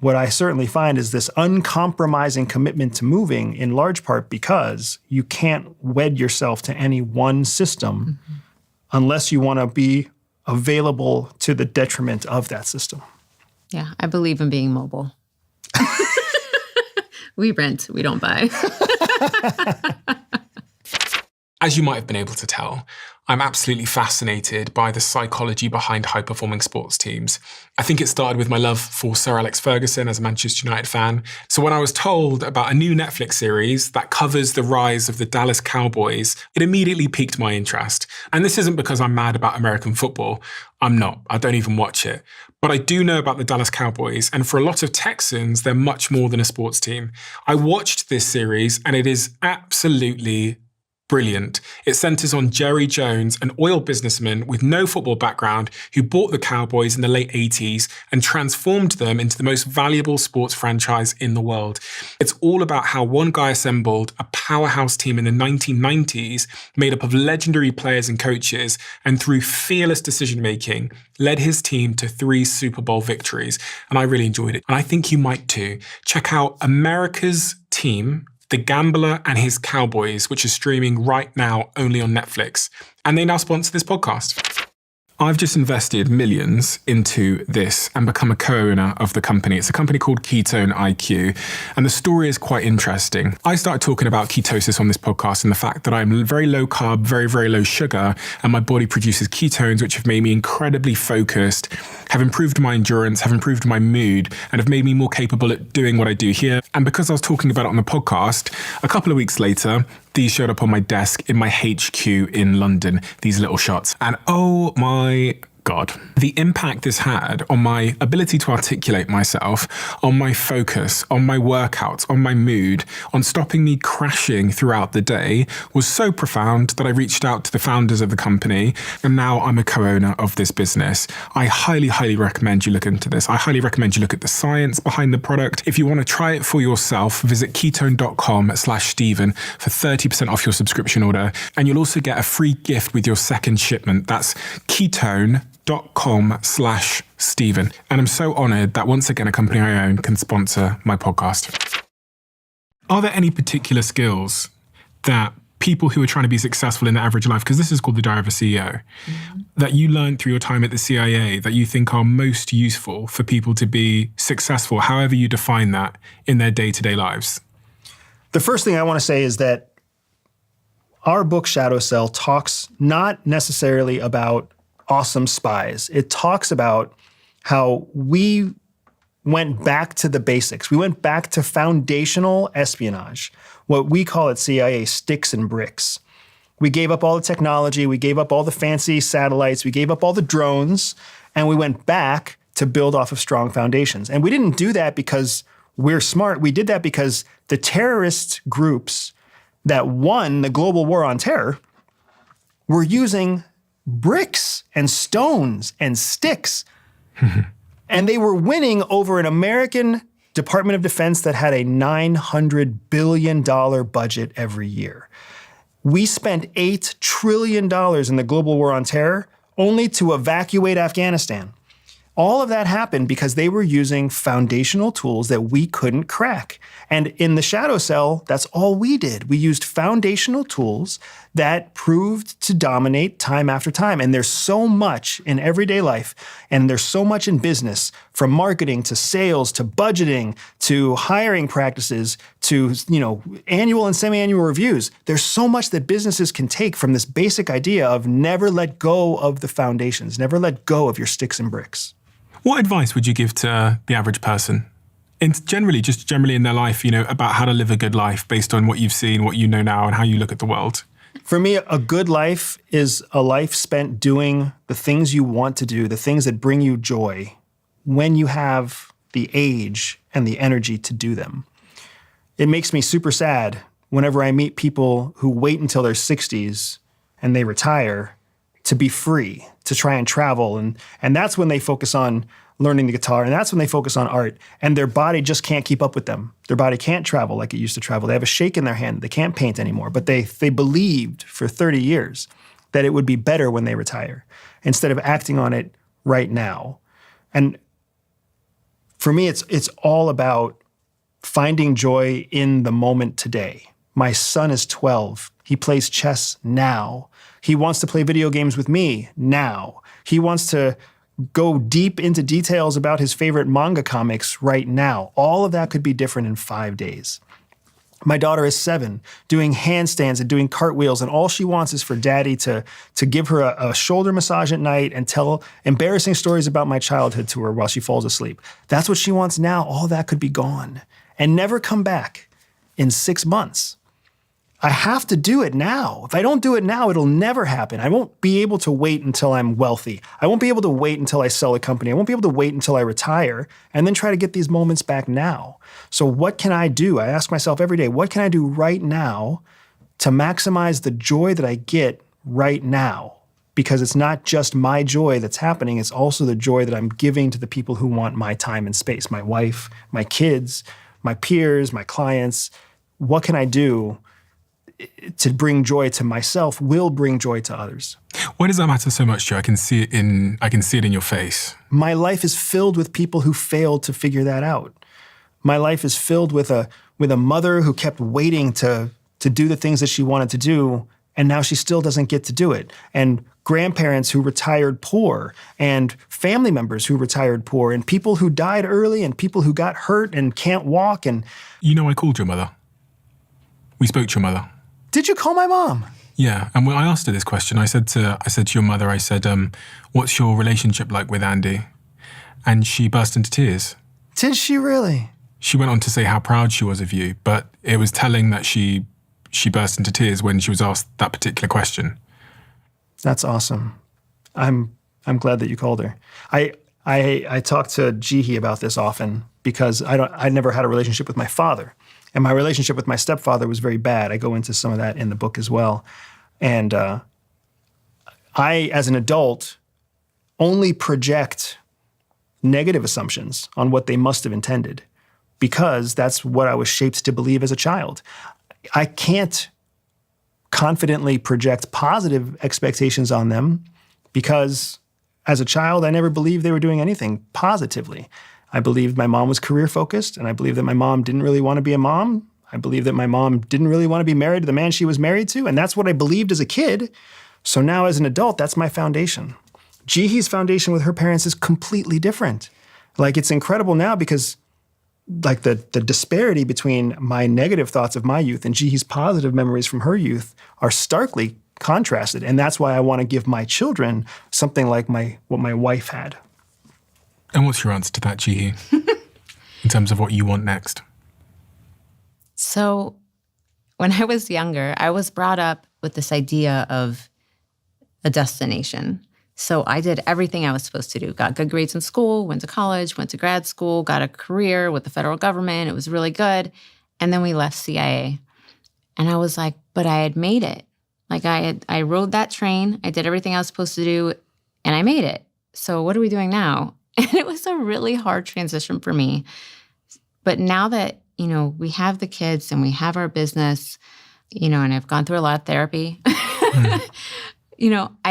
what I certainly find is this uncompromising commitment to moving, in large part because you can't wed yourself to any one system unless you want to be available to the detriment of that system. Yeah, I believe in being mobile. We rent, we don't buy. As you might have been able to tell, I'm absolutely fascinated by the psychology behind high-performing sports teams. I think it started with my love for Sir Alex Ferguson as a Manchester United fan. So when I was told about a new Netflix series that covers the rise of the Dallas Cowboys, it immediately piqued my interest. And this isn't because I'm mad about American football. I'm not. I don't even watch it. But I do know about the Dallas Cowboys, and for a lot of Texans, they're much more than a sports team. I watched this series, and it is absolutely brilliant. It centers on Jerry Jones, an oil businessman with no football background who bought the Cowboys in the late 80s and transformed them into the most valuable sports franchise in the world. It's all about how one guy assembled a powerhouse team in the 1990s made up of legendary players and coaches, and through fearless decision-making, led his team to 3 Super Bowl victories. And I really enjoyed it. And I think you might too. Check out America's Team, The Gambler and His Cowboys, which is streaming right now only on Netflix. And they now sponsor this podcast. I've just invested millions into this and become a co-owner of the company. It's a company called Ketone IQ, and the story is quite interesting. I started talking about ketosis on this podcast and the fact that I'm very low carb, very, very low sugar, and my body produces ketones, which have made me incredibly focused, have improved my endurance, have improved my mood, and have made me more capable at doing what I do here. And because I was talking about it on the podcast, a couple of weeks later, these showed up on my desk in my HQ in London, these little shots. And oh my God. The impact this had on my ability to articulate myself, on my focus, on my workouts, on my mood, on stopping me crashing throughout the day was so profound that I reached out to the founders of the company, and now I'm a co-owner of this business. I highly, highly recommend you look into this. I highly recommend you look at the science behind the product. If you want to try it for yourself, visit ketone.com/Stephen for 30% off your subscription order, and you'll also get a free gift with your second shipment. That's ketone.com/Stephen. And I'm so honored that once again, a company I own can sponsor my podcast. Are there any particular skills that people who are trying to be successful in their average life, because this is called the Diary of a CEO, that you learned through your time at the CIA that you think are most useful for people to be successful, however you define that, in their day-to-day lives? The first thing I want to say is that our book, Shadow Cell, talks not necessarily about awesome spies. It talks about how we went back to the basics. We went back to foundational espionage, what we call at CIA sticks and bricks. We gave up all the technology, we gave up all the fancy satellites, we gave up all the drones, and we went back to build off of strong foundations. And we didn't do that because we're smart. We did that because the terrorist groups that won the global war on terror were using bricks and stones and sticks. And they were winning over an American Department of Defense that had a $900 billion budget every year. We spent $8 trillion in the global war on terror only to evacuate Afghanistan. All of that happened because they were using foundational tools that we couldn't crack. And in the Shadow Cell, that's all we did. We used foundational tools that proved to dominate time after time. And there's so much in everyday life, and there's so much in business, from marketing to sales to budgeting to hiring practices to, annual and semi-annual reviews. There's so much that businesses can take from this basic idea of never let go of the foundations, never let go of your sticks and bricks. What advice would you give to the average person? Generally in their life, about how to live a good life based on what you've seen, what you know now, and how you look at the world? For me, a good life is a life spent doing the things you want to do, the things that bring you joy, when you have the age and the energy to do them. It makes me super sad whenever I meet people who wait until their 60s and they retire to be free, to try and travel. And that's when they focus on learning the guitar, and that's when they focus on art, and their body just can't keep up with them. Their body can't travel like it used to travel. They have a shake in their hand. They can't paint anymore. But they believed for 30 years that it would be better when they retire, instead of acting on it right now. And for me, it's all about finding joy in the moment today. My son is 12. He plays chess now. He wants to play video games with me now. He wants to go deep into details about his favorite manga comics right now. All of that could be different in 5 days. My daughter is 7, doing handstands and doing cartwheels, and all she wants is for daddy to give her a shoulder massage at night and tell embarrassing stories about my childhood to her while she falls asleep. That's what she wants now. All that could be gone and never come back in 6 months. I have to do it now. If I don't do it now, it'll never happen. I won't be able to wait until I'm wealthy. I won't be able to wait until I sell a company. I won't be able to wait until I retire and then try to get these moments back now. So what can I do? I ask myself every day, what can I do right now to maximize the joy that I get right now? Because it's not just my joy that's happening, it's also the joy that I'm giving to the people who want my time and space, my wife, my kids, my peers, my clients. What can I do to bring joy to myself will bring joy to others? Why does that matter so much, Joe? I can see it in your face. My life is filled with people who failed to figure that out. My life is filled with a mother who kept waiting to do the things that she wanted to do, and now she still doesn't get to do it. And grandparents who retired poor, and family members who retired poor, and people who died early, and people who got hurt and can't walk. And I called your mother. We spoke to your mother. Did you call my mom? Yeah, and when I asked her this question, I said to your mother, I said, what's your relationship like with Andy? And she burst into tears. Did she really? She went on to say how proud she was of you, but it was telling that she burst into tears when she was asked that particular question. That's awesome. I'm I'm glad that you called her. I talk to Jihi about this often because I never had a relationship with my father. And my relationship with my stepfather was very bad. I go into some of that in the book as well. And I, as an adult, only project negative assumptions on what they must have intended because that's what I was shaped to believe as a child. I can't confidently project positive expectations on them because as a child, I never believed they were doing anything positively. I believed my mom was career focused, and I believed that my mom didn't really want to be a mom. I believed that my mom didn't really want to be married to the man she was married to, and that's what I believed as a kid. So now as an adult, that's my foundation. Jihi's foundation with her parents is completely different. Like, it's incredible now because like the disparity between my negative thoughts of my youth and Jihi's positive memories from her youth are starkly contrasted. And that's why I want to give my children something like what my wife had. And what's your answer to that, Jihi, in terms of what you want next? So when I was younger, I was brought up with this idea of a destination. So I did everything I was supposed to do. Got good grades in school, went to college, went to grad school, got a career with the federal government. It was really good. And then we left CIA. And I was like, but I had made it. Like I rode that train. I did everything I was supposed to do and I made it. So what are we doing now? And it was a really hard transition for me. But now that, we have the kids and we have our business, and I've gone through a lot of therapy, I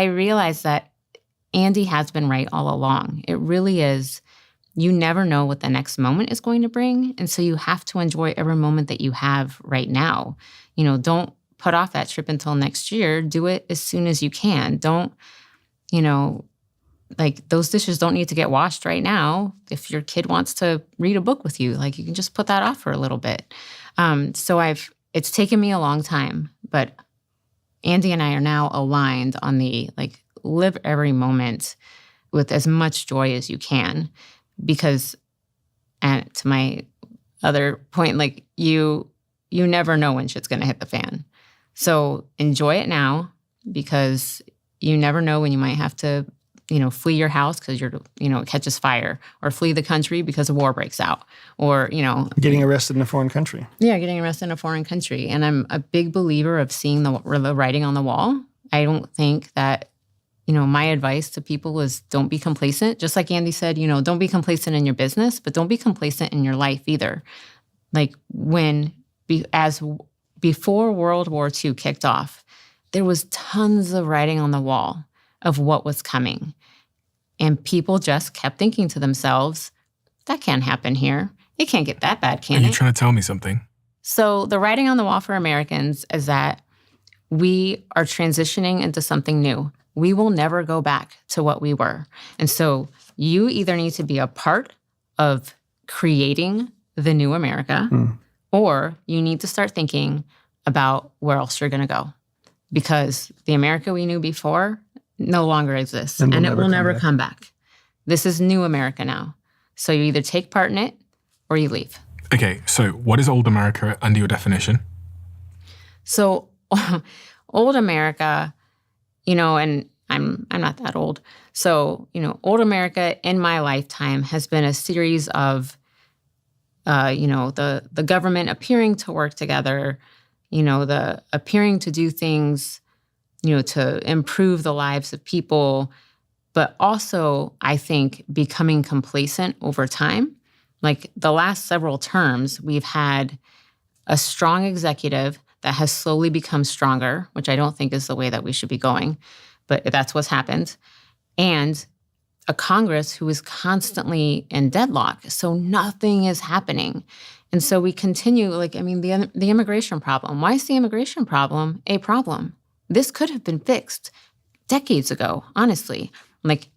realized that Andy has been right all along. It really is. You never know what the next moment is going to bring. And so you have to enjoy every moment that you have right now. Don't put off that trip until next year. Do it as soon as you can. Don't, like those dishes don't need to get washed right now. If your kid wants to read a book with you, like you can just put that off for a little bit. It's taken me a long time, but Andy and I are now aligned on the live every moment with as much joy as you can, because, and to my other point, you never know when shit's going to hit the fan. So enjoy it now, because you never know when you might have to, flee your house because it catches fire, or flee the country because a war breaks out, or, Getting arrested in a foreign country. Yeah, getting arrested in a foreign country. And I'm a big believer of seeing the writing on the wall. I don't think that, my advice to people is don't be complacent. Just like Andy said, don't be complacent in your business, but don't be complacent in your life either. Before World War II kicked off, there was tons of writing on the wall of what was coming. And people just kept thinking to themselves, that can't happen here. It can't get that bad, can it? Are you trying to tell me something? So the writing on the wall for Americans is that we are transitioning into something new. We will never go back to what we were. And so you either need to be a part of creating the new America, or you need to start thinking about where else you're going to go. Because the America we knew before no longer exists, and it will never come back. This is new America now. So you either take part in it or you leave. Okay, so what is old America under your definition? So old America, and I'm not that old. So, old America in my lifetime has been a series of, the government appearing to work together, the appearing to do things, to improve the lives of people, but also, I think, becoming complacent over time. Like the last several terms, we've had a strong executive that has slowly become stronger, which I don't think is the way that we should be going, but that's what's happened. And a Congress who is constantly in deadlock, so nothing is happening. And so we continue, the immigration problem. Why is the immigration problem a problem? This could have been fixed decades ago, honestly.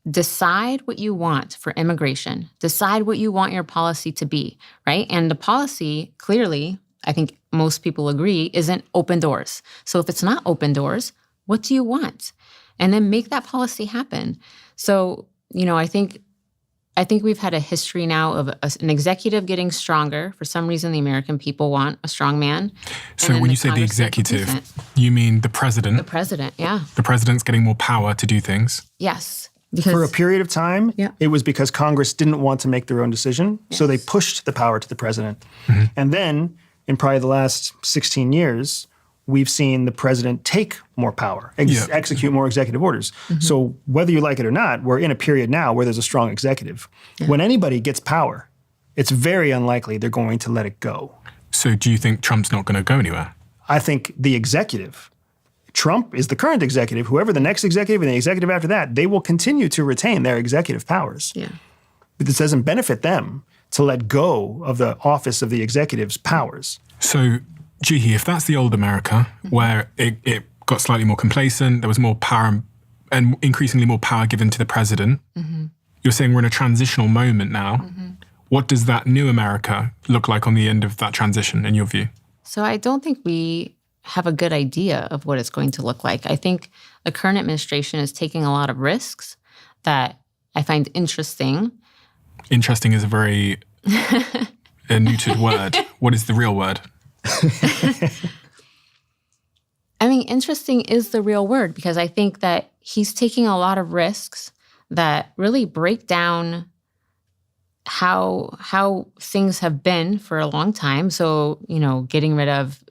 Decide what you want for immigration. Decide what you want your policy to be, right? And the policy, clearly, I think most people agree, isn't open doors. So if it's not open doors, what do you want? And then make that policy happen. So, I think we've had a history now of an executive getting stronger. For some reason, the American people want a strong man. So when you say the executive, you mean the president? The president, yeah. The president's getting more power to do things? Yes. For a period of time, Yeah. it was because Congress didn't want to make their own decision, so they pushed the power to the president. And then, in probably the last 16 years, we've seen the president take more power, execute more executive orders. So whether you like it or not, we're in a period now where there's a strong executive. When anybody gets power, it's very unlikely they're going to let it go. So do you think Trump's not going to go anywhere? I think the executive, Trump is the current executive, whoever the next executive and the executive after that, they will continue to retain their executive powers. Yeah. But this doesn't benefit them to let go of the office of the executive's powers. So, Jihi, if that's the old America, where it got slightly more complacent, there was more power and increasingly more power given to the president, you're saying we're in a transitional moment now. What does that new America look like on the end of that transition, in your view? So I don't think we have a good idea of what it's going to look like. I think the current administration is taking a lot of risks that I find interesting. Interesting is a very neutered word. What is the real word? I mean, interesting is the real word because I think that he's taking a lot of risks that really break down how things have been for a long time. So, getting rid of,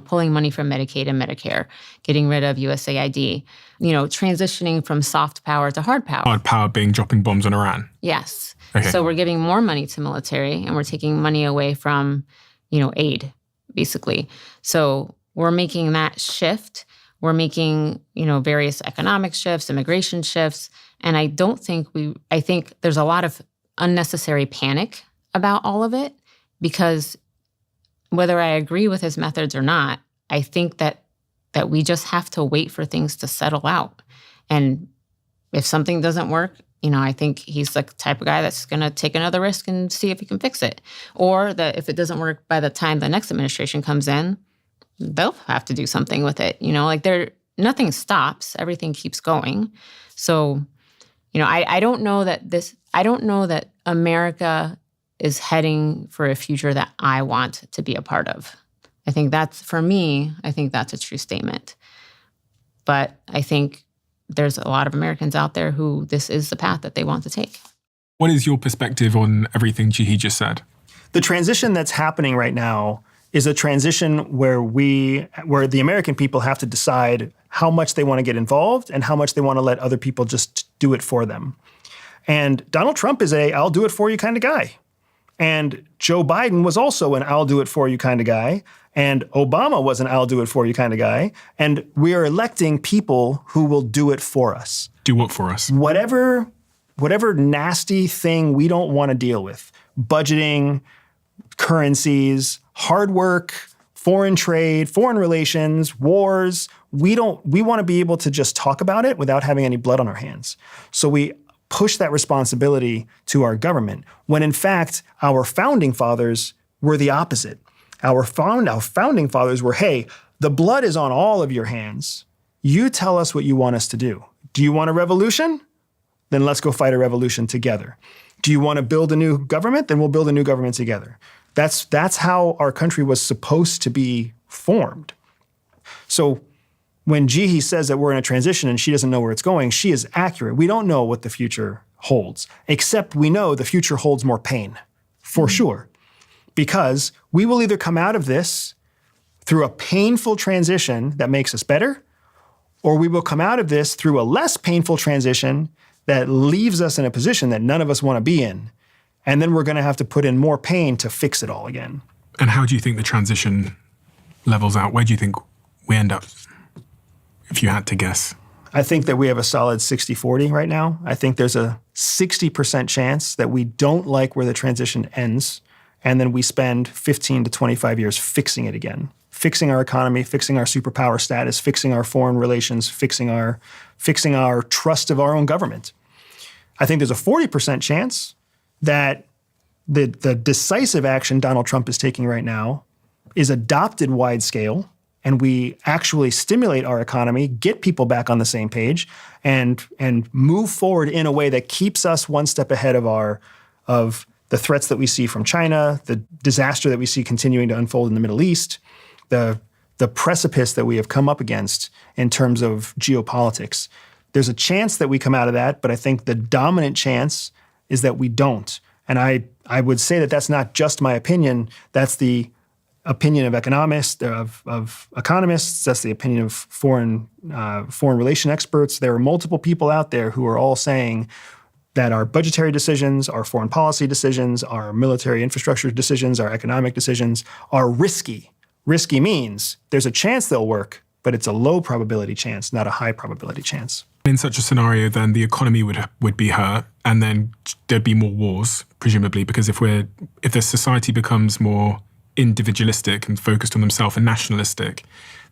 pulling money from Medicaid and Medicare, getting rid of USAID, transitioning from soft power to hard power. Hard power being dropping bombs on Iran. Yes. Okay. So we're giving more money to military and we're taking money away from, aid, basically. So we're making that shift. We're making, various economic shifts, immigration shifts. And I think there's a lot of unnecessary panic about all of it because whether I agree with his methods or not, I think that we just have to wait for things to settle out. And if something doesn't work, I think he's the type of guy that's going to take another risk and see if he can fix it. Or that if it doesn't work by the time the next administration comes in, they'll have to do something with it. Nothing stops, everything keeps going. So, I don't know that America is heading for a future that I want to be a part of. I think that's a true statement. But I think there's a lot of Americans out there who this is the path that they want to take. What is your perspective on everything Jihi just said? The transition that's happening right now is a transition where the American people have to decide how much they want to get involved and how much they want to let other people just do it for them. And Donald Trump is I'll do it for you kind of guy. And Joe Biden was also an I'll do it for you kind of guy. And Obama was an I'll do it for you kind of guy. And we are electing people who will do it for us. Do what for us? Whatever nasty thing we don't want to deal with, budgeting, currencies, hard work, foreign trade, foreign relations, wars, we want to be able to just talk about it without having any blood on our hands. So we push that responsibility to our government, when in fact, our founding fathers were the opposite. Our founding fathers were, hey, the blood is on all of your hands. You tell us what you want us to do. Do you want a revolution? Then let's go fight a revolution together. Do you want to build a new government? Then we'll build a new government together. That's how our country was supposed to be formed. So when Jihi says that we're in a transition and she doesn't know where it's going, she is accurate. We don't know what the future holds, except we know the future holds more pain, for sure. Because we will either come out of this through a painful transition that makes us better, or we will come out of this through a less painful transition that leaves us in a position that none of us want to be in. And then we're going to have to put in more pain to fix it all again. And how do you think the transition levels out? Where do you think we end up, if you had to guess? I think that we have a solid 60-40 right now. I think there's a 60% chance that we don't like where the transition ends, and then we spend 15 to 25 years fixing it again. Fixing our economy, fixing our superpower status, fixing our foreign relations, fixing our trust of our own government. I think there's a 40% chance that the decisive action Donald Trump is taking right now is adopted wide scale, and we actually stimulate our economy, get people back on the same page, and move forward in a way that keeps us one step ahead of the threats that we see from China, the disaster that we see continuing to unfold in the Middle East, the precipice that we have come up against in terms of geopolitics. There's a chance that we come out of that, but I think the dominant chance is that we don't. And I would say that that's not just my opinion. That's the opinion of economists, of economists. That's the opinion of foreign relation experts. There are multiple people out there who are all saying that our budgetary decisions, our foreign policy decisions, our military infrastructure decisions, our economic decisions are risky. Risky means there's a chance they'll work, but it's a low probability chance, not a high probability chance. In such a scenario, then the economy would be hurt, and then there'd be more wars, presumably, because if the society becomes more individualistic and focused on themselves and nationalistic,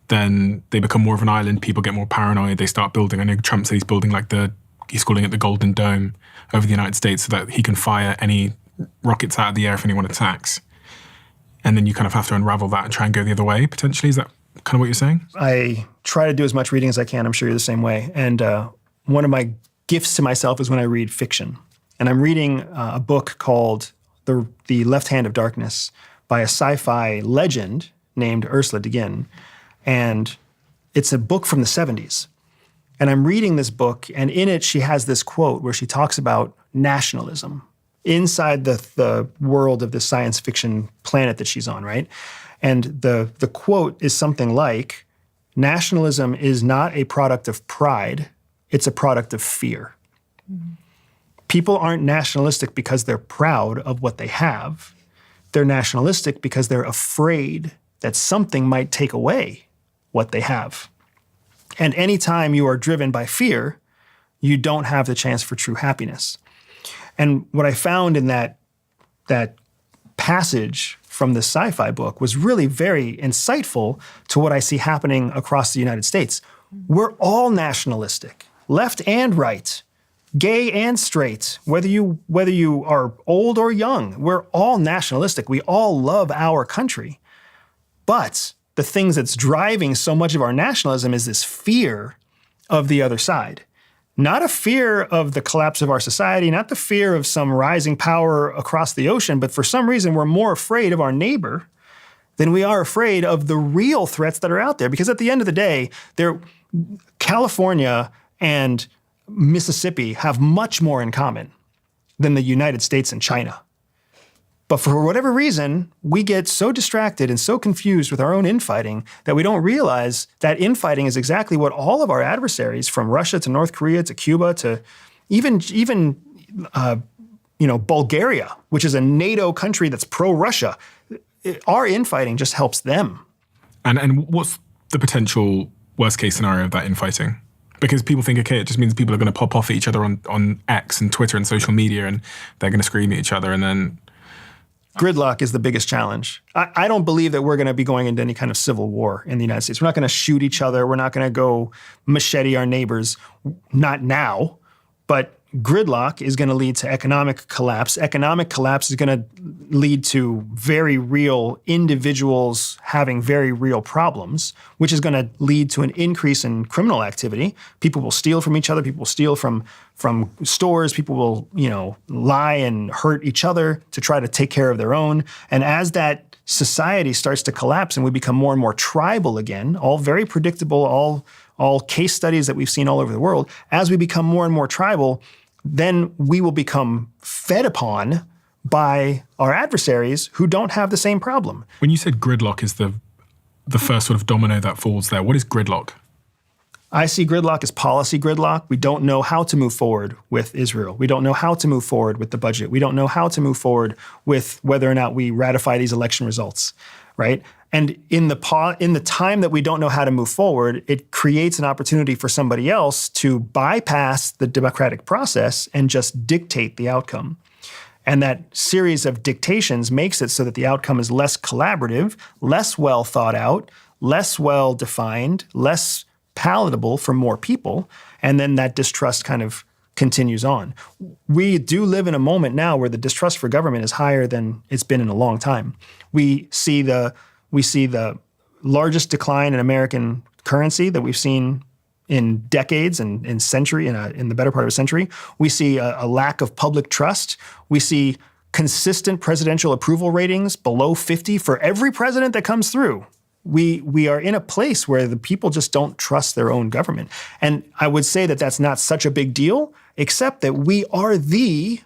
then they become more of an island. People get more paranoid. They start building. I know Trump said he's building he's calling it the Golden Dome over the United States so that he can fire any rockets out of the air if anyone attacks. And then you kind of have to unravel that and try and go the other way, potentially. Is that kind of what you're saying? I try to do as much reading as I can. I'm sure you're the same way. And one of my gifts to myself is when I read fiction. And I'm reading a book called The Left Hand of Darkness by a sci-fi legend named Ursula Le Guin. And it's a book from the 70s. And I'm reading this book, and in it she has this quote where she talks about nationalism inside the world of the science fiction planet that she's on, right? And the quote is something like, nationalism is not a product of pride, it's a product of fear. Mm-hmm. People aren't nationalistic because they're proud of what they have. They're nationalistic because they're afraid that something might take away what they have. And anytime you are driven by fear, you don't have the chance for true happiness. And what I found in that passage from the sci-fi book was really very insightful to what I see happening across the United States. We're all nationalistic, left and right, gay and straight, whether you are old or young. We're all nationalistic. We all love our country. But the things that's driving so much of our nationalism is this fear of the other side. Not a fear of the collapse of our society, not the fear of some rising power across the ocean, but for some reason we're more afraid of our neighbor than we are afraid of the real threats that are out there. Because at the end of the day, California and Mississippi have much more in common than the United States and China. But for whatever reason, we get so distracted and so confused with our own infighting that we don't realize that infighting is exactly what all of our adversaries, from Russia to North Korea to Cuba to even Bulgaria, which is a NATO country that's pro-Russia, our infighting just helps them. And what's the potential worst case scenario of that infighting? Because people think, okay, it just means people are going to pop off at each other on X and Twitter and social media, and they're going to scream at each other, and then gridlock is the biggest challenge. I don't believe that we're going to be going into any kind of civil war in the United States. We're not going to shoot each other. We're not going to go machete our neighbors. Not now. But gridlock is going to lead to economic collapse. Economic collapse is going to lead to very real individuals having very real problems, which is going to lead to an increase in criminal activity. People will steal from each other. People will steal from stores. People will, lie and hurt each other to try to take care of their own. And as that society starts to collapse and we become more and more tribal again, all very predictable, all case studies that we've seen all over the world, as we become more and more tribal, then we will become fed upon by our adversaries who don't have the same problem. When you said gridlock is the first sort of domino that falls there, what is gridlock? I see gridlock as policy gridlock. We don't know how to move forward with Israel. We don't know how to move forward with the budget. We don't know how to move forward with whether or not we ratify these election results, right? And in the time that we don't know how to move forward, it creates an opportunity for somebody else to bypass the democratic process and just dictate the outcome. And that series of dictations makes it so that the outcome is less collaborative, less well thought out, less well defined, less palatable for more people. And then that distrust kind of continues on. We do live in a moment now where the distrust for government is higher than it's been in a long time. We see the largest decline in American currency that we've seen in decades and in the better part of a century. We see a lack of public trust. We see consistent presidential approval ratings below 50 for every president that comes through. We are in a place where the people just don't trust their own government. And I would say that that's not such a big deal, except that we are the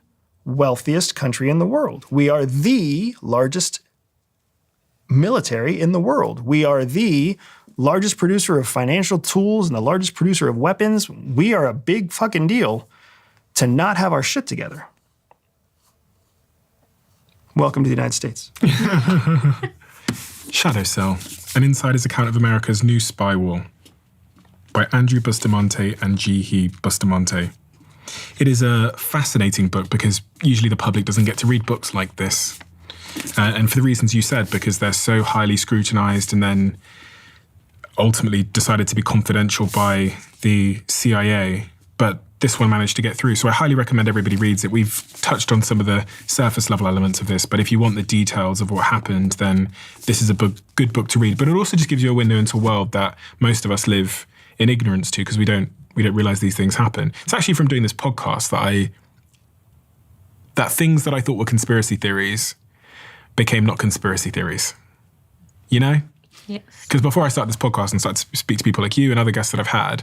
wealthiest country in the world. We are the largest military in the world. We are the largest producer of financial tools and the largest producer of weapons. We are a big fucking deal to not have our shit together. Welcome to the United States. Shadow Cell, an insider's account of America's new spy war by Andrew Bustamante and G.H. Bustamante. It is a fascinating book because usually the public doesn't get to read books like this. And for the reasons you said, because they're so highly scrutinized and then ultimately decided to be confidential by the CIA. But this one managed to get through. So I highly recommend everybody reads it. We've touched on some of the surface level elements of this, but if you want the details of what happened, then this is a good book to read. But it also just gives you a window into a world that most of us live in ignorance to because we don't realize these things happen. It's actually from doing this podcast that things that I thought were conspiracy theories became not conspiracy theories. You know? Yes. Because before I started this podcast and started to speak to people like you and other guests that I've had,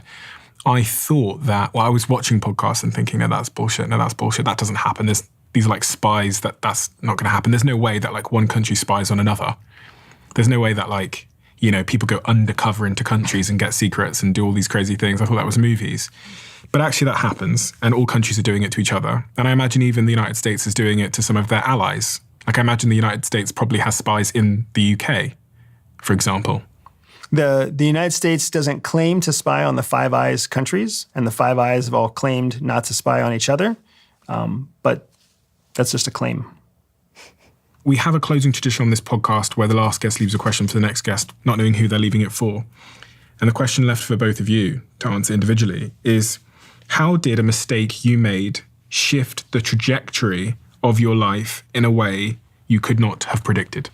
I thought that, I was watching podcasts and thinking, no, that's bullshit. That doesn't happen. These are like spies, that's not going to happen. There's no way that like one country spies on another. There's no way that like, people go undercover into countries and get secrets and do all these crazy things. I thought that was movies. But actually that happens and all countries are doing it to each other. And I imagine even the United States is doing it to some of their allies. Like I imagine the United States probably has spies in the UK, for example. The United States doesn't claim to spy on the Five Eyes countries, and the Five Eyes have all claimed not to spy on each other, but that's just a claim. We have a closing tradition on this podcast where the last guest leaves a question for the next guest, not knowing who they're leaving it for. And the question left for both of you to answer individually is, how did a mistake you made shift the trajectory of your life in a way you could not have predicted?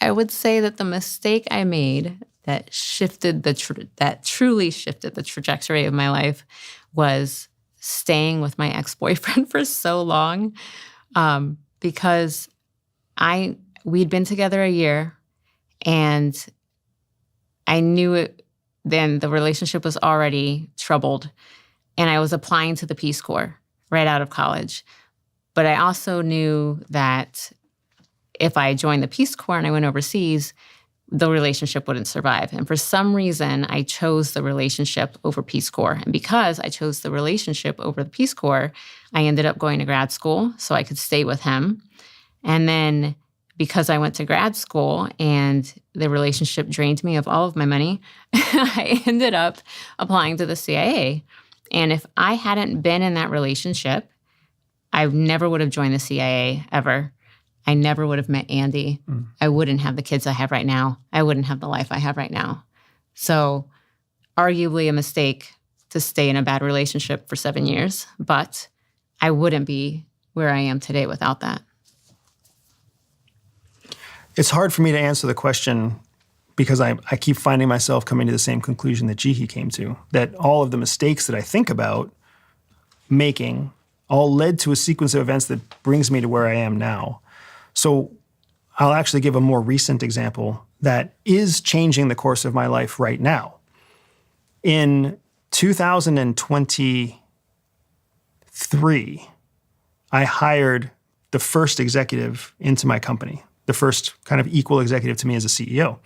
I would say that the mistake I made that truly shifted the trajectory of my life was staying with my ex-boyfriend for so long, because we'd been together a year, and I knew it. Then the relationship was already troubled, and I was applying to the Peace Corps right out of college. But I also knew that if I joined the Peace Corps and I went overseas, the relationship wouldn't survive. And for some reason, I chose the relationship over Peace Corps. And because I chose the relationship over the Peace Corps, I ended up going to grad school so I could stay with him. And then because I went to grad school and the relationship drained me of all of my money, I ended up applying to the CIA. And if I hadn't been in that relationship, I never would have joined the CIA ever. I never would have met Andy. I wouldn't have the kids I have right now. I wouldn't have the life I have right now. So arguably a mistake to stay in a bad relationship for 7 years, but I wouldn't be where I am today without that. It's hard for me to answer the question because I keep finding myself coming to the same conclusion that Jihi came to, that all of the mistakes that I think about making all led to a sequence of events that brings me to where I am now. So I'll actually give a more recent example that is changing the course of my life right now. In 2023, I hired the first executive into my company, the first kind of equal executive to me as a CEO.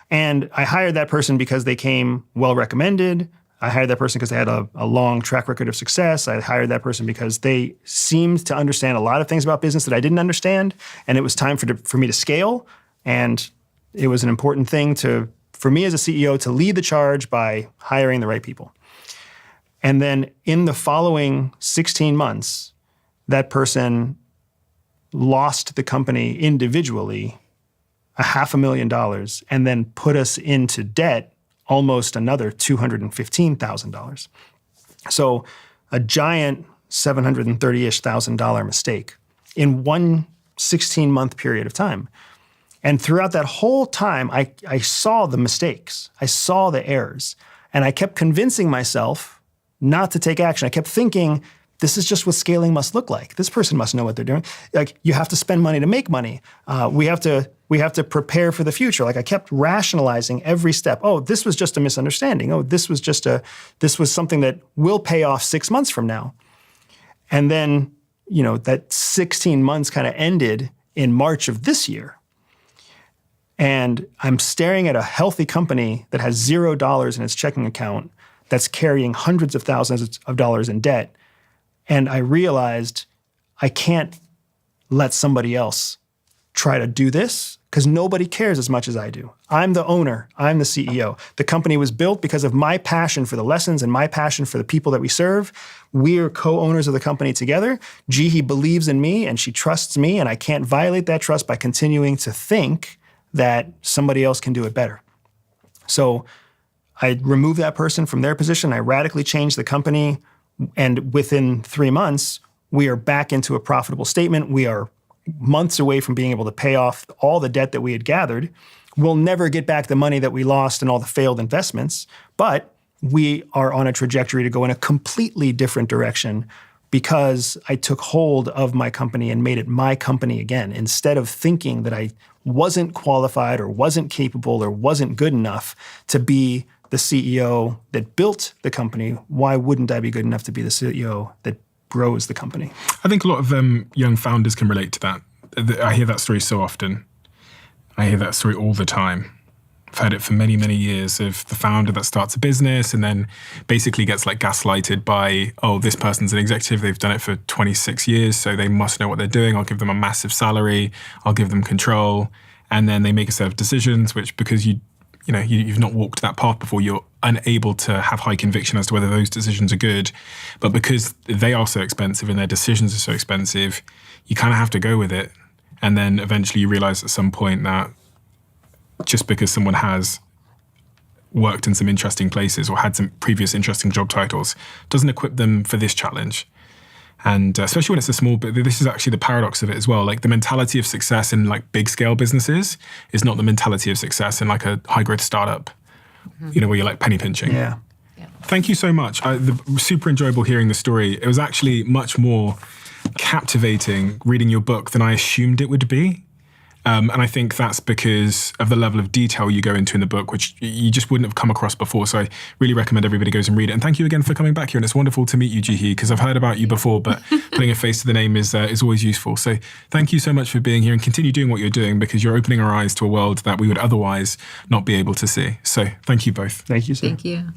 And I hired that person because they came well recommended. I hired that person because they had a long track record of success. I hired that person because they seemed to understand a lot of things about business that I didn't understand, and it was time for me to scale. And it was an important thing for me as a CEO to lead the charge by hiring the right people. And then in the following 16 months, that person lost the company individually $500,000 and then put us into debt almost another $215,000. So a giant $730,000-ish mistake in one 16-month period of time. And throughout that whole time, I saw the mistakes. I saw the errors. And I kept convincing myself not to take action. I kept thinking, this is just what scaling must look like. This person must know what they're doing. Like, you have to spend money to make money. We have to We have to prepare for the future. Like I kept rationalizing every step. Oh, this was just a misunderstanding. Oh, this was something that will pay off 6 months from now. And then, that 16 months kind of ended in March of this year. And I'm staring at a healthy company that has $0 in its checking account that's carrying hundreds of thousands of dollars in debt. And I realized I can't let somebody else try to do this because nobody cares as much as I do. I'm the owner. I'm the CEO. The company was built because of my passion for the lessons and my passion for the people that we serve. We're co-owners of the company together. Jihi believes in me and she trusts me, and I can't violate that trust by continuing to think that somebody else can do it better. So I removed that person from their position. I radically changed the company. And within 3 months, we are back into a profitable statement. We are months away from being able to pay off all the debt that we had gathered. We'll never get back the money that we lost in all the failed investments, but we are on a trajectory to go in a completely different direction because I took hold of my company and made it my company again. Instead of thinking that I wasn't qualified or wasn't capable or wasn't good enough to be the CEO that built the company, why wouldn't I be good enough to be the CEO that grows the company? I think a lot of young founders can relate to that. I hear that story so often. I hear that story all the time. I've heard it for many, many years of the founder that starts a business and then basically gets like gaslighted by, oh, this person's an executive. They've done it for 26 years, so they must know what they're doing. I'll give them a massive salary. I'll give them control. And then they make a set of decisions, which because you've not walked that path before, you're unable to have high conviction as to whether those decisions are good. But because they are so expensive and their decisions are so expensive, you kind of have to go with it. And then eventually you realize at some point that just because someone has worked in some interesting places or had some previous interesting job titles doesn't equip them for this challenge. And especially when it's a small bit, this is actually the paradox of it as well. Like the mentality of success in like big scale businesses is not the mentality of success in like a high growth startup, where you're like penny pinching. Yeah. Thank you so much. Super enjoyable hearing the story. It was actually much more captivating reading your book than I assumed it would be. And I think that's because of the level of detail you go into in the book, which you just wouldn't have come across before. So I really recommend everybody goes and read it. And thank you again for coming back here. And it's wonderful to meet you, Jihi, because I've heard about you before, but putting a face to the name is always useful. So thank you so much for being here and continue doing what you're doing, because you're opening our eyes to a world that we would otherwise not be able to see. So thank you both. Thank you, sir. Thank you.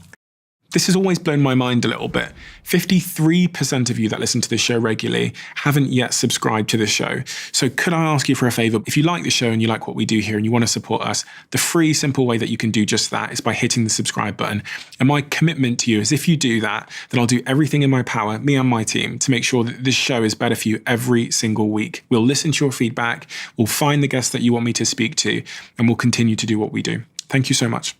This has always blown my mind a little bit. 53% of you that listen to this show regularly haven't yet subscribed to this show. So could I ask you for a favor? If you like the show and you like what we do here and you want to support us, the free, simple way that you can do just that is by hitting the subscribe button. And my commitment to you is if you do that, then I'll do everything in my power, me and my team, to make sure that this show is better for you every single week. We'll listen to your feedback, we'll find the guests that you want me to speak to, and we'll continue to do what we do. Thank you so much.